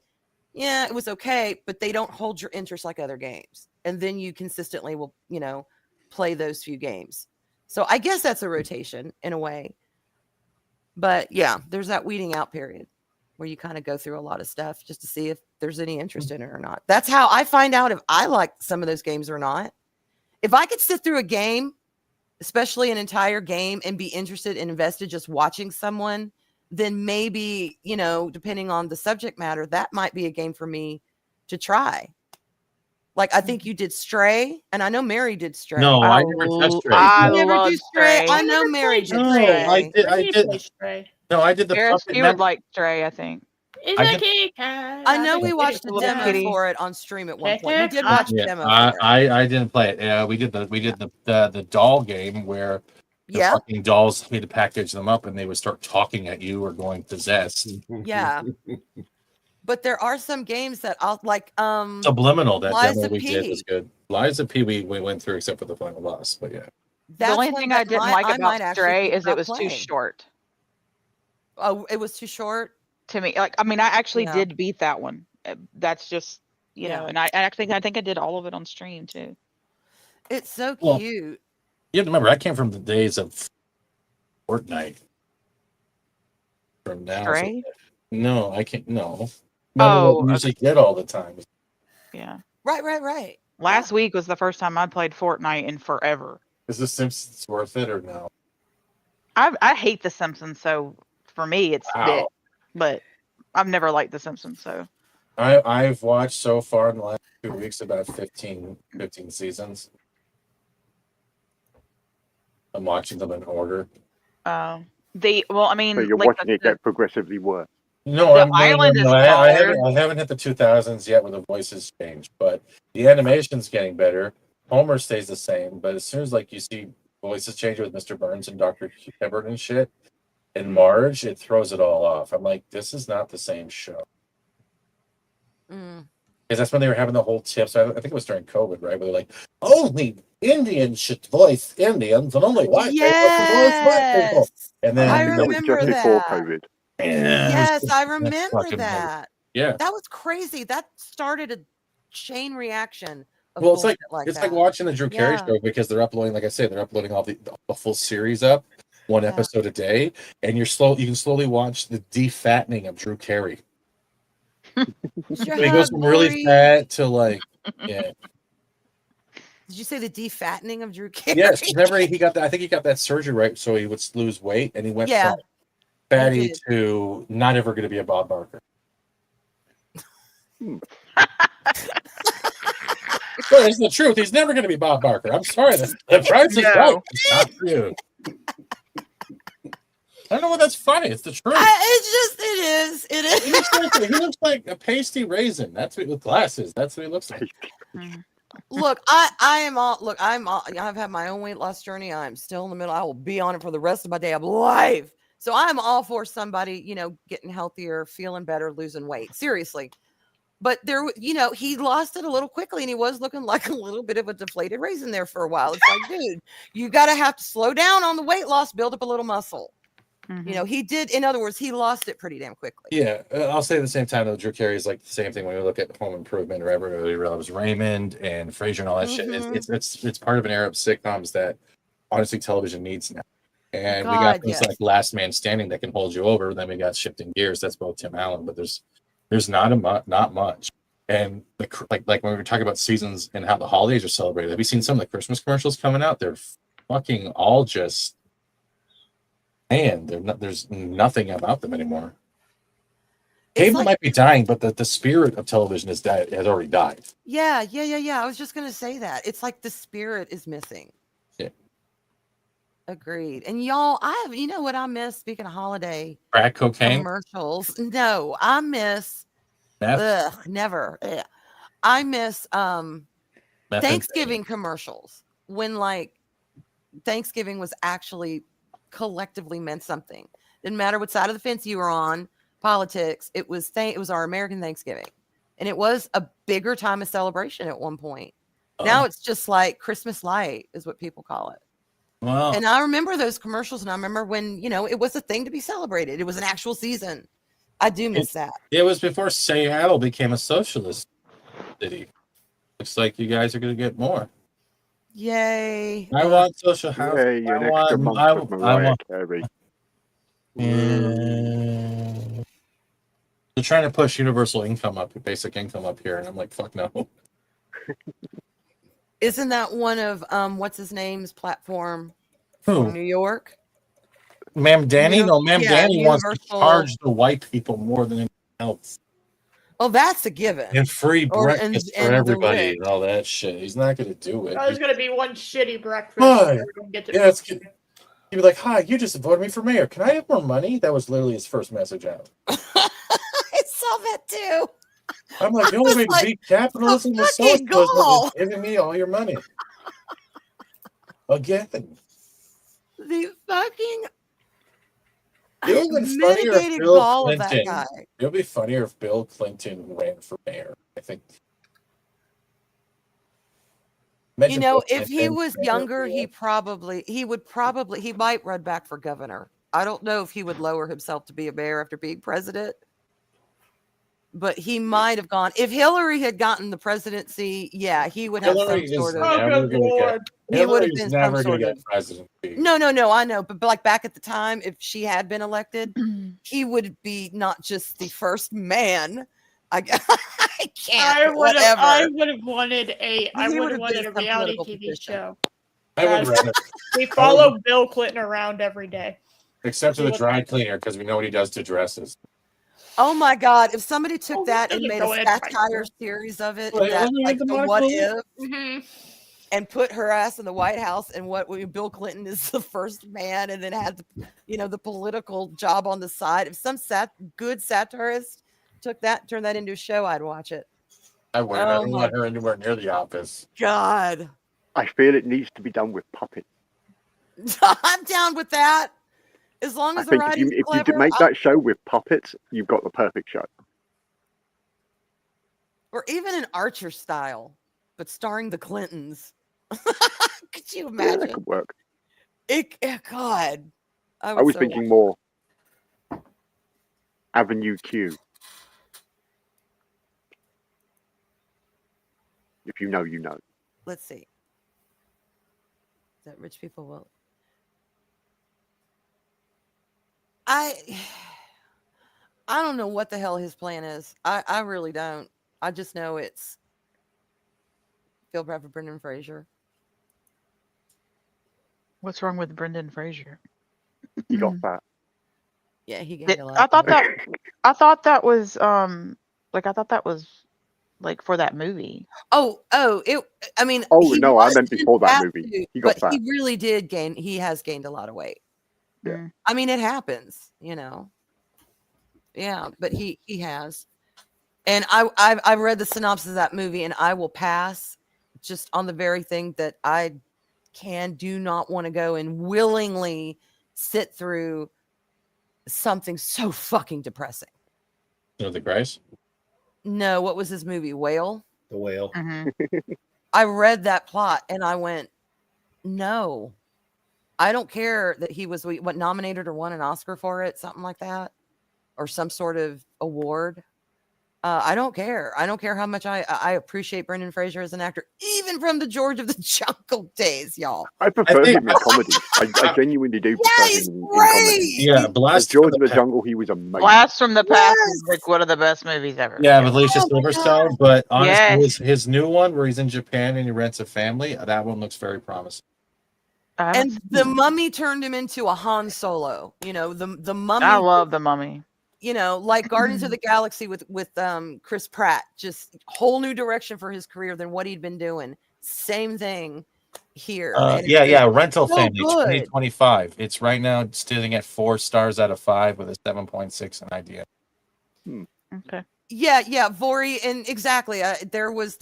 yeah, it was okay, but they don't hold your interest like other games. And then you consistently will, play those few games. So I guess that's a rotation in a way. But yeah, there's that weeding out period where you kind of go through a lot of stuff just to see if there's any interest in it or not. That's how I find out if I like some of those games or not. If I could sit through a game, especially an entire game, and be interested and invested just watching someone, then maybe, depending on the subject matter, that might be a game for me to try. Like I think you did Stray, and I know Mary did Stray. No, I never touched Stray. I never love do Stray. Stray. I know Mary did No, Stray. I did. Stray. No, I did the Paris, puppet. you would like Stray, I think. It's I a did- kitty cat. I know we watched a Little demo kitty. for it on stream at one point. We did watch a Yeah, demo for it. I didn't play it. We did the doll game where the Yeah, fucking dolls had to package them up and they would start talking at you or going possessed. yeah. But there are some games that I'll like. Subliminal, that Liza demo we P. did was good. Liza P. We went through except for the final boss, but yeah. That's the only one thing that I didn't might- like I about might actually Stray think is it about was too playing. short Oh, it was too short. to me. Like, I mean, I actually Yeah. did beat that one. That's just, Yeah. and I think I did all of it on stream too. It's so Well, cute. You have to remember, I came from the days of Fortnite. From now, Stray? no, I can't. No, Oh, what music did all the time. Yeah. Right. Last week was the first time I played Fortnite in forever. Is The Simpsons worth it or no? I hate The Simpsons, so for me it's Wow. bit. But I've never liked The Simpsons, so I've watched so far in the last 2 weeks about 15 seasons. I'm watching them in order. I mean, So you're like watching it get progressively worse. No, The island is I smaller. haven't hit the 2000s yet when the voices change, but the animation's getting better. Homer stays the same, but as soon as you see voices change with Mr. Burns and Dr. Hibbert and shit, and Marge, it throws it all off. I'm like, this is not the same show. Because that's when they were having the whole tip. So I think it was during COVID, right? Where they're like, only Indians should voice Indians, and only white people should voice white people. Yes. And I then I think that was remember just before that. COVID. Yes, I that's remember fucking that. yeah. That was crazy. That started a chain reaction of Well, it's bullshit like it's that. like watching the Drew Carey Yeah. show because they're uploading, like I say, they're uploading all the full series up, one Yeah. episode a day, and you can slowly watch the defattening of Drew Carey. So he goes from really fat to like, yeah. Did you say the defattening of Drew Carey? Yes, remember he got that. I think he got that surgery right so he would lose weight, and he went Yeah, from fatty did. to not ever going to be a Bob Barker. Well, it's the truth. He's never going to be Bob Barker. I'm sorry. The price is right. It's not for you. I don't know what that's funny. It's the truth. It is. He looks like a pasty raisin. That's what with glasses. That's what he looks like. Look, I've had my own weight loss journey. I'm still in the middle. I will be on it for the rest of my day of life. So I'm all for somebody, getting healthier, feeling better, losing weight. Seriously. But he lost it a little quickly, and he was looking like a little bit of a deflated raisin there for a while. It's like, dude, you got to have to slow down on the weight loss, build up a little muscle. Mm-hmm. He did. In other words, he lost it pretty damn quickly. Yeah, I'll say at the same time though, Drew Carey is like the same thing when we look at Home Improvement or everybody loves Raymond and Frasier and all that shit. It's part of an era of sitcoms that honestly television needs now. And we got things like Last Man Standing that can hold you over. Then we got Shifting Gears. That's both Tim Allen, but there's not much. And like when we were talking about seasons and how the holidays are celebrated, have you seen some of the Christmas commercials coming out? They're fucking all just, man, there's nothing about them anymore. Cable might be dying, but the spirit of television has already died. Yeah. I was just gonna say that. It's like the spirit is missing. Yeah. Agreed. And y'all, you know what I miss, speaking of holiday crack cocaine commercials? No, I miss never. Ugh. I miss Thanksgiving commercials when like Thanksgiving was actually collectively meant something. Didn't matter what side of the fence you were on, politics. It was our American Thanksgiving, and it was a bigger time of celebration at one point. Now it's just like Christmas light is what people call it. Wow. And I remember those commercials, and I remember when it was a thing to be celebrated. It was an actual season. I do miss that. It was before Seattle became a socialist city. Looks like you guys are going to get more. Yay! I want social housing. Yay, an extra month with Mariah Carey. They're trying to push universal income up, basic income up here, and I'm like, fuck no. Isn't that one of what's his name's platform from New York? Ma'am Danny? No, Ma'am Danny wants to charge the white people more than anything else. Oh, that's a given. And free breakfast for everybody and all that shit. He's not going to do it. There's going to be one shitty breakfast. Hi. He'd be like, hi, you just voted me for mayor. Can I have more money? That was literally his first message out. I saw that too. I'm like, the only way to beat capitalism is socialism, giving me all your money. Again. The fucking it would be funnier if Bill Clinton. It would be funnier if Bill Clinton ran for mayor. I think. If he was younger, he might run back for governor. I don't know if he would lower himself to be a mayor after being president. But he might have gone. If Hillary had gotten the presidency, yeah, he would have some sort of. Oh, good Lord. He would have been never some sort get of presidency. No, I know. But like back at the time, if she had been elected, he would be not just the first man. I can't. I would have wanted a reality TV show. I would rather. We follow Bill Clinton around every day. Except for the dry cleaner, because we know what he does to dresses. Oh my God! If somebody took that and made a satire series of it, like the What If, and put her ass in the White House, and Bill Clinton is the first man, and then had the political job on the side. If some good satirist took that, turned that into a show, I'd watch it. I would. I don't want her anywhere near the office. God, I feel it needs to be done with puppets. I'm down with that. As long as the writing's clever. If you make that show with puppets, you've got the perfect show. Or even an Archer style, but starring the Clintons. Could you Yeah, imagine? that could work. God. I was so thinking more Avenue Q. If you know, you know. Let's see. That rich people will. I don't know what the hell his plan is. I really don't. I just know it's feel bad for Brendan Fraser. What's wrong with Brendan Fraser? He got fat. Yeah, he gained a lot. I thought that was like for that movie. I mean, Oh, he no, I was meant in before that fat movie. suit, He got but fat. he really did gain. He has gained a lot of weight. Yeah. Mm. I mean, it happens, you know. Yeah, but he has. And I've read the synopsis of that movie, and I will pass just on the very thing that I do not want to go and willingly sit through something so fucking depressing. The Grace? No, what was his movie? Whale? The Whale. Mhm. I read that plot and I went, no. I don't care that he was nominated or won an Oscar for it, something like that, or some sort of award. I don't care. I don't care how much I appreciate Brendan Fraser as an actor, even from the George of the Jungle days, y'all. I prefer him in comedy. I genuinely do prefer he's him in great. comedy. Yeah, As Blast George from of the the Jungle, he was amazing. Blast from the Past is Yes. like one of the best movies ever. Yeah, with Alicia Oh my Silverstone. But honestly, Yes. his new one where he's in Japan and he rents a family, that one looks very promising. I haven't And seen the it. Mummy turned him into a Han Solo. You know, the Mummy. I love the Mummy. You know, like Guardians of the Galaxy with Chris Pratt, just whole new direction for his career than what he'd been doing. Same thing here. And Rental so Family good. 2025. It's right now sitting at 4 stars out of 5 with a 7.6 in idea. Okay. Yeah, Vori, and exactly. There was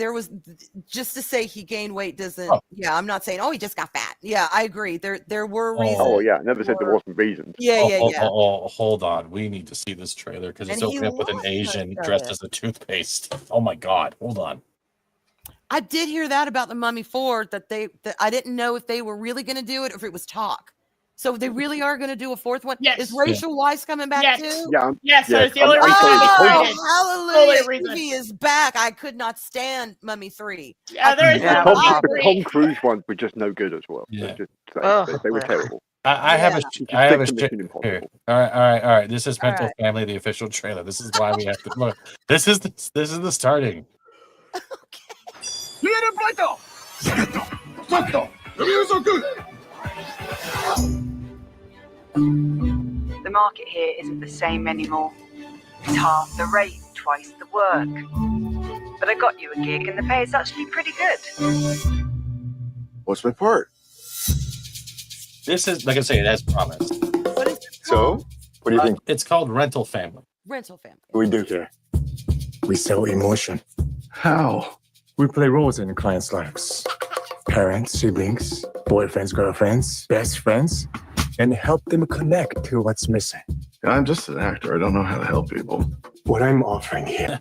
just to say he gained weight doesn't. Oh. Yeah, I'm not saying he just got fat. Yeah, I agree. There were Oh. reasons. Oh, yeah. I never said there wasn't reasons. Yeah. Hold on. We need to see this trailer because it's And he opening up with an lost Asian most of dressed it. as a toothpaste. Oh my God. Hold on. I did hear that about the Mummy 4 that I didn't know if they were really going to do it or if it was talk. So they really are going to do a fourth one. Yes. Is Rachel Weisz coming back Yes. too? Yeah. Yes, so Yeah, it's the only I'm reason sorry, I'm the excited. hallelujah. Only reason. Evie is back. I could not stand Mummy 3. Yeah, there is Yeah, no Tom- Mummy The 3. Tom Cruise ones were just no good as well. Yeah. Just Ugh. they were terrible. I have a Just I have a stick to shit. Mission Impossible. Here. All right. This is All Mental right. Family, the official trailer. This is why we have to look. This is the starting. The market here isn't the same anymore. It's half the rate, twice the work. But I got you a gig and the pay is actually pretty good. What's my part? This is, like I say, it has promise. What is it So, called? what do you think It's called Rental Family. Rental Family. we do here? We sell emotion. How? We play roles in clients' lives. Parents, siblings, boyfriends, girlfriends, best friends, and help them connect to what's missing. I'm just an actor. I don't know how to help people. What I'm offering here,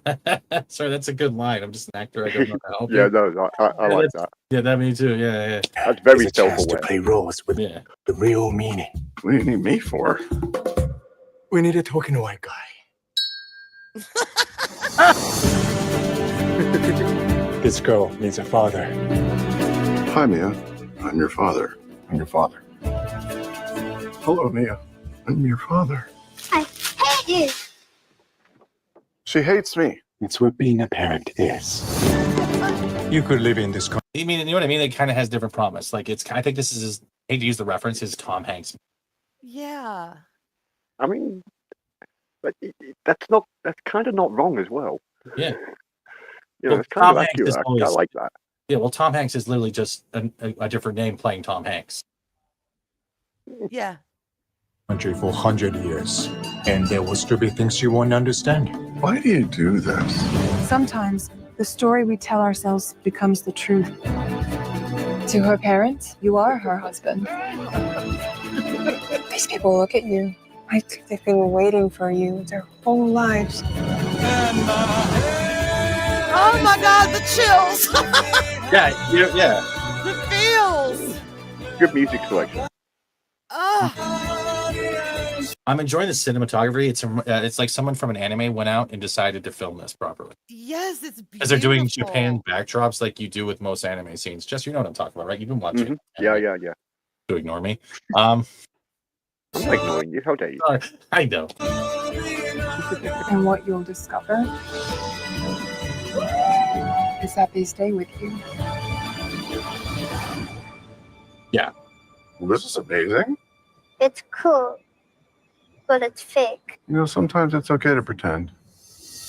Sorry, that's a good line. I'm just an actor. I don't know how to help Yeah, you. no, I like that. Yeah, that me too. Yeah. That's very is a chance to self-aware. play roles with Yeah. the real meaning. What do you need me for? We need a token white guy. This girl needs a father. Hi, Mia. I'm your father. I'm your father. Hello, Mia. I'm your father. I hate you. She hates me. It's what being a parent is. You could live in this country. I mean, you know what I mean? It kind of has different promise. Like I think this is his, I hate to use the reference, his Tom Hanks. Yeah. I mean, but that's kind of not wrong as well. Yeah. You know, Well, it's kind Tom of Hanks accurate. is I always- like that. Yeah, well, Tom Hanks is literally just a different name playing Tom Hanks. Yeah. For 100 years. And there will still be things you won't understand. Why do you do this? Sometimes the story we tell ourselves becomes the truth. To her parents, you are her husband. These people look at you like they've been waiting for you their whole lives. Oh Oh my God, the chills. Yeah. The feels. Good music selection. I'm enjoying the cinematography. It's like someone from an anime went out and decided to film this properly. Yes, it's beautiful. Because they're doing Japan backdrops like you do with most anime scenes. Jess, you know what I'm talking about, right? You've been watching. Mm-hmm. Yeah. To ignore me. I'm not ignoring you. How dare you? Sorry, I know. And what you'll discover is that they stay with you. Yeah. Well, this is amazing. It's cool, but it's fake. You know, sometimes it's okay to pretend.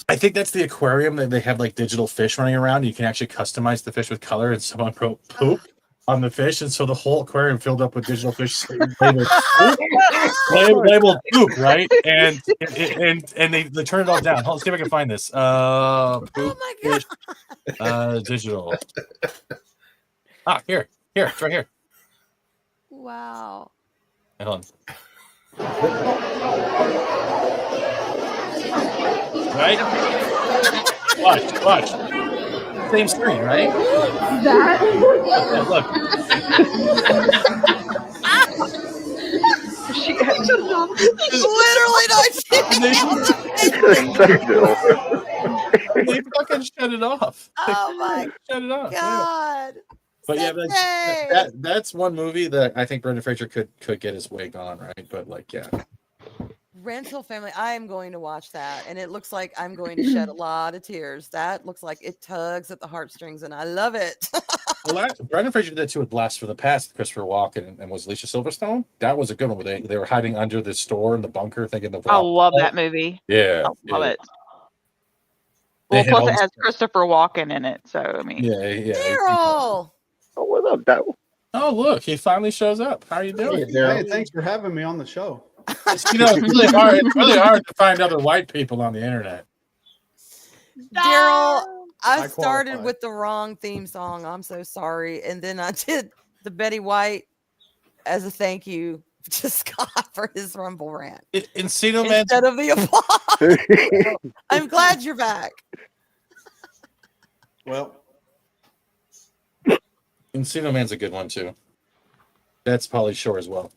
I think that's the aquarium that they have like digital fish running around. You can actually customize the fish with color, and someone wrote poop on the fish, and so the whole aquarium filled up with digital fish labeled poop, right? And they turn it all down. Let's see if I can find this. Poop, oh my God. Fish, digital. Here, it's right here. Wow. Hold on. Right? Watch. Same screen, right? That. Look. Literally not They fucking shut it off. Oh my Shut it off. God. But yeah, that's one movie that I think Brendan Fraser could get his wig on, right? But like, yeah. Rental Family. I am going to watch that, and it looks like I'm going to shed a lot of tears. That looks like it tugs at the heartstrings, and I love it. Well, Brendan Fraser did that too with Blast from the Past, Christopher Walken, and was Alicia Silverstone. That was a good one where they were hiding under the store in the bunker, thinking the. I love that movie. Yeah, I love it. They Well, had plus all it this- has Christopher Walken in it, so I mean. Yeah. Daryl. Oh, what up, Daryl? Oh, look, he finally shows up. How are you doing? Hey, thanks for having me on the show. It's really hard. It's really hard to find other white people on the internet. Daryl, I I started qualify. with the wrong theme song. I'm so sorry. And then I did the Betty White as a thank you to Scott for his Rumble rant. Encino Man. Instead of the applause. I'm glad you're back. Well, Encino Man's a good one too. That's Pauly Shore as well.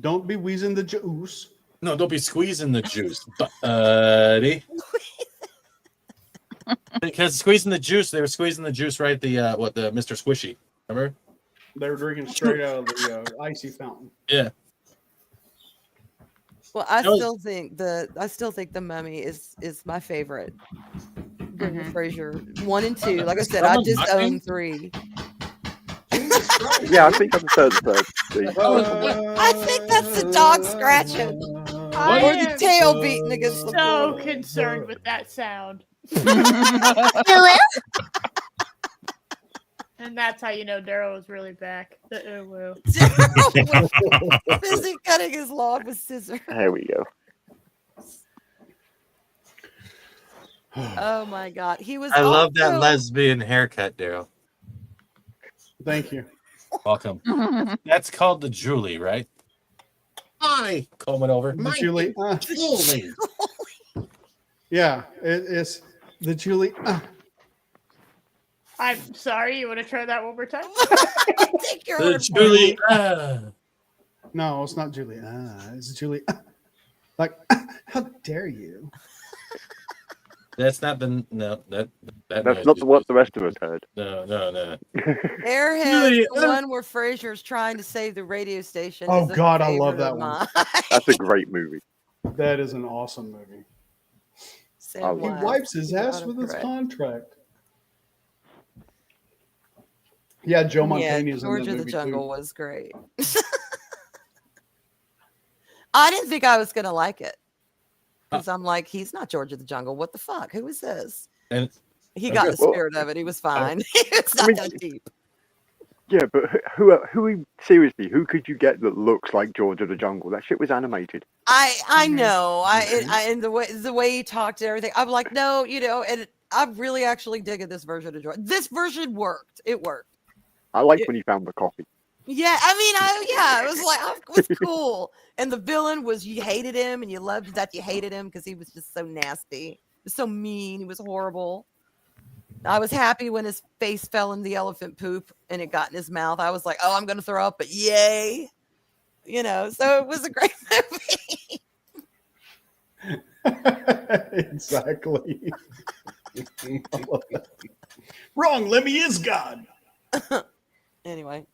don't be wheezing the juice. No, don't be squeezing the juice, buddy. Because squeezing the juice, they were squeezing the juice right. The Mr. Squishy, remember? They were drinking straight out of the icy fountain. Yeah. Well, I still think the Mummy is my favorite. Brendan Fraser 1 and 2. Like I said, I just own 3. Yeah, I think I'm the third. I think that's the dog scratching or the tail beating against the so floor. concerned with that sound. And that's how you know Daryl was really back. The ooh-woo. Busy cutting his lawn with scissors. There we go. Oh my God, he was. I love that also- lesbian haircut, Daryl. Thank you. Welcome. That's called the Julie, right? Hi, coming over. The Julie. Julie. Yeah, it's the Julie. I'm sorry, you want to try that one more time? Take your The word for Julie. it. No, it's not Julie. It's Julie. Like, how dare you? That's not the that. That's not what the rest of us heard. No. Airhead, Julie, the one where Frasier's trying to save the radio station. Oh is a God, I love favorite that of one. mine. That's a great movie. That is an awesome movie. Sam He Wise, wipes his you ass got with him his correct. contract. Yeah, Joe Yeah, Montana's in George that of the movie Jungle too. was great. I didn't think I was gonna like it because I'm like, he's not George of the Jungle. What the fuck? Who is this? And He got the Well, spirit of it. He was fine. It's not mean- that deep. Yeah, but who seriously? Who could you get that looks like George of the Jungle? That shit was animated. I know. I and the way he talked and everything. I'm like, no, and I really actually dig this version of George. This version worked. It worked. I like when he found the coffee. Yeah, I mean, it was like it was cool. And the villain was you hated him and you loved that you hated him because he was just so nasty. He was so mean. He was horrible. I was happy when his face fell in the elephant poop and it got in his mouth. I was like, oh, I'm going to throw up, but yay. So it was a great movie. Exactly. Wrong, Lemmy is God. Anyway.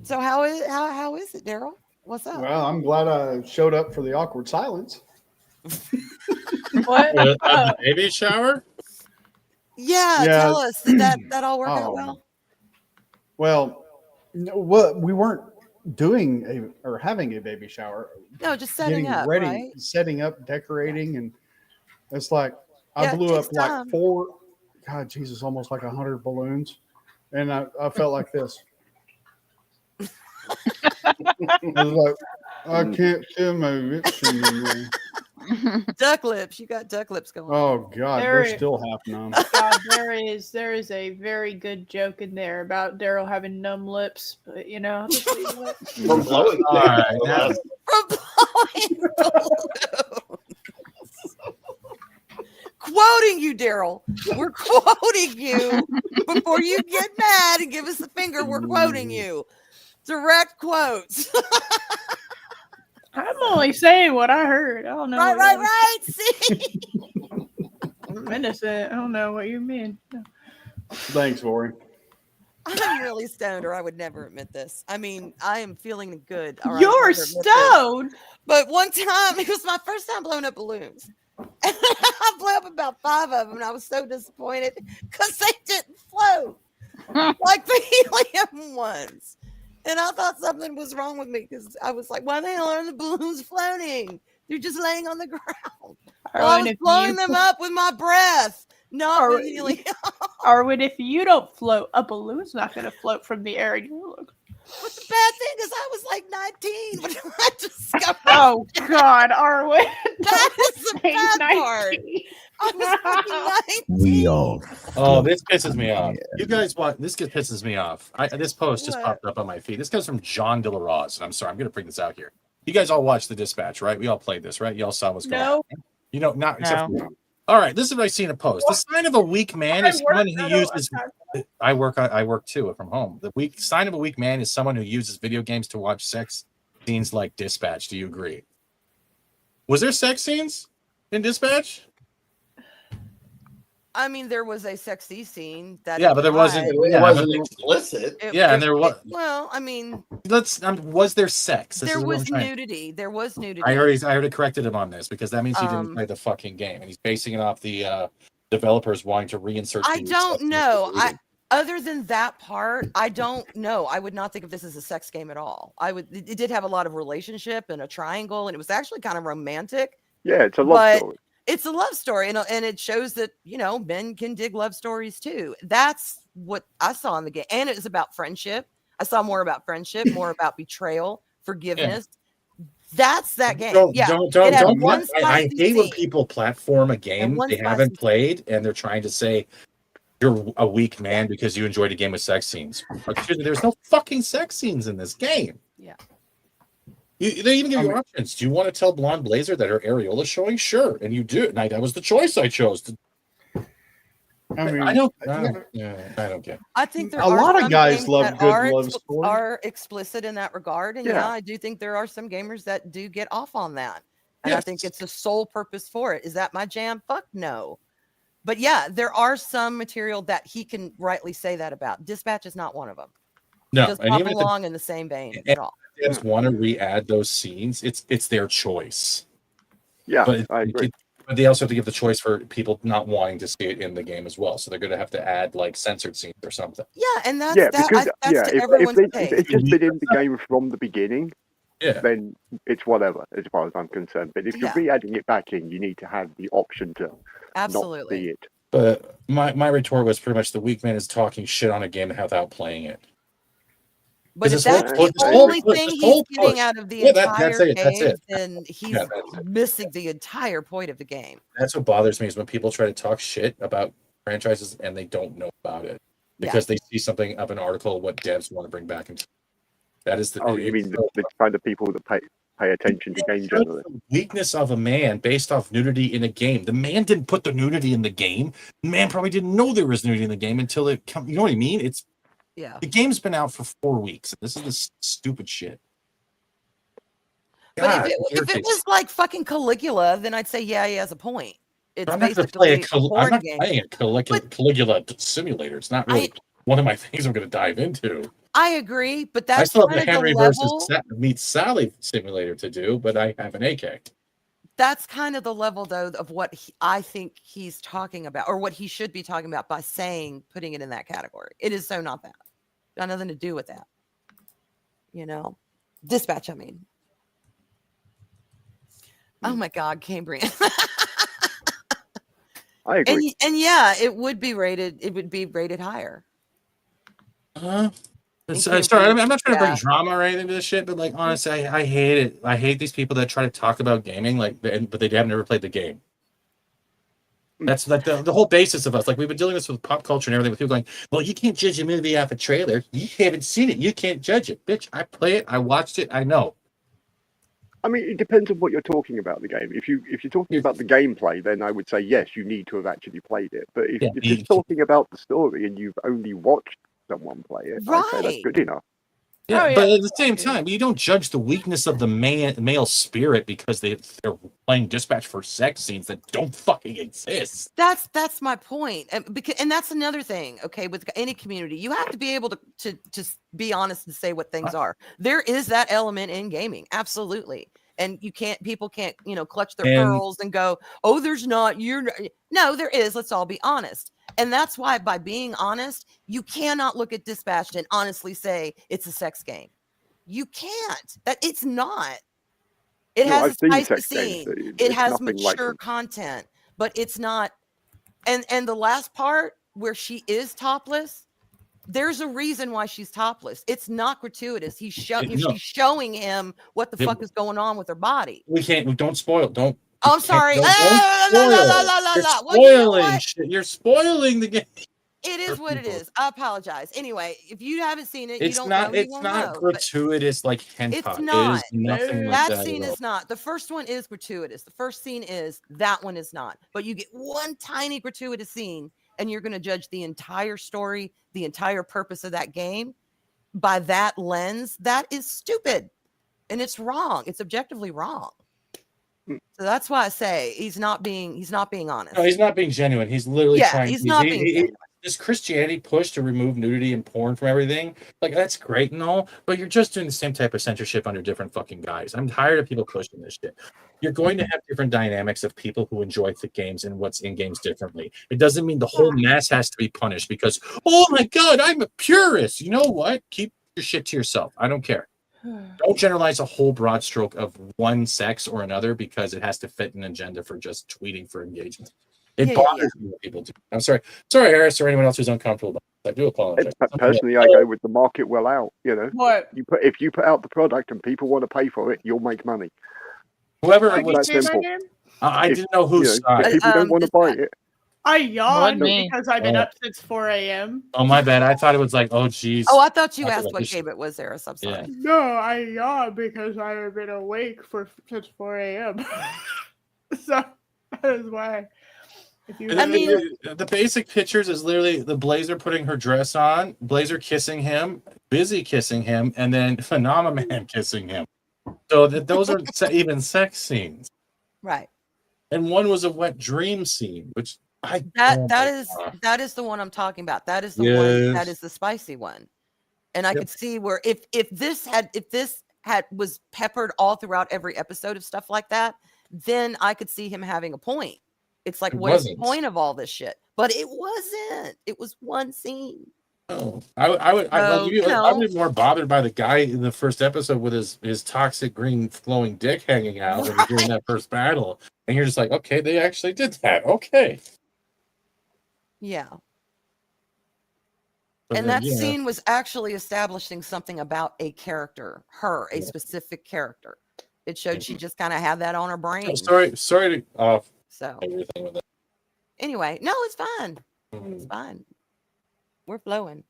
So how is it, Daryl? What's up? Well, I'm glad I showed up for the awkward silence. What? The baby shower? Yeah, tell us. Did that all work out well? Well, what we weren't doing having a baby shower. No, just setting up, ready, right? setting up, decorating, and it's like I Yeah, blew it up takes like time. 4, God, Jesus, almost like 100 balloons, and I felt like this. I was like, I can't feel my lips anymore. Duck lips. You got duck lips going. Oh God, There they're is- still half numb. God, there is a very good joke in there about Daryl having numb lips, but I'll just leave it. From blowing All right, now, From blowing balloons. Quoting you, Daryl. We're quoting you before you get mad and give us the finger. We're quoting you. Direct quotes. I'm only saying what I heard. I don't know. Right. See? I'm innocent. I don't know what you mean. Thanks, Ori. I'm really stoned, or I would never admit this. I mean, I am feeling good. All right, You're I'll never admit this. stoned. But one time, it was my first time blowing up balloons. And I blew up about 5 of them, and I was so disappointed because they didn't float like the helium ones. And I thought something was wrong with me because I was like, why the hell are the balloons floating? They're just laying on the ground. Well, I was blowing them up with my breath, not with helium. Arwyn, if you don't float, a balloon's not going to float from the air. You look. But the bad thing is I was like 19 when I discovered. Oh, God, Arwyn. That is the bad part. I was fucking 19. We all. oh, this pisses me off. You guys want this? Pisses me off. This post just popped up on my feed. This comes from John De La Rose, and I'm sorry, I'm going to bring this out here. You guys all watched The Dispatch, right? We all played this, right? You all saw what's going on. Not except for all right. This is what I see in a post. The sign of a weak man is someone who uses. I work too from home. The sign of a weak man is someone who uses video games to watch sex scenes like Dispatch. Do you agree? Was there sex scenes in Dispatch? I mean, there was a sexy scene that. Yeah, but there wasn't. It Yeah, wasn't but- explicit. Yeah, and there was. Well, I mean, Was there sex? This there is what I'm was trying- nudity. There was nudity. I already corrected him on this because that means he didn't play the fucking game, and he's basing it off the developers wanting to reinsert. I don't know. Other than that part, I don't know. I would not think of this as a sex game at all. It did have a lot of relationship and a triangle, and it was actually kind of romantic. Yeah, it's a love story. It's a love story, and it shows that men can dig love stories too. That's what I saw in the game, and it was about friendship. I saw more about friendship, more about betrayal, forgiveness. Yeah. That's that game. Don't. I hate when scene. people platform a game they haven't played, and they're trying to say you're a weak man because you enjoyed a game with sex scenes. There's no fucking sex scenes in this game. Yeah. They even give you options. Do you want to tell Blonde Blazer that her areola's showing? Sure, and you do. And that was the choice I chose. I mean, I don't get. I think there a are lot of some guys games love that good love stories. Are explicit in that regard, and I do think there are some gamers that do get off on that, and I think it's the sole purpose for it. Is that my jam? Fuck no. But yeah, there are some material that he can rightly say that about. Dispatch is not one of them. No, it does not belong in the same vein at all. If they want to re-add those scenes, it's their choice. Yeah, but I agree. But they also have to give the choice for people not wanting to see it in the game as well. So they're going to have to add like censored scenes or something. Yeah, and that's because that's to everyone's if taste. it's just been in the game from the beginning, then it's whatever as far as I'm concerned. But if you're re-adding it back in, you need to have the option to not see it. But my retort was pretty much the weak man is talking shit on a game without playing it. But if that's the only thing he's getting out of the entire game, then he's missing the entire point of the game. That's what bothers me is when people try to talk shit about franchises and they don't know about it because they see something of an article what devs want to bring back into. That is the. You mean the kind of people that pay attention to game Judge journalists. the weakness of a man based off nudity in a game. The man didn't put the nudity in the game. The man probably didn't know there was nudity in the game until it come. You know what I mean? Yeah. The game's been out for 4 weeks. This is the stupid shit. But God, if it was like fucking Caligula, then I'd say yeah, he has a point. It's I'm not basically a I'm porn not game. playing a Caligula simulator. It's not really one of my things I'm going to dive into. I agree, but I that's still have kind the of the Henry level. versus Meet Sally simulator to do, but I have an AK. That's kind of the level, though, of what I think he's talking about, or what he should be talking about by saying putting it in that category. It is so not that. Got nothing to do with that. You know, Dispatch. I mean, oh my God, Cambrian. I agree. And yeah, it would be rated. It would be rated higher. Sorry, I'm not trying to bring drama or anything to this shit, but like honestly, I hate it. I hate these people that try to talk about gaming, but they have never played the game. That's like the whole basis of us. Like we've been dealing with this with pop culture and everything. With people going, "Well, you can't judge a movie off a trailer. You haven't seen it. You can't judge it, bitch. I play it. I watched it. I know." I mean, it depends on what you're talking about the game. If you're talking about the gameplay, then I would say yes, you need to have actually played it. But if you're just talking about the story and you've only watched someone play it, I'd say that's good enough. Yeah, but at the same time, you don't judge the weakness of the male spirit because they're playing Dispatch for sex scenes that don't fucking exist. That's my point, and that's another thing. Okay, with any community, you have to be able to just be honest and say what things are. There is that element in gaming, absolutely, and people can't clutch their pearls and go, oh, there's not. No, there is. Let's all be honest. And that's why, by being honest, you cannot look at Dispatched and honestly say it's a sex game. You can't. That it's not. It has a spicy scene. It has mature content, but it's not. And the last part where she is topless, there's a reason why she's topless. It's not gratuitous. She's showing him what the fuck is going on with her body. We don't spoil. Don't. Oh, I'm sorry. Spoiling shit. You're spoiling the game. It is what it is. I apologize. Anyway, if you haven't seen it, it's not gratuitous like hentai. It's not. It is nothing like that that scene is not. The first one is gratuitous. The first scene is. That one is not. But you get one tiny gratuitous scene, and you're going to judge the entire story, the entire purpose of that game by that lens. That is stupid, and it's wrong. It's objectively wrong. So that's why I say he's not being honest. No, he's not being genuine. He's literally trying. He's not being genuine. This Christianity push to remove nudity and porn from everything, like that's great and all, but you're just doing the same type of censorship under different fucking guys. I'm tired of people pushing this shit. You're going to have different dynamics of people who enjoy the games and what's in games differently. It doesn't mean the whole mass has to be punished because, oh my God, I'm a purist. You know what? Keep your shit to yourself. I don't care. Don't generalize a whole broad stroke of one sex or another because it has to fit an agenda for just tweeting for engagement. It bothers me when people do. I'm sorry, Harris, or anyone else who's uncomfortable about it. I do apologize. Personally, I go with the market well out. What? If you put out the product and people want to pay for it, you'll make money. Whoever it was, that's simple. I didn't know whose side. If people don't want to buy it. I yawned because I've been up since 4 a.m. Oh, my bad. I thought it was like, oh, geez. Oh, I thought you asked what game it was, Eris. I'm sorry. Yeah. No, I yawned because I've been awake since 4 a.m. So that is why. The basic pictures is literally the Blazer putting her dress on, Blazer kissing him, Busy kissing him, and then Phenomenon kissing him. So those are even sex scenes. Right. And one was a wet dream scene, which that is the one I'm talking about. That is the one that is the spicy one. And I could see where if this was peppered all throughout every episode of stuff like that, then I could see him having a point. It's like, what is the point of all this shit? But it wasn't. It was one scene. Oh, I'd be more bothered by the guy in the first episode with his toxic green flowing dick hanging out when you're doing that first battle. And you're just like, okay, they actually did that. Okay. Yeah. And that scene was actually establishing something about a character, a specific character. It showed she just kind of had that on her brain. Sorry to so anyway, no, it's fine. It's fine. We're flowing.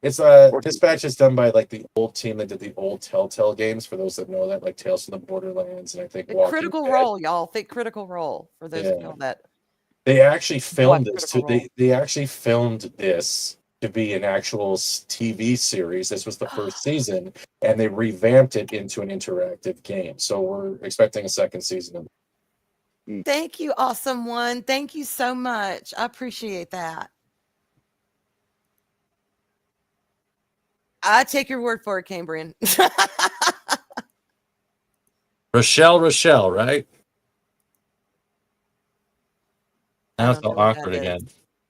It's Dispatch is done by like the old team that did the old Telltale games. For those that know that, like Tales from the Borderlands, and I think Walking Critical Dead. Role, y'all. Think Critical Role for those of y'all that. They actually filmed this. Critical Role. They actually filmed this to be an actual TV series. This was the first season, and they revamped it into an interactive game. So we're expecting a second season. Thank you, awesome one. Thank you so much. I appreciate that. I take your word for it, Cambrian. Rochelle, right? Now it's all what awkward that is. again.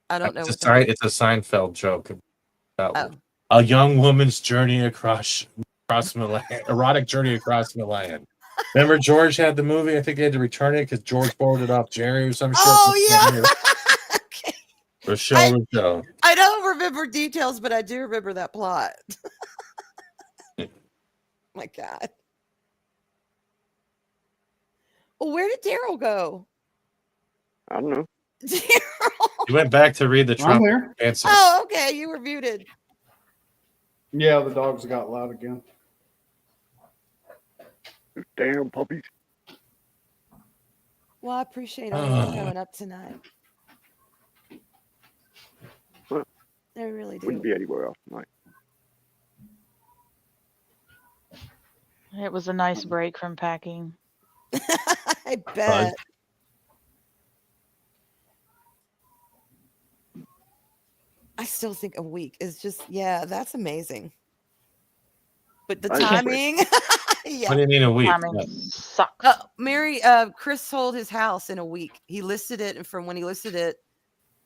I don't know It's what a that is. It's a Seinfeld joke about a young woman's journey across Milan, erotic journey across Milan. Remember George had the movie? I think they had to return it because George borrowed it off Jerry or some shit. Oh yeah. Okay. Rochelle. I don't remember details, but I do remember that plot. My God. Well, where did Daryl go? I don't know. He went back to read the Trump answer. Oh, okay. You were muted. Yeah, the dogs got loud again. Damn puppies. Well, I appreciate all y'all showing up tonight. Well, I really do. Wouldn't be anywhere else tonight. It was a nice break from packing. I bet. I still think a week is just, that's amazing. But the timing, What do you mean a week? Sucks. Chris sold his house in a week. He listed it, and from when he listed it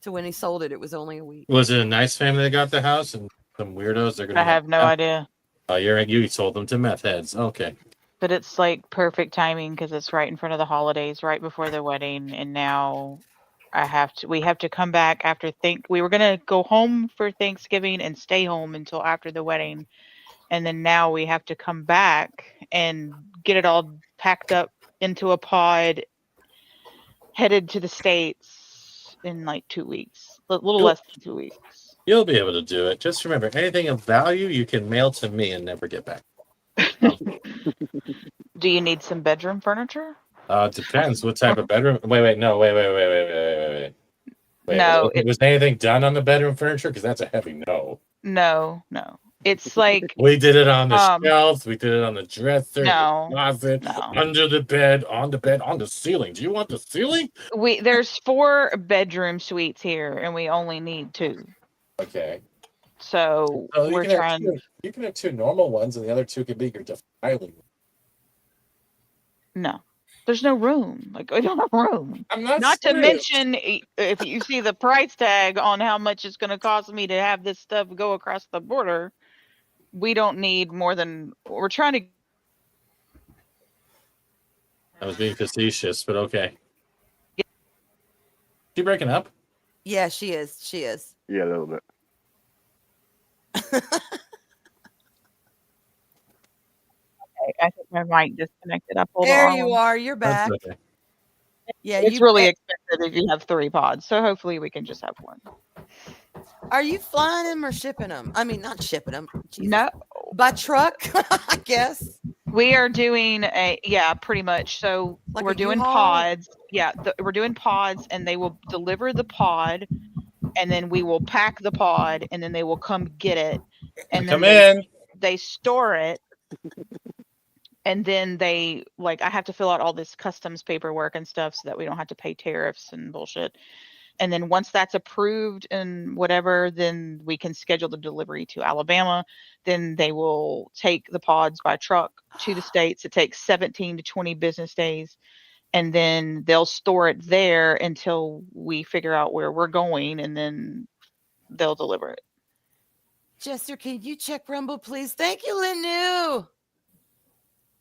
to when he sold it, it was only a week. Was it a nice family that got the house and some weirdos? They're gonna. I have no idea. Oh, you sold them to meth heads. Okay. But it's like perfect timing because it's right in front of the holidays, right before the wedding, and now we have to come back after we were gonna go home for Thanksgiving and stay home until after the wedding, and then now we have to come back and get it all packed up into a pod, headed to the States in like 2 weeks, a little less than 2 weeks. You'll be able to do it. Just remember, anything of value you can mail to me and never get back. Do you need some bedroom furniture? Depends what type of bedroom. Wait. No. No. Was anything done on the bedroom furniture? Because that's a heavy no. No. It's like we did it on the shelves. We did it on the dresser, no, the closet, under the bed, on the ceiling. Do you want the ceiling? There's 4 bedroom suites here, and we only need 2. Okay. So we're trying. You can have 2 normal ones, and the other 2 can be your defiling. No, there's no room. Like we don't have room. I'm not to mention, if you see the price tag on how much it's going to cost me to have this stuff go across the border, we don't need more than we're trying to. I was being facetious, but okay. She breaking up? Yeah, she is. Yeah, a little bit. I think my mic disconnected. I pulled there it you are. You're back. Okay. Yeah, it's really expensive if you have 3 pods. So hopefully we can just have 1. Are you flying them or shipping them? I mean, not shipping them. Jesus. No, by truck. I guess we are doing pretty much. So like we're doing pods. Yeah, we're doing pods, and they will deliver the pod, and then we will pack the pod, and then they will come get it, and then they store it. And then I have to fill out all this customs paperwork and stuff so that we don't have to pay tariffs and bullshit. And then once that's approved and whatever, then we can schedule the delivery to Alabama. Then they will take the pods by truck to the States. It takes 17 to 20 business days. And then they'll store it there until we figure out where we're going, and then they'll deliver it. Jester, can you check Rumble, please? Thank you,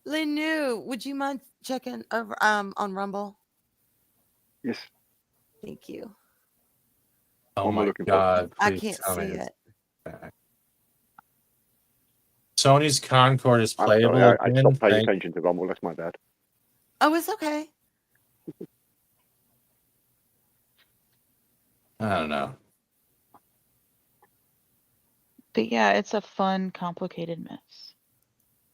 Linu, would you mind checking over on Rumble? Yes. Thank you. Oh my God! I can't see it. Sony's Concord is playable. Sorry, I stopped paying attention to Rumble. That's my bad. Oh, it's okay. I don't know. But yeah, it's a fun, complicated mess.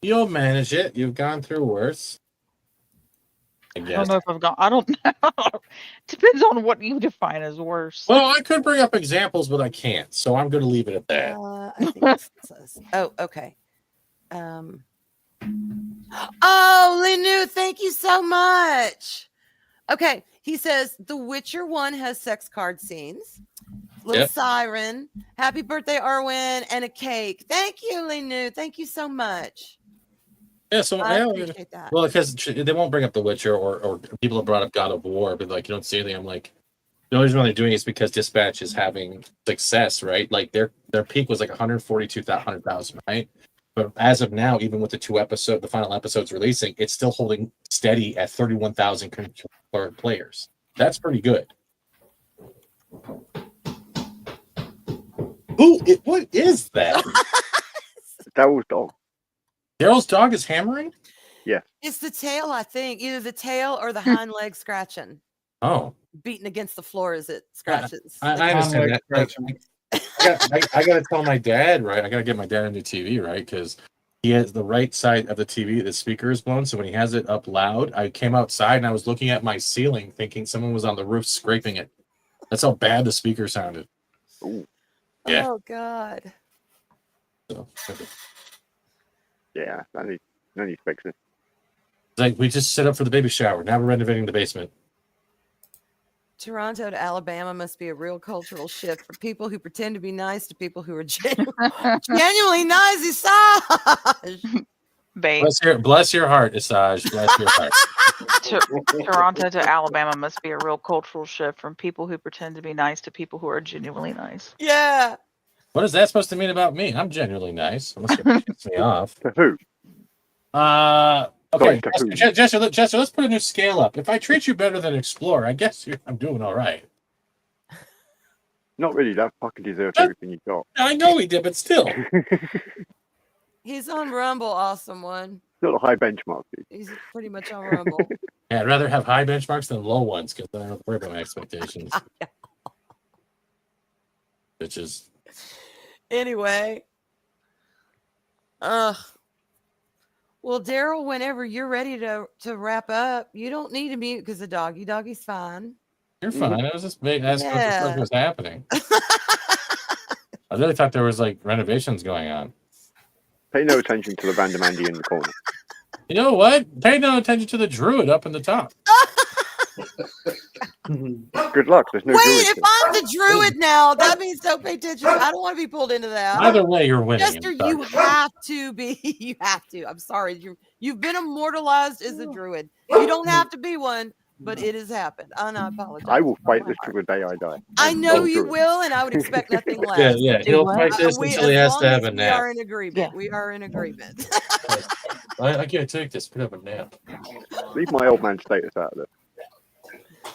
You'll manage it. You've gone through worse. I I guess. don't know if I've gone. I don't know. Depends on what you define as worse. Well, I could bring up examples, but I can't. So I'm going to leave it at that. I think this is. Oh, okay. Oh, Linu, thank you so much. Okay, he says The Witcher 1 has sex card scenes. Little siren. Happy birthday, Arwyn, and a cake. Thank you, Linu. Thank you so much. Yeah, so I appreciate that. Well, because they won't bring up The Witcher or people have brought up God of War, but like you don't see anything. I'm like, the only reason why they're doing it is because Dispatch is having success, right? Like their peak was like 142,000, right? But as of now, even with the final episodes releasing, it's still holding steady at 31,000 players. That's pretty good. Ooh, what is that? Daryl's dog. Daryl's dog is hammering? Yeah. It's the tail, I think. Either the tail or the hind leg scratching. Oh. Beating against the floor as it scratches. I understand that. Like, I got to tell my dad, right? I got to get my dad a new TV, right? Because he has the right side of the TV, the speaker is blown. So when he has it up loud, I came outside and I was looking at my ceiling thinking someone was on the roof scraping it. That's how bad the speaker sounded. Ooh. Yeah. Oh, God. So, yeah, I need to fix it. Like, we just set up for the baby shower. Now we're renovating the basement. Toronto to Alabama must be a real cultural shift for people who pretend to be nice to people who are genuinely nice, Isaj. Babe. Bless your heart, Isaj. Bless your heart. Toronto to Alabama must be a real cultural shift from people who pretend to be nice to people who are genuinely nice. Yeah. What is that supposed to mean about me? I'm genuinely nice. Unless it pisses me off. To who? Okay, Jester, let's put a new scale up. If I treat you better than Explorer, I guess I'm doing all right. Not really. That fucking deserves everything you got. I know he did, but still. He's on Rumble, awesome one. Not a high benchmark, dude. He's pretty much on Rumble. Yeah, I'd rather have high benchmarks than low ones because then I don't worry about my expectations. Bitches. Anyway. Well, Daryl, whenever you're ready to wrap up, you don't need to mute because the doggy's fine. You're fine. I was just asking what was happening. I really thought there was like renovations going on. Pay no attention to the random Andy in the corner. You know what? Pay no attention to the druid up in the top. Good luck. There's no Wait, druid. if I'm the druid now, that means don't pay attention. I don't want to be pulled into that. Either way, you're winning. Jester, you have to be. You have to. I'm sorry. You've been immortalized as a druid. You don't have to be one, but it has happened. And I apologize. I will fight this to the day I die. I know you will, and I would expect nothing less. Yeah. He'll fight this until he has to have a nap. We are in agreement. We are in agreement. I can't take this. Put up a nap. Leave my old man status out of it.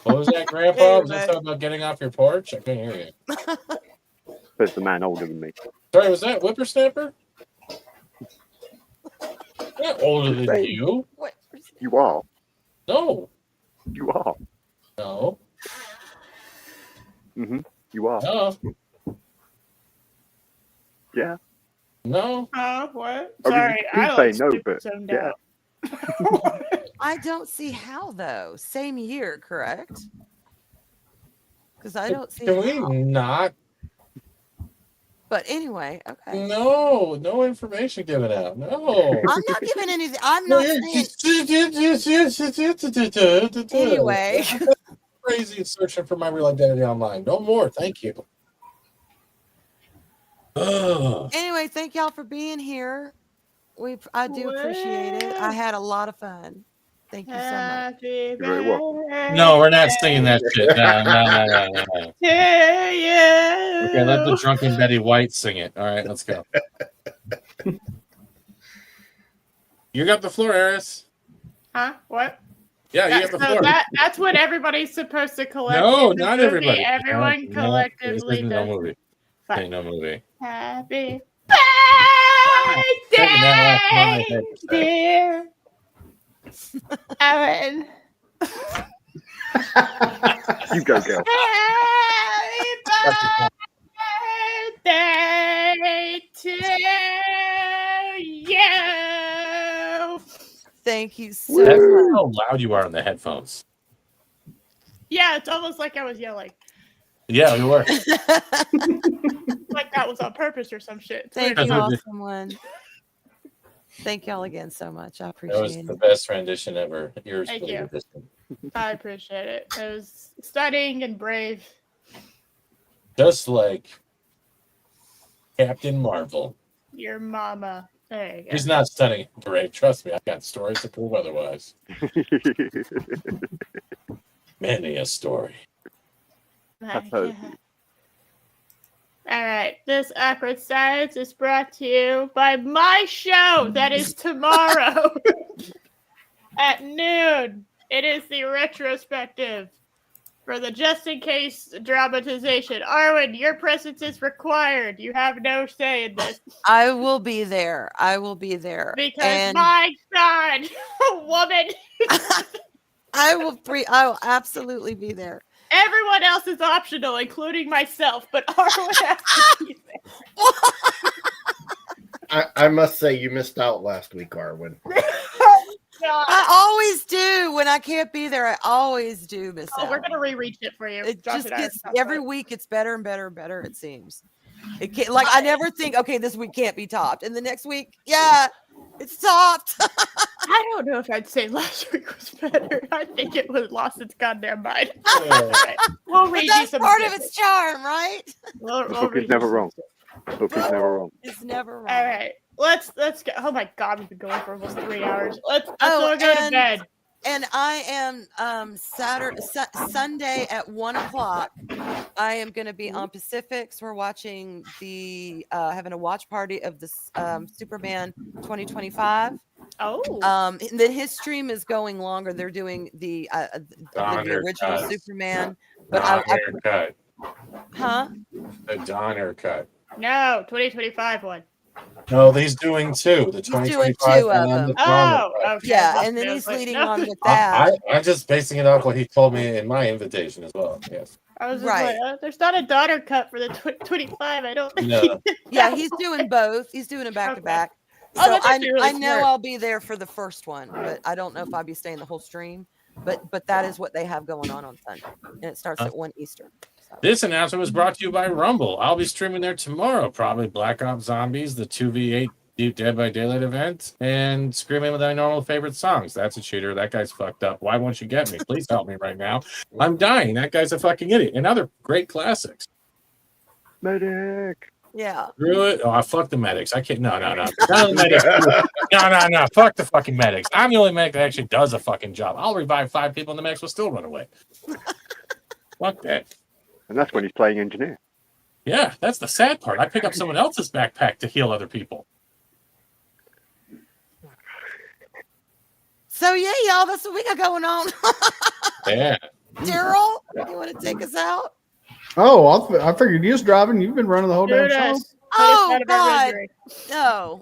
What was that, Grandpa? Was that talking about getting off your porch? I couldn't hear you. Says the man older than me. Sorry, was that Whippersnapper? Not older than you. You are. No. You are. No. You are. No. Yeah. No. What? I Sorry, mean, you say no, but zoned yeah. out. I don't see how though. Same year, correct? Because I don't see. Can we not? But anyway, okay. No information given out. No. I'm not giving anything. I'm not saying. Anyway. Crazy searching for my real identity online. No more. Thank you. Anyway, thank y'all for being here. I do appreciate it. I had a lot of fun. Thank you so much. You're very welcome. No, we're not singing that shit. No. Yeah. Okay, let the drunken Betty White sing it. All right, let's go. You got the floor, Eris. Huh? What? Yeah, you got the floor. That's what everybody's supposed to collect. No, not everybody. Everyone collectively This does. no movie. Ain't no movie. Happy Birthday, dear Arwyn. You go, girl. Happy birthday Thank you so That's much. how loud you are in the headphones. Yeah, it's almost like I was yelling. Yeah, you were. Like that was on purpose or some shit. Thank you, awesome one. Thank y'all again so much. I That was appreciate the it. best rendition ever. Yours Thank was you. distant. I appreciate it. It was stunning and brave. Just like Captain Marvel. Your mama. There you go. He's not stunning, brave. Trust me, I've got stories to prove otherwise. Many a story. All right. This awkward science is brought to you by my show that is tomorrow at noon. It is the retrospective for the Just in Case dramatization. Arwyn, your presence is required. You have no say in this. I will be there. I will be there. Because my God, woman. I will absolutely be there. Everyone else is optional, including myself, but Arwyn has to be there. I must say you missed out last week, Arwyn. I always do. When I can't be there, I always do miss out. We're gonna re-reach it for you. It just gets every week. It's better and better and better. It seems. It can't, like I never think, okay, this week can't be topped, and the next week, yeah, it's topped. I don't know if I'd say last week was better. I think it was lost its goddamn mind. We'll read That's you some part of its charm, right? We'll Book is never wrong. Book is never wrong. It's never wrong. All right, let's go. Oh my God, we've been going for almost 3 hours. Let's all go to bed. And I am Sunday at 1:00. I am going to be on Pacifics. We're watching having a watch party of the Superman 2025. Oh. And then his stream is going longer. They're doing the original cut. Superman, but Donner cut. Huh? The Donner cut. No, 2025 one. No, he's doing two. The He's doing 2025 two of and them. the Donner cut. Okay. Yeah, and then he's leading on with I'm that. just basing it off what he told me in my invitation as well. Yes. I was just Right. like, there's not a daughter cut for the 25. I don't think. No. Yeah, he's doing both. He's doing them back to back. Oh, So that's actually really I know smart. I'll be there for the first one, but I don't know if I'll be staying the whole stream. But that is what they have going on Sunday, and it starts at 1 Eastern. So. This announcement was brought to you by Rumble. I'll be streaming there tomorrow. Probably Black Ops Zombies, the 2v8 Deep Dead by Daylight event, and screaming with my normal favorite songs. That's a cheater. That guy's fucked up. Why won't you get me? Please help me right now. I'm dying. That guy's a fucking idiot. And other great classics. Medic. Yeah. Screw it. Oh, fuck the medics. I can't. No. None of the medics. No. Fuck the fucking medics. I'm the only medic that actually does a fucking job. I'll revive 5 people and the medics will still run away. Fuck that. And that's when he's playing engineer. Yeah, that's the sad part. I pick up someone else's backpack to heal other people. So yeah, y'all, that's what we got going on. Yeah. Daryl, you want to take us out? Oh, I figured you was driving. You've been running the whole damn show. Oh God! No.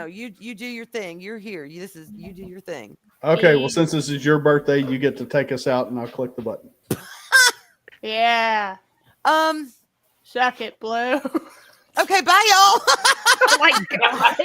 You do your thing. You're here. You do your thing. Okay, well, since this is your birthday, you get to take us out, and I'll click the button. Yeah. Suck it, Blue. Okay, bye, y'all. Oh my God.